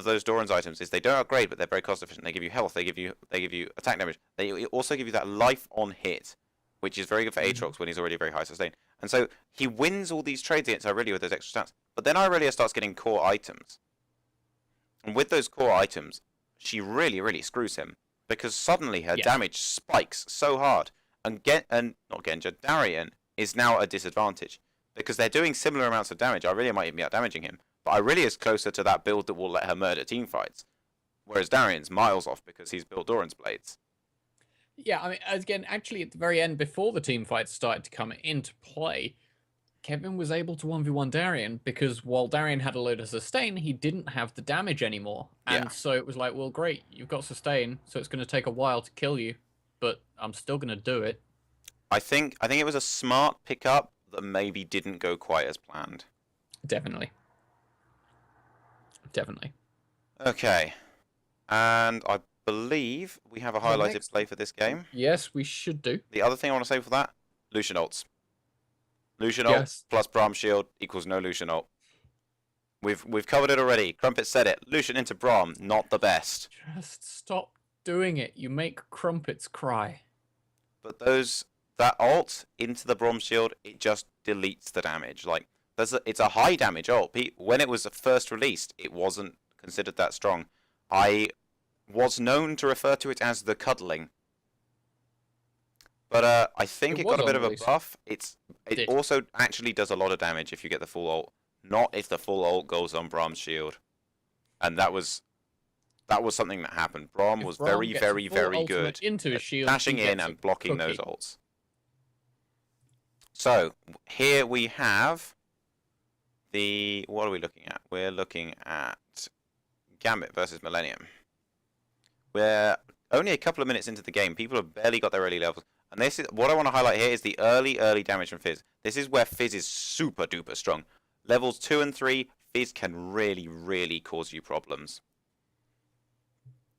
S1: those Doran's items is they don't upgrade, but they're very cost-efficient. They give you health. They give you attack damage. They also give you that life on hit, which is very good for Aatrox when he's already very high sustain. And so he wins all these trades against Irelia with those extra stats. But then Irelia starts getting core items. And with those core items, she really, really screws him. Because suddenly her damage spikes so hard. And not Genja, Darian is now at a disadvantage. Because they're doing similar amounts of damage. Irelia might even be out-damaging him. But Irelia is closer to that build that will let her murder teamfights. Whereas Darian's miles off because he's built Doran's Blades.
S2: Yeah, I mean, again, actually, at the very end, before the team fights started to come into play, Kevin was able to 1v1 Darian because while Darian had a load of sustain, he didn't have the damage anymore. And so it was like, well, great, you've got sustain, so it's going to take a while to kill you, but I'm still going to do it.
S1: I think it was a smart pickup that maybe didn't go quite as planned.
S2: Definitely. Definitely.
S1: Okay. And I believe we have a highlighted play for this game.
S2: Yes, we should do.
S1: The other thing I want to say for that, Lucian ults. Lucian ult plus Braum shield equals no Lucian ult. We've covered it already. Crumpet said it. Lucian into Braum, not the best.
S2: Just stop doing it. You make Crumpets cry.
S1: But that ult into the Braum shield, it just deletes the damage. Like it's a high damage ult. When it was first released, it wasn't considered that strong. I was known to refer to it as the cuddling. But I think it got a bit of a buff. It also actually does a lot of damage if you get the full ult. Not if the full ult goes on Braum's shield. And that was something that happened. Braum was very, very, very good at dashing in and blocking those ults. So, here we have what are we looking at? We're looking at Gambit versus Millennium. We're only a couple of minutes into the game. People have barely got their early levels. And this is what I want to highlight here is the early damage from Fizz. This is where Fizz is super duper strong. Levels 2 and 3, Fizz can really, really cause you problems.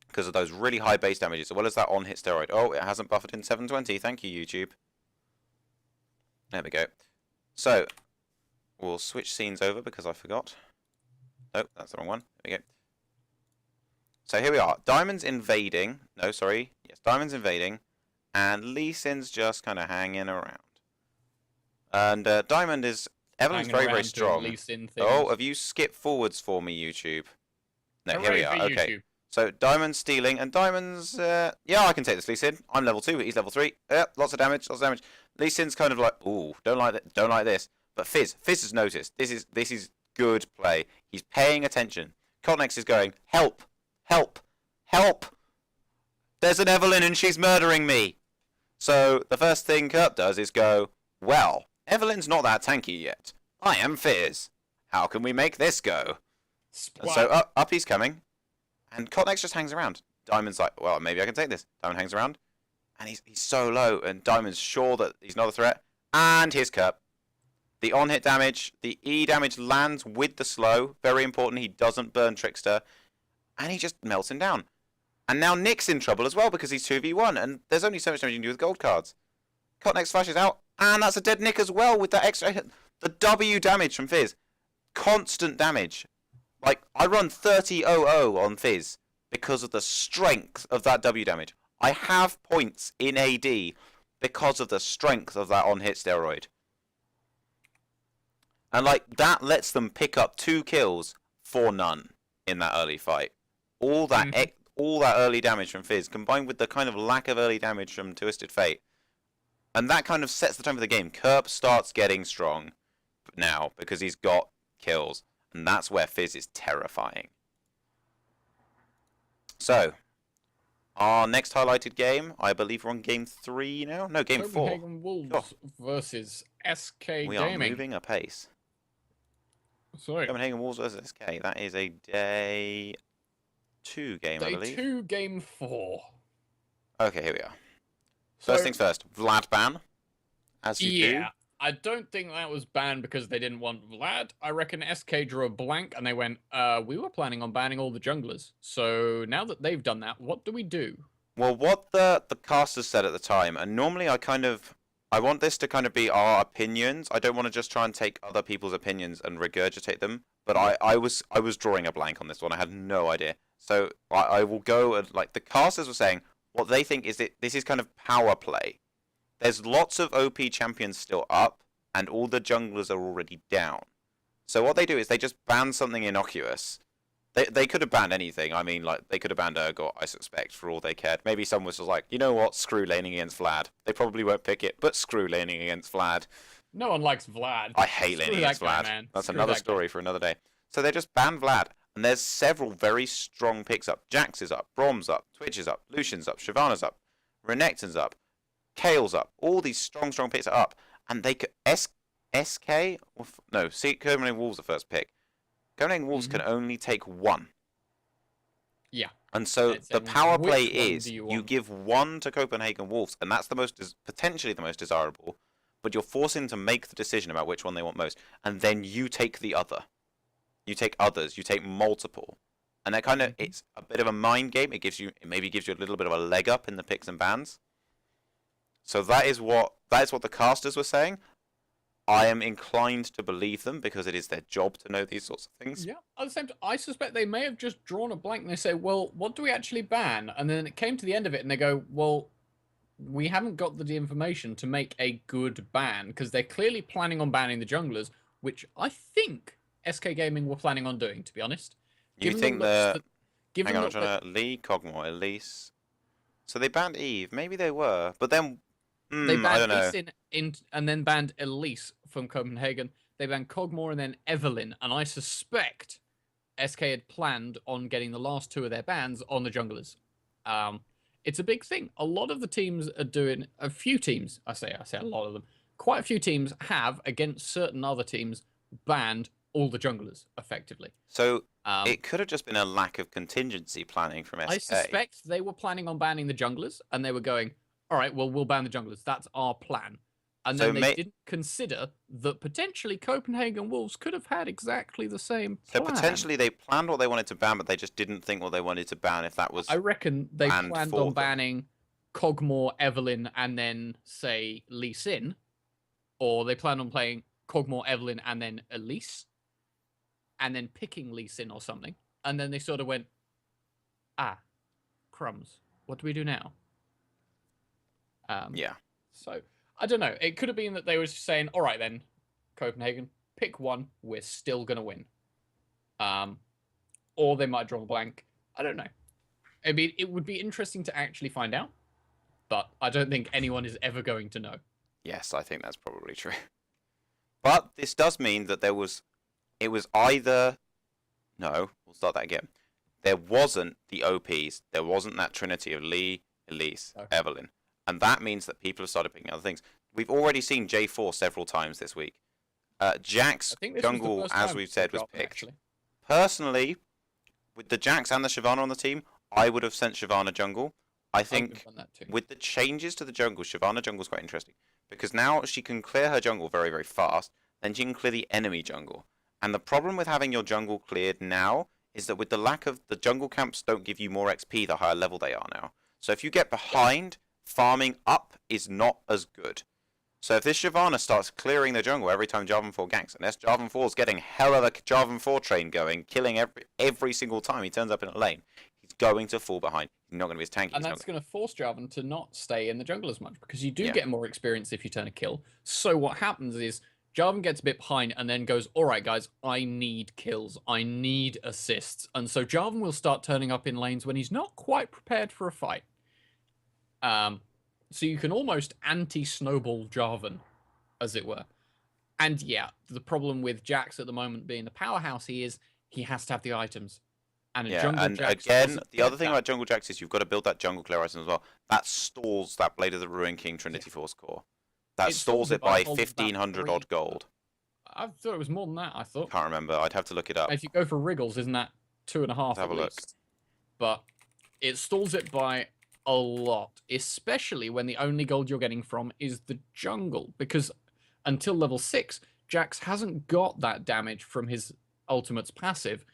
S1: Because of those really high base damages, as well as that on-hit steroid. Oh, it hasn't buffered in 720. Thank you, YouTube. There we go. So, we'll switch scenes over because I forgot. Nope, that's the wrong one. There we go. So here we are. Diamond's invading. No, sorry. Yes, Diamond's invading. And Lee Sin's just kind of hanging around. And Diamond is... Evelyn's very, very strong. Oh, have you skipped forwards for me, YouTube? No, here we are. Okay. YouTube. So Diamond's stealing, and Diamond's... yeah, I can take this Lee Sin. I'm level 2, but he's level 3. Yep, lots of damage, lots of damage. Lee Sin's kind of like, ooh, don't like this. But Fizz has noticed. This is good play. He's paying attention. Cotnex is going, help, help, help. There's an Evelyn and she's murdering me. So the first thing Kurt does is go, well, Evelyn's not that tanky yet. I am Fizz. How can we make this go? And so up he's coming. And Cotnex just hangs around. Diamond's like, well, maybe I can take this. Diamond hangs around. And he's so low. And Diamond's sure that he's not a threat. And here's Kurt. The on-hit damage, the E damage lands with the slow. Very important, he doesn't burn Trickster. And he just melts him down. And now Nick's in trouble as well because he's 2v1. And there's only so much damage you can do with gold cards. Cotnex flashes out. And that's a dead Nick as well with that extra hit. The W damage from Fizz. Constant damage. Like, I run 30-0-0 on Fizz because of the strength of that W damage. I have points in AD because of the strength of that on-hit steroid. And, like, that lets them pick up 2 kills for none in that early fight. All that early damage from Fizz combined with the kind of lack of early damage from Twisted Fate. And that kind of sets the tone for the game. Kerp starts getting strong now because he's got kills. And that's where Fizz is terrifying. So, our next highlighted game, I believe we're on game 3 now? No, game 4.
S2: Copenhagen Wolves versus SK Gaming.
S1: We are moving apace.
S2: Sorry.
S1: Copenhagen Wolves versus SK. That is a day 2 game, I believe.
S2: Day 2, game 4.
S1: Okay, here we are. First things first, Vlad ban, as you do.
S2: I don't think that was banned because they didn't want Vlad. I reckon SK drew a blank and they went, we were planning on banning all the junglers. So now that they've done that, what do we do?
S1: Well, what the casters said at the time, and normally I want this to kind of be our opinions. I don't want to just try and take other people's opinions and regurgitate them. But I was drawing a blank on this one. I had no idea. So I will go and like the casters were saying what they think is this is kind of power play. There's lots of OP champions still up, and all the junglers are already down. So what they do is they just ban something innocuous. They could have banned anything. I mean, like, they could have banned Urgot, I suspect, for all they cared. Maybe someone was just like, you know what, screw laning against Vlad. They probably won't pick it, but screw laning against Vlad.
S2: No one likes Vlad.
S1: I hate laning against Vlad. Man. That's another story for another day. So they just banned Vlad, and there's several very strong picks up. Jax is up, Brom's up, Twitch is up, Lucian's up, Shyvana's up, Renekton's up, Kale's up. All these strong picks are up, and they could SK? No, see, Copenhagen Wolves the first pick. Copenhagen Wolves can only take one.
S2: Yeah.
S1: And so the power play is you give one to Copenhagen Wolves, and that's potentially the most desirable, but you're forcing them to make the decision about which one they want most, and then you take the other. You take others, you take multiple. And that kind of, it's a bit of a mind game. It maybe gives you a little bit of a leg up in the picks and bans. So that is what the casters were saying. I am inclined to believe them because it is their job to know these sorts of things.
S2: Yeah, at the same time, I suspect they may have just drawn a blank and they say, well, what do we actually ban? And then it came to the end of it and they go, well, we haven't got the information to make a good ban because they're clearly planning on banning the junglers, which I think SK Gaming were planning on doing, to be honest.
S1: You think the... Hang on, I'm trying to... Lee, Cogmore, Elise... So they banned Eve. Maybe they were. But then...
S2: they banned
S1: I don't know.
S2: And then banned Elise from Copenhagen. They banned Cogmore and then Evelyn. And I suspect SK had planned on getting the last two of their bans on the junglers. It's a big thing. A lot of the teams are doing... A few teams, I say a lot of them. Quite a few teams have, against certain other teams, banned all the junglers, effectively.
S1: So it could have just been a lack of contingency planning from SK.
S2: I suspect they were planning on banning the junglers, and they were going, all right, well, we'll ban the junglers. That's our plan. And then they didn't consider that potentially Copenhagen Wolves could have had exactly the same plan.
S1: So potentially they planned what they wanted to ban, but they just didn't think what they wanted to ban if that was...
S2: I reckon they planned on banning Cogmore, Evelyn, and then, say, Lee Sin. Or they planned on playing Cogmore, Evelyn, and then Elise. And then picking Lee Sin or something. And then they sort of went, crumbs. What do we do now?
S1: Yeah.
S2: So, I don't know. It could have been that they were saying, all right then, Copenhagen, pick one. We're still going to win. Or they might draw a blank. I don't know. I mean, it would be interesting to actually find out. But I don't think anyone is ever going to know.
S1: Yes, I think that's probably true. But this does mean that it was either... No, we'll start that again. There wasn't the OPs. There wasn't that trinity of Lee, Elise, Evelyn. And that means that people have started picking other things. We've already seen J4 several times this week. Jax jungle, as we've said, was picked. Actually. Personally, with the Jax and the Shyvana on the team, I would have sent Shyvana jungle. I think with the changes to the jungle, Shyvana jungle is quite interesting. Because now she can clear her jungle very, very fast. Then she can clear the enemy jungle. And the problem with having your jungle cleared now is that with the lack of... The jungle camps don't give you more XP the higher level they are now. So if you get behind... Farming up is not as good. So if this Shyvana starts clearing the jungle every time Jarvan 4 ganks, and this Jarvan 4 is getting hell of a Jarvan 4 train going, killing every single time he turns up in a lane, he's going to fall behind. He's not going to be as tanky.
S2: And that's going to force Jarvan to not stay in the jungle as much, because you do get more experience if you turn a kill. So what happens is Jarvan gets a bit behind and then goes, all right, guys, I need kills. I need assists. And so Jarvan will start turning up in lanes when he's not quite prepared for a fight. So you can almost anti-snowball Jarvan, as it were. And yeah, the problem with Jax at the moment being the powerhouse he has to have the items. And Jungle Jax
S1: again, the other thing about Jungle Jax is you've got to build that jungle clear item as well. That stalls that Blade of the Ruin King Trinity Force core. That stalls it by 1,500 odd gold.
S2: I thought it was more than that, I thought.
S1: Can't remember. I'd have to look it up.
S2: If you go for Wriggles, isn't that 2.5
S1: Let's have a look.
S2: But it stalls it by... a lot, especially when the only gold you're getting from is the jungle, because until level 6, Jax hasn't got that damage from his ultimate's passive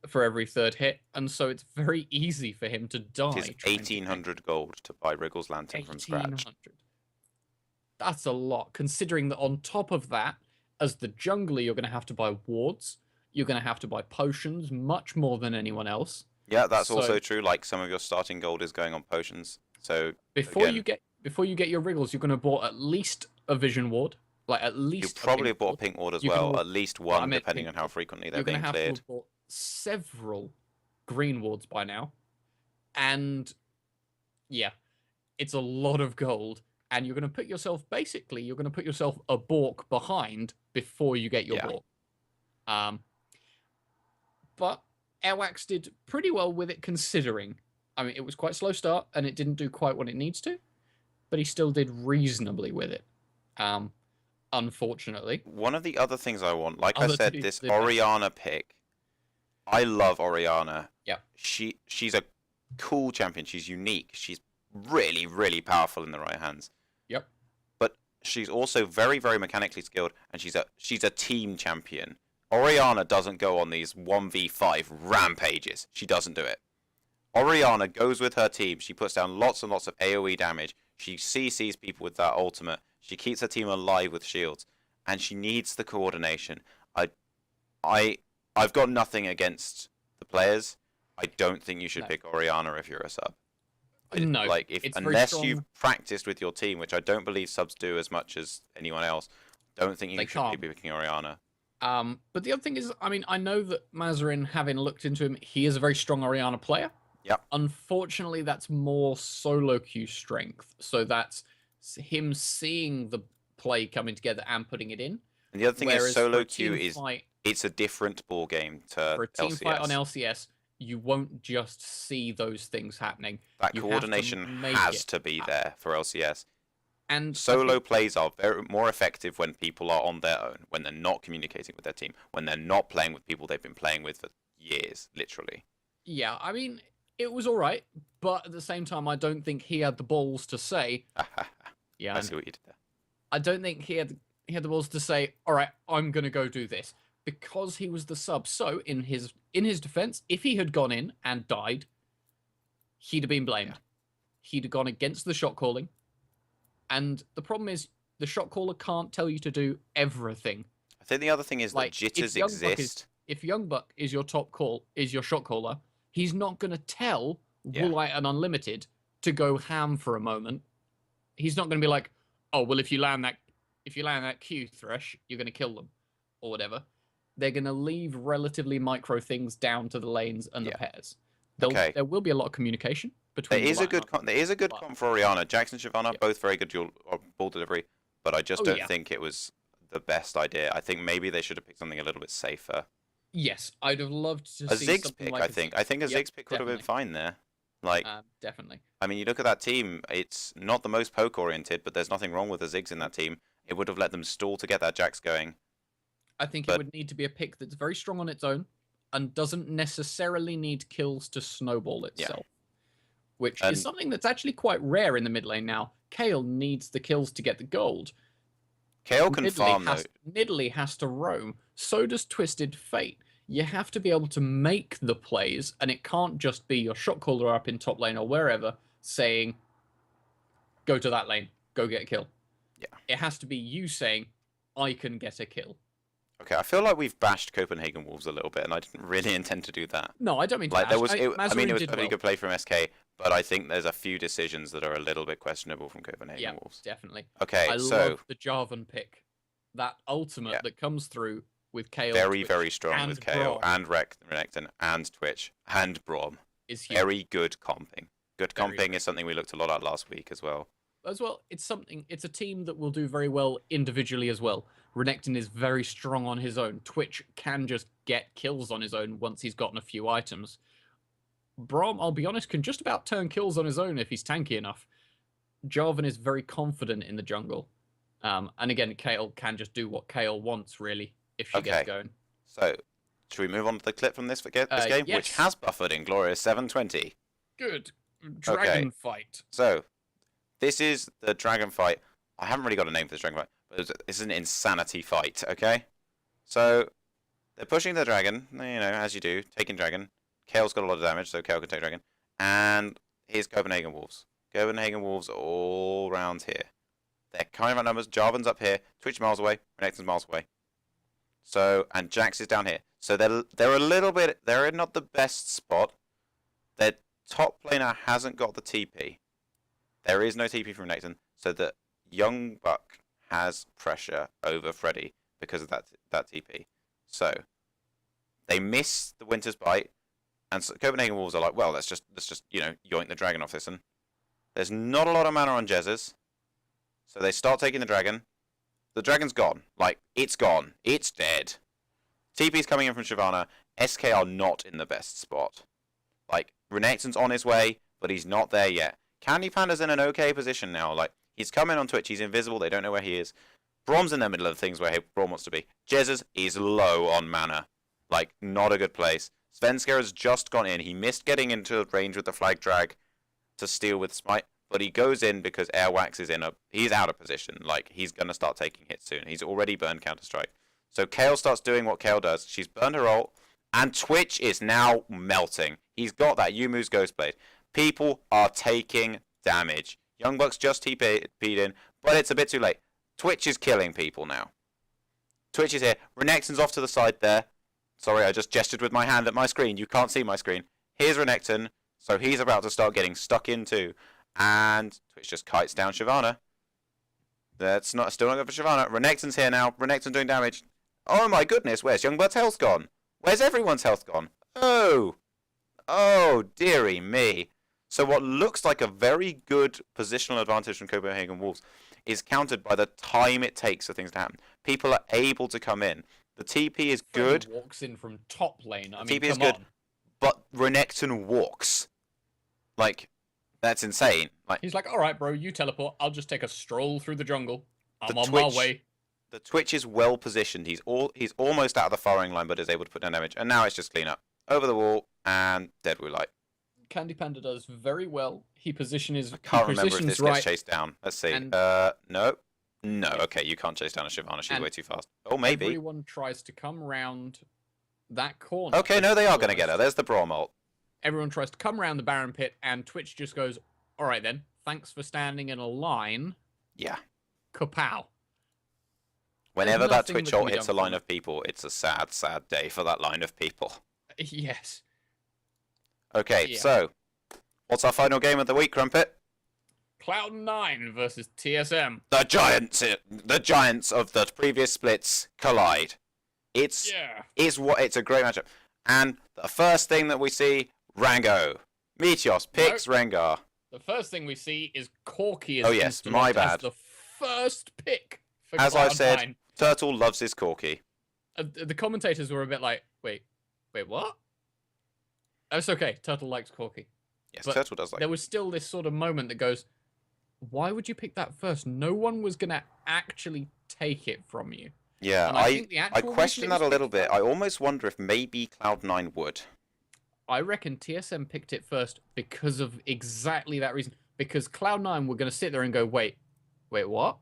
S2: for every third hit, and so it's very easy for him to die.
S1: It is 1,800 gold to buy Wriggle's Lantern from scratch.
S2: That's a lot, considering that on top of that, as the jungler, you're going to have to buy wards, you're going to have to buy potions, much more than anyone else.
S1: Yeah, that's also true. Like, some of your starting gold is going on potions. So
S2: before you get your Wriggles, you're going to bought at least a vision ward. Like, at least
S1: you probably bought a pink ward as well, at least one, depending on how frequently they're being cleared.
S2: You're going to have to have bought several green wards by now, and yeah, it's a lot of gold, and you're going to put yourself a Bork behind before you get your Bork. But Airwax did pretty well with it, considering. I mean, it was quite a slow start, and it didn't do quite what it needs to, but he still did reasonably with it. Unfortunately.
S1: One of the other things I want, like I said, this Orianna pick. I love Orianna.
S2: Yeah.
S1: She's a cool champion. She's unique. She's really, really powerful in the right hands.
S2: Yep.
S1: But she's also very, very mechanically skilled, and she's a team champion. Orianna doesn't go on these 1v5 rampages. She doesn't do it. Orianna goes with her team. She puts down lots and lots of AoE damage. She CCs people with that ultimate. She keeps her team alive with shields, and she needs the coordination. I've got nothing against the players. I don't think you should pick Orianna if you're a sub.
S2: No,
S1: like unless you've practiced with your team, which I don't believe subs do as much as anyone else. Don't think you should be picking Orianna.
S2: But the other thing is, I mean, I know that Mazarin, having looked into him, he is a very strong Orianna player.
S1: Yep.
S2: Unfortunately, that's more solo queue strength. So that's him seeing the play coming together and putting it in.
S1: And the other thing is, solo queue is it's a different ball game to
S2: for a team fight on LCS. You won't just see those things happening.
S1: That coordination has to be there for LCS.
S2: And
S1: solo plays are more effective when people are on their own, when they're not communicating with their team, when they're not playing with people they've been playing with for years, literally.
S2: Yeah, I mean, it was all right, but at the same time, I don't think he had the balls to say.
S1: Yeah, I see what you did there.
S2: I don't think he had the balls to say, all right, I'm gonna go do this, because he was the sub. So in his defense, if he had gone in and died, he'd have been blamed. Yeah. He'd have gone against the shot calling, and the problem is the shot caller can't tell you to do everything.
S1: I think the other thing is that jitters exist.
S2: If Youngbuck is your is your shot caller, he's not going to tell Woolite and Unlimited to go ham for a moment. He's not going to be like, oh, well, if you land that Q Thresh, you're going to kill them, or whatever. They're going to leave relatively micro things down to the lanes and the pairs. There will be a lot of communication between.
S1: There is a good comp for Orianna. Jackson, Shyvana, both very good ball delivery, but I just don't think it was the best idea. I think maybe they should have picked something a little bit safer.
S2: Yes, I'd have loved to see
S1: Ziggs pick.
S2: Like
S1: I think a Ziggs pick would have been fine there. Like,
S2: definitely.
S1: I mean, you look at that team. It's not the most poke oriented, but there's nothing wrong with a Ziggs in that team. It would have let them stall to get that Jax going.
S2: I think it would need to be a pick that's very strong on its own and doesn't necessarily need kills to snowball itself, which is something that's actually quite rare in the mid lane now. Kayle needs the kills to get the gold.
S1: Kayle can farm, though.
S2: Nidalee has to roam. So does Twisted Fate. You have to be able to make the plays, and it can't just be your shot caller up in top lane or wherever saying, go to that lane, go get a kill.
S1: Yeah.
S2: It has to be you saying, I can get a kill.
S1: Okay, I feel like we've bashed Copenhagen Wolves a little bit, and I didn't really intend to do that.
S2: No, I don't mean to
S1: bash. It was a
S2: pretty
S1: good play from SK, but I think there's a few decisions that are a little bit questionable from Copenhagen Wolves.
S2: Definitely.
S1: Okay,
S2: I love the Jarvan pick. That ultimate that comes through with Kayle.
S1: Very, very strong with Kayle and Renekton and Twitch and Braum.
S2: Is huge.
S1: Very good comping. Good comping is something we looked a lot at last week as well.
S2: It's a team that will do very well individually as well. Renekton is very strong on his own. Twitch can just get kills on his own once he's gotten a few items. Braum, I'll be honest, can just about turn kills on his own if he's tanky enough. Jarvan is very confident in the jungle. And again, Kayle can just do what Kayle wants, really, if she gets going.
S1: So, should we move on to the clip from this game,
S2: yes.
S1: which has buffered in Glorious 720?
S2: Good. Dragon fight.
S1: So, this is the dragon fight. I haven't really got a name for this dragon fight, It's an insanity fight, okay? So, they're pushing the dragon, you know, as you do, taking dragon. Kale's got a lot of damage, so Kale can take dragon. And here's Copenhagen Wolves. Copenhagen Wolves are all around here. They're kind of outnumbers. Jarvan's up here. Twitch miles away. Renekton's miles away. So, and Jax is down here. So they're a little bit, they're in not the best spot. Their top laner hasn't got the TP. There is no TP from Renekton. So the young buck has pressure over Freddy because of that TP. So they miss the Winter's Bite, and so Copenhagen Wolves are like, well, let's just you know, yoink the dragon off this. And there's not a lot of mana on Jezz's, so they start taking the dragon. The dragon's gone. Like, it's gone. It's dead. TP's coming in from Shyvana. SK are not in the best spot. Like, Renekton's on his way, but he's not there yet. Candy Panda's in an okay position now. Like, he's coming on Twitch. He's invisible. They don't know where he is. Brom's in the middle of things where Brom wants to be. Jezz's is low on mana. Like, not a good place. Svenskar has just gone in. He missed getting into range with the flag drag to steal with Smite. But he goes in because Airwax is he's out of position. Like, he's going to start taking hits soon. He's already burned Counter-Strike. So Kale starts doing what Kale does. She's burned her ult. And Twitch is now melting. He's got that Yumu's Ghostblade. People are taking damage. Young Bucks just TP'd in, but it's a bit too late. Twitch is killing people now. Twitch is here. Renekton's off to the side there. Sorry, I just gestured with my hand at my screen. You can't see my screen. Here's Renekton. So he's about to start getting stuck in too. And Twitch just kites down Shyvana. That's still not good for Shyvana. Renekton's here now. Renekton doing damage. Oh my goodness, where's Youngblood's health gone? Where's everyone's health gone? Oh! Oh, dearie me. So what looks like a very good positional advantage from Copenhagen Wolves is countered by the time it takes for things to happen. People are able to come in. The TP is good.
S2: Walks in from top lane. I mean,
S1: TP is good, but Renekton walks. Like, that's insane. Like,
S2: he's like, all right, bro, you teleport. I'll just take a stroll through the jungle. I'm on my way.
S1: The Twitch is well positioned. He's almost out of the firing line, but is able to put down damage. And now it's just clean up. Over the wall, and dead Wu Light.
S2: Candy Panda does very well. I
S1: can't remember if this gets chased down. Let's see. No. No, okay, you can't chase down a Shyvana. She's way too fast. Oh, maybe.
S2: Everyone tries to come around that corner.
S1: Okay, no, they are going to get her. There's the Braum ult.
S2: Everyone tries to come around the Baron Pit, and Twitch just goes, all right then, thanks for standing in a line.
S1: Yeah.
S2: Kapow.
S1: Whenever that Twitch ult hits a line of people, it's a sad, sad day for that line of people.
S2: Yes.
S1: Okay, so, what's our final game of the week, Crumpet?
S2: Cloud9 versus TSM.
S1: The giants of the previous splits collide. It's a great matchup. And the first thing that we see, Rango. Meteos picks Rengar.
S2: The first thing we see is Corki
S1: is my bad.
S2: As the first pick for
S1: As
S2: Cloud9.
S1: I've said, Turtle loves his Corki.
S2: The commentators were a bit like, wait, what? It's okay. Turtle likes Corki.
S1: Yes, but Turtle does like.
S2: There was still this sort of moment that goes, why would you pick that first? No one was going to actually take it from you.
S1: Yeah, I question that a little bit. I almost wonder if maybe Cloud9 would.
S2: I reckon TSM picked it first because of exactly that reason. Because Cloud9 were going to sit there and go, wait, what?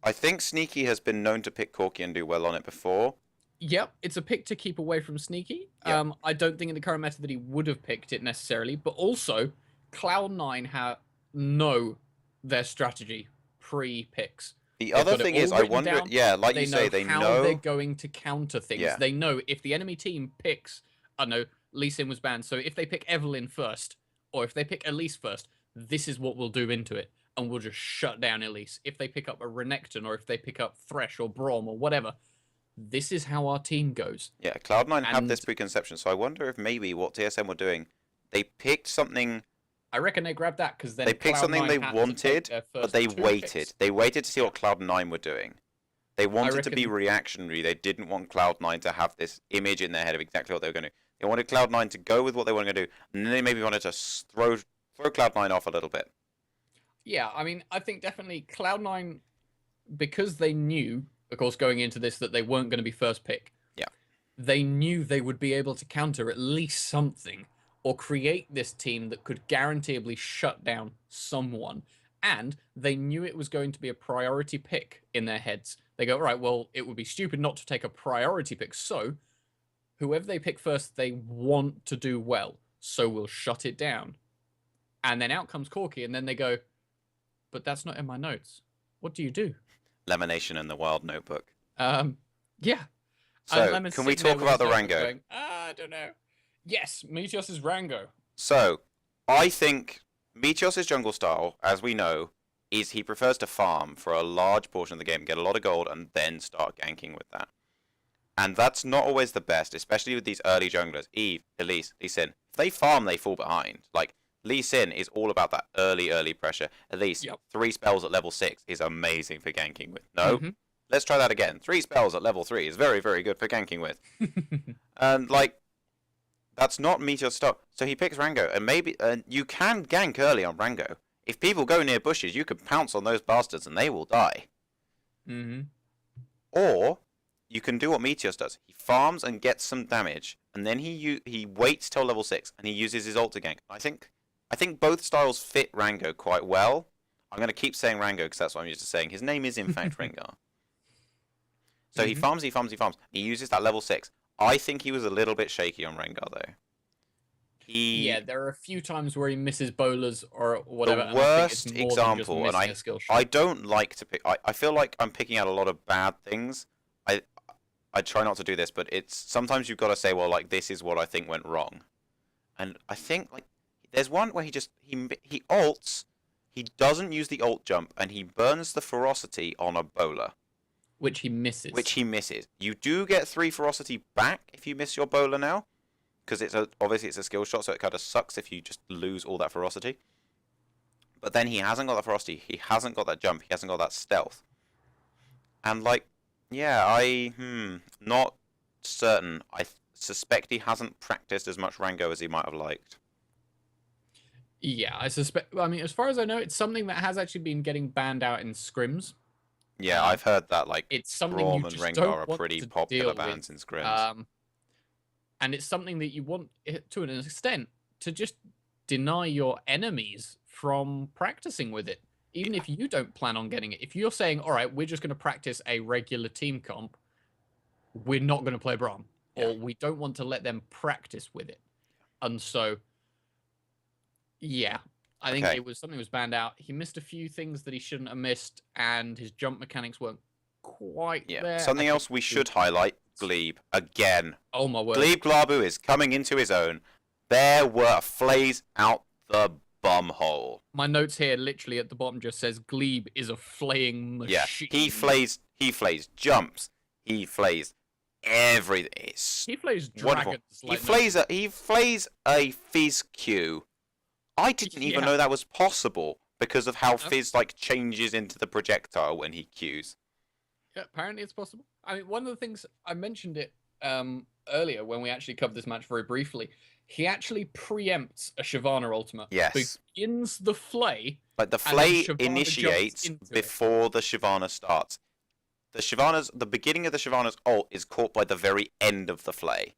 S1: I think Sneaky has been known to pick Corki and do well on it before.
S2: Yep, it's a pick to keep away from Sneaky.
S1: Yep.
S2: I don't think in the current meta that he would have picked it necessarily, but also Cloud9 know their strategy pre-picks.
S1: The other thing is, I wonder, like you say, they know
S2: how they're going to counter things.
S1: Yeah.
S2: They know if the enemy team picks, I don't know, Lee Sin was banned, so if they pick Evelyn first, or if they pick Elise first, this is what we'll do into it, and we'll just shut down Elise. If they pick up a Renekton, or if they pick up Thresh or Braum or whatever, this is how our team goes.
S1: Yeah, Cloud9 have this preconception, so I wonder if maybe what TSM were doing, they picked something.
S2: I reckon they grabbed that because then
S1: they picked something they wanted, but they waited.
S2: Picks.
S1: They waited to see what Cloud9 were doing. They wanted to be reactionary. They didn't want Cloud9 to have this image in their head of exactly what they were going to do. They wanted Cloud9 to go with what they were going to do, and then they maybe wanted to throw Cloud9 off a little bit.
S2: Yeah, I mean, I think definitely Cloud9, because they knew, of course, going into this, that they weren't going to be first pick.
S1: Yeah.
S2: They knew they would be able to counter at least something, or create this team that could guaranteeably shut down someone. And they knew it was going to be a priority pick in their heads. They go, all right, well, it would be stupid not to take a priority pick. So whoever they pick first, they want to do well. So we'll shut it down. And then out comes Corki, and then they go, but that's not in my notes. What do you do?
S1: Lamination in the Wild Notebook.
S2: Yeah.
S1: So, can we talk about the Rango?
S2: Going, I don't know. Yes, Meteos' Rango.
S1: So, I think Meteos' jungle style, as we know, is he prefers to farm for a large portion of the game, get a lot of gold, and then start ganking with that. And that's not always the best, especially with these early junglers. Eve, Elise, Lee Sin. If they farm, they fall behind. Like, Lee Sin is all about that early pressure. Elise, 3 spells at level 6 is amazing for ganking with. No? Let's try that again. 3 spells at level 3 is very, very good for ganking with. And, like, that's not Meteor's style. So he picks Rango, and maybe you can gank early on Rango. If people go near bushes, you can pounce on those bastards and they will die. Or you can do what Meteos does. He farms and gets some damage, and then he waits till level 6 and he uses his ult to gank. I think both styles fit Rango quite well. I'm going to keep saying Rango because that's what I'm used to saying. His name is in fact Rengar. So he farms. He uses that level 6. I think he was a little bit shaky on Rengar though.
S2: Yeah, there are a few times where he misses bowlers or whatever.
S1: The worst example, and I don't like to pick. I feel like I'm picking out a lot of bad things. I try not to do this, but it's sometimes you've got to say, well, like this is what I think went wrong. And I think like there's one where he ults, he doesn't use the ult jump, and he burns the ferocity on a bowler.
S2: Which he misses. You do get 3 ferocity back if you miss your bowler now, because obviously it's a skill shot, so it kind of sucks if you just lose all that ferocity. But then he hasn't got that ferocity, he hasn't got that jump, he hasn't got that stealth. And like, yeah, not certain. I suspect he hasn't practiced as much Rango as he might have liked. Yeah, I suspect. I mean, as far as I know, it's something that has actually been getting banned out in scrims.
S1: Yeah, I've heard that. Like,
S2: it's something
S1: Braum
S2: you
S1: and
S2: just
S1: Rengar
S2: don't
S1: are pretty popular bans in scrims.
S2: And it's something that you want, to an extent, to just deny your enemies from practicing with it. Even if you don't plan on getting it. If you're saying, all right, we're just going to practice a regular team comp, we're not going to play Braum. Or we don't want to let them practice with it. And so, yeah, I think it was something that was banned out. He missed a few things that he shouldn't have missed, and his jump mechanics weren't quite there.
S1: Something else we should highlight, Glebe, again.
S2: Oh my word.
S1: Glebe Glabu is coming into his own. There were flays out the bumhole.
S2: My notes here literally at the bottom just says Glebe is a flaying machine.
S1: Yeah, he flays jumps, he flays everything.
S2: He flays dragons.
S1: Like he flays a Fizz Q. I didn't even know that was possible because of how Fizz like changes into the projectile when he Qs.
S2: Yeah, apparently it's possible. I mean, one of the things I mentioned it earlier when we actually covered this match very briefly. He actually preempts a Shyvana ultimate.
S1: Yes.
S2: Begins the flay.
S1: Like the flay initiates before the Shyvana starts. The beginning of the Shyvana's ult is caught by the very end of the flay.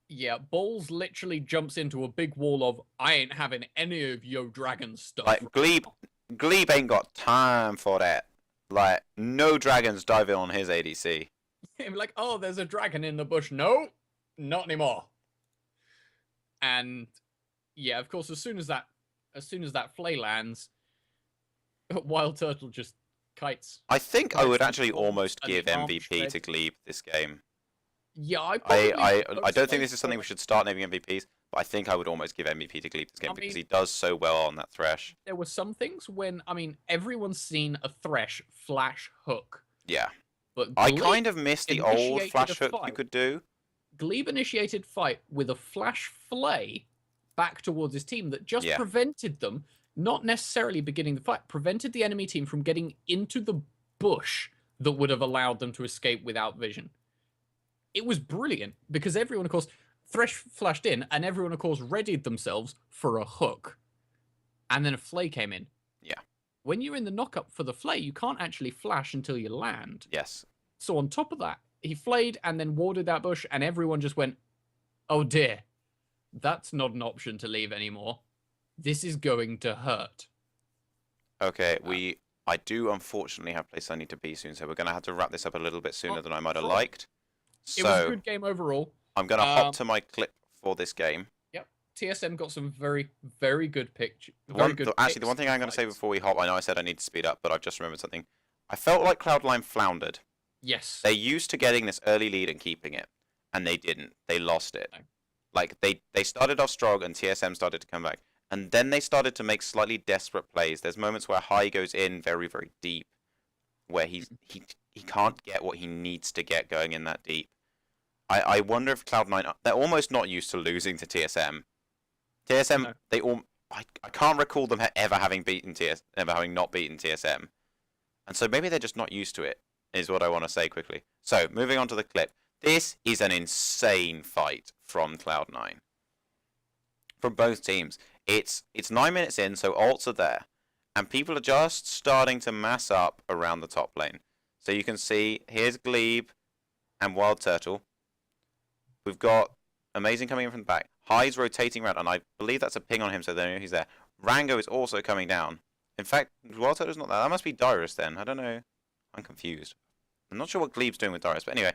S2: Yeah, Balls literally jumps into a big wall of, I ain't having any of your dragon stuff.
S1: Like, Glebe ain't got time for that. Like, no dragons diving on his ADC.
S2: Like, oh, there's a dragon in the bush. No, not anymore. And yeah, of course, as soon as that flay lands, Wild Turtle just kites.
S1: I think I would actually almost give MVP to Glebe this game.
S2: Yeah,
S1: I don't think this is something we should start naming MVPs, but I think I would almost give MVP to Glebe this game because he does so well on that Thresh.
S2: There were some things when, I mean, everyone's seen a Thresh flash hook.
S1: Yeah.
S2: But
S1: I kind of miss the old flash hook you could do.
S2: Glebe initiated fight with a flash flay back towards his team that just prevented them, not necessarily beginning the fight, prevented the enemy team from getting into the bush that would have allowed them to escape without vision. It was brilliant because everyone, of course, Thresh flashed in and everyone, of course, readied themselves for a hook. And then a flay came in.
S1: Yeah.
S2: When you're in the knockup for the flay, you can't actually flash until you land.
S1: Yes.
S2: So on top of that, he flayed and then warded that bush and everyone just went, oh dear, that's not an option to leave anymore. This is going to hurt.
S1: Okay, I do unfortunately have places I need to be soon, so we're going to have to wrap this up a little bit sooner than I might have liked.
S2: It was a good game overall.
S1: I'm going to hop to my clip for this game.
S2: Yep, TSM got some very, very good picks.
S1: Actually, the one thing I'm going to say before we hop, I know I said I need to speed up, but I've just remembered something. I felt like Cloud9 floundered.
S2: Yes.
S1: They're used to getting this early lead and keeping it, and they didn't. They lost it. No. Like, they started off strong, and TSM started to come back. And then they started to make slightly desperate plays. There's moments where High goes in very, very deep, where he can't get what he needs to get going in that deep. I wonder if Cloud9, they're almost not used to losing to TSM. TSM, no. I can't recall them ever having not beaten TSM. And so maybe they're just not used to it, is what I want to say quickly. So, moving on to the clip. This is an insane fight from Cloud9. From both teams. It's 9 minutes in, so ults are there. And people are just starting to mass up around the top lane. So you can see, here's Glebe and Wild Turtle. We've got Amazing coming in from the back. High's rotating around, and I believe that's a ping on him, so they know he's there. Rango is also coming down. In fact, Wild Turtle's not there. That must be Dyrus then. I don't know. I'm confused. I'm not sure what Glebe's doing with Dyrus, but anyway.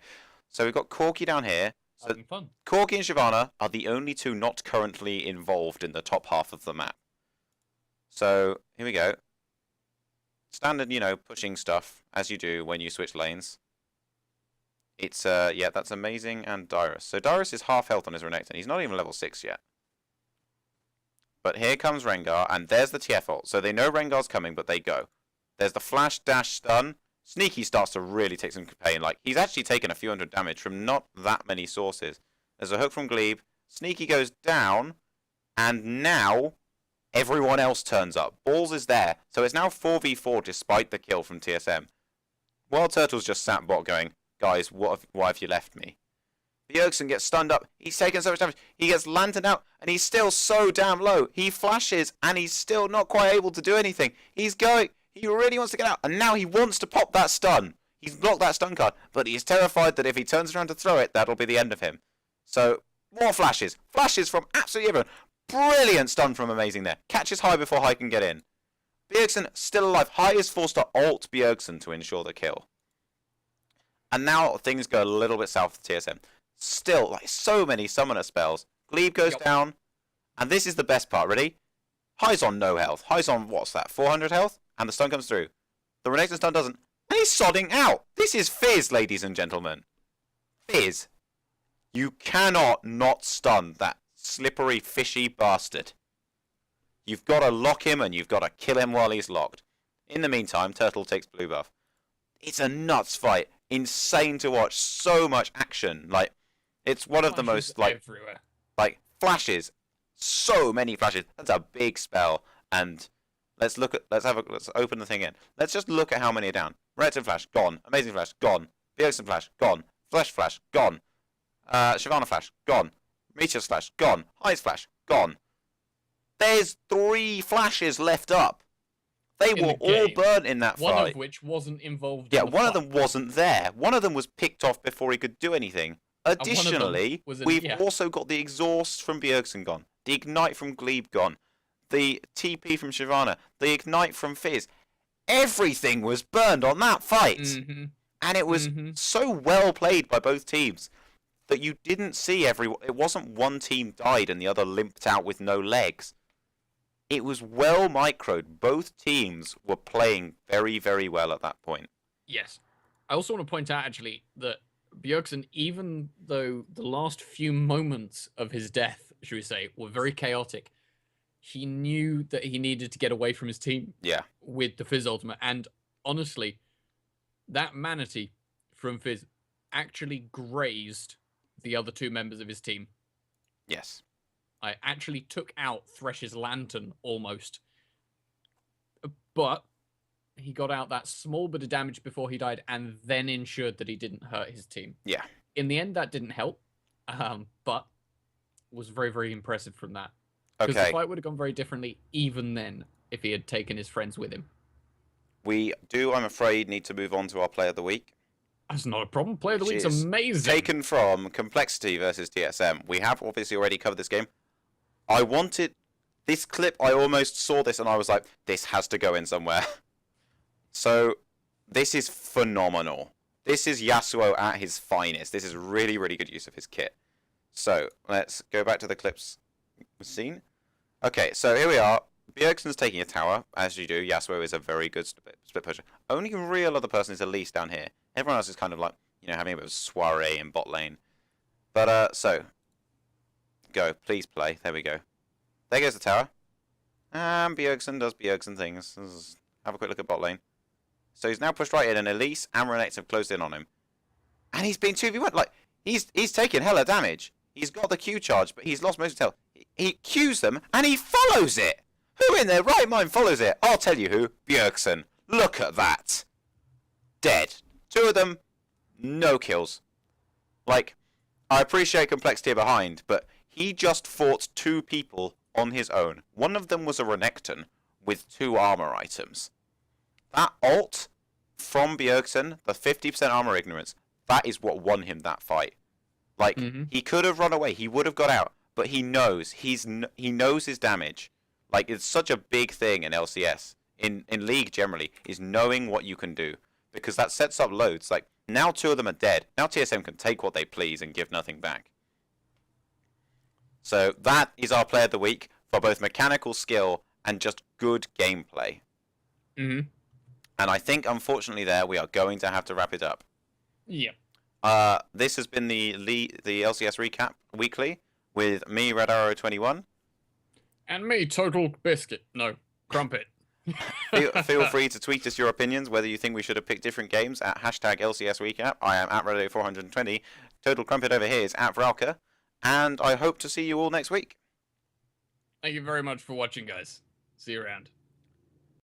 S1: So we've got Corki down here. So
S2: fun.
S1: Corki and Shyvana are the only two not currently involved in the top half of the map. So, here we go. Standard, pushing stuff, as you do when you switch lanes. It's, yeah, that's Amazing and Dyrus. So Dyrus is half health on his Renekton. He's not even level 6 yet. But here comes Rengar, and there's the TF ult. So they know Rengar's coming, but they go. There's the flash, dash, stun. Sneaky starts to really take some pain. Like, he's actually taken a few hundred damage from not that many sources. There's a hook from Glebe. Sneaky goes down. And now, everyone else turns up. Balls is there. So it's now 4v4 despite the kill from TSM. Wild Turtle's just sat bot going, guys, why have you left me? Bjergsen gets stunned up. He's taken so much damage. He gets lanterned out. And he's still so damn low. He flashes. And he's still not quite able to do anything. He's going... He really wants to get out, and now he wants to pop that stun. He's blocked that stun card, but he's terrified that if he turns around to throw it, that'll be the end of him. So, more flashes. Flashes from absolutely everyone. Brilliant stun from Amazing there. Catches High before High can get in. Bjergsen still alive. High is forced to ult Bjergsen to ensure the kill. And now things go a little bit south of TSM. Still, like so many summoner spells. Glebe goes down, and this is the best part, ready? High's on no health. High's on, what's that, 400 health? And the stun comes through. The Renekton stun doesn't. And he's sodding out. This is Fizz, ladies and gentlemen. Fizz. You cannot not stun that slippery, fishy bastard. You've got to lock him and you've got to kill him while he's locked. In the meantime, Turtle takes blue buff. It's a nuts fight. Insane to watch. So much action. Like, it's one of the most,
S2: everywhere.
S1: Like, flashes. So many flashes. That's a big spell. And... Let's open the thing in. Let's just look at how many are down. Renekton flash, gone. Amazing flash, gone. Bjergsen flash, gone. Flash, gone. Shyvana flash, gone. Meteor's flash, gone. High's flash, gone. There's 3 flashes left up. They were all burnt in that fight.
S2: One of which wasn't involved.
S1: Yeah, one of them wasn't there. One of them was picked off before he could do anything. Additionally, we've also got the exhaust from Bjergsen gone. The ignite from Glebe gone. The TP from Shyvana, the ignite from Fizz. Everything was burned on that fight.
S2: Mm-hmm.
S1: And it was so well played by both teams that you didn't see everyone. It wasn't one team died and the other limped out with no legs. It was well microed. Both teams were playing very, very well at that point.
S2: Yes. I also want to point out, actually, that Bjergsen, even though the last few moments of his death, should we say, were very chaotic, he knew that he needed to get away from his team with the Fizz ultimate. And honestly, that Manatee from Fizz actually grazed the other 2 members of his team.
S1: Yes.
S2: I actually took out Thresh's lantern almost. But he got out that small bit of damage before he died and then ensured that he didn't hurt his team.
S1: Yeah.
S2: In the end, that didn't help, but was very, very impressive from that. Because the fight would have gone very differently even then if he had taken his friends with him.
S1: We do, I'm afraid, need to move on to our Player of the Week.
S2: That's not a problem. Player of the Week's amazing.
S1: Taken from Complexity versus TSM. We have obviously already covered this game. I wanted... This clip, I almost saw this and I was like, this has to go in somewhere. So, this is phenomenal. This is Yasuo at his finest. This is really, really good use of his kit. So, let's go back to the clips we've seen. Okay, so here we are. Bjergsen's taking a tower, as you do. Yasuo is a very good split pusher. Only real other person is Elise down here. Everyone else is kind of like, you know, having a bit of soiree in bot lane. But, so. Go. Please play. There we go. There goes the tower. And Bjergsen does Bjergsen things. Let's have a quick look at bot lane. So he's now pushed right in, and Elise and Renekton have closed in on him. And he's been 2v1. Like, he's taken hella damage. He's got the Q charge, but he's lost most of his health. He Qs them, and he follows it! Who in their right mind follows it? I'll tell you who. Bjergsen. Look at that. Dead. 2 of them, no kills. Like, I appreciate complexity behind, but he just fought 2 people on his own. One of them was a Renekton with 2 armor items. That ult from Bjergsen, the 50% armor ignorance, that is what won him that fight. Like, he could have run away, he would have got out, but he knows. He knows his damage. Like, it's such a big thing in LCS, in League generally, is knowing what you can do. Because that sets up loads. Like, now 2 of them are dead. Now TSM can take what they please and give nothing back. So that is our player of the week for both mechanical skill and just good gameplay. And I think, unfortunately, there we are going to have to wrap it up.
S2: Yep.
S1: This has been the LCS recap weekly with me, Redarrow21.
S2: And me, Total Biscuit. No, Crumpet.
S1: Feel free to tweet us your opinions, whether you think we should have picked different games at hashtag LCS recap. I am at Redarrow420. Total Crumpet over here is at Vralka. And I hope to see you all next week.
S2: Thank you very much for watching, guys. See you around.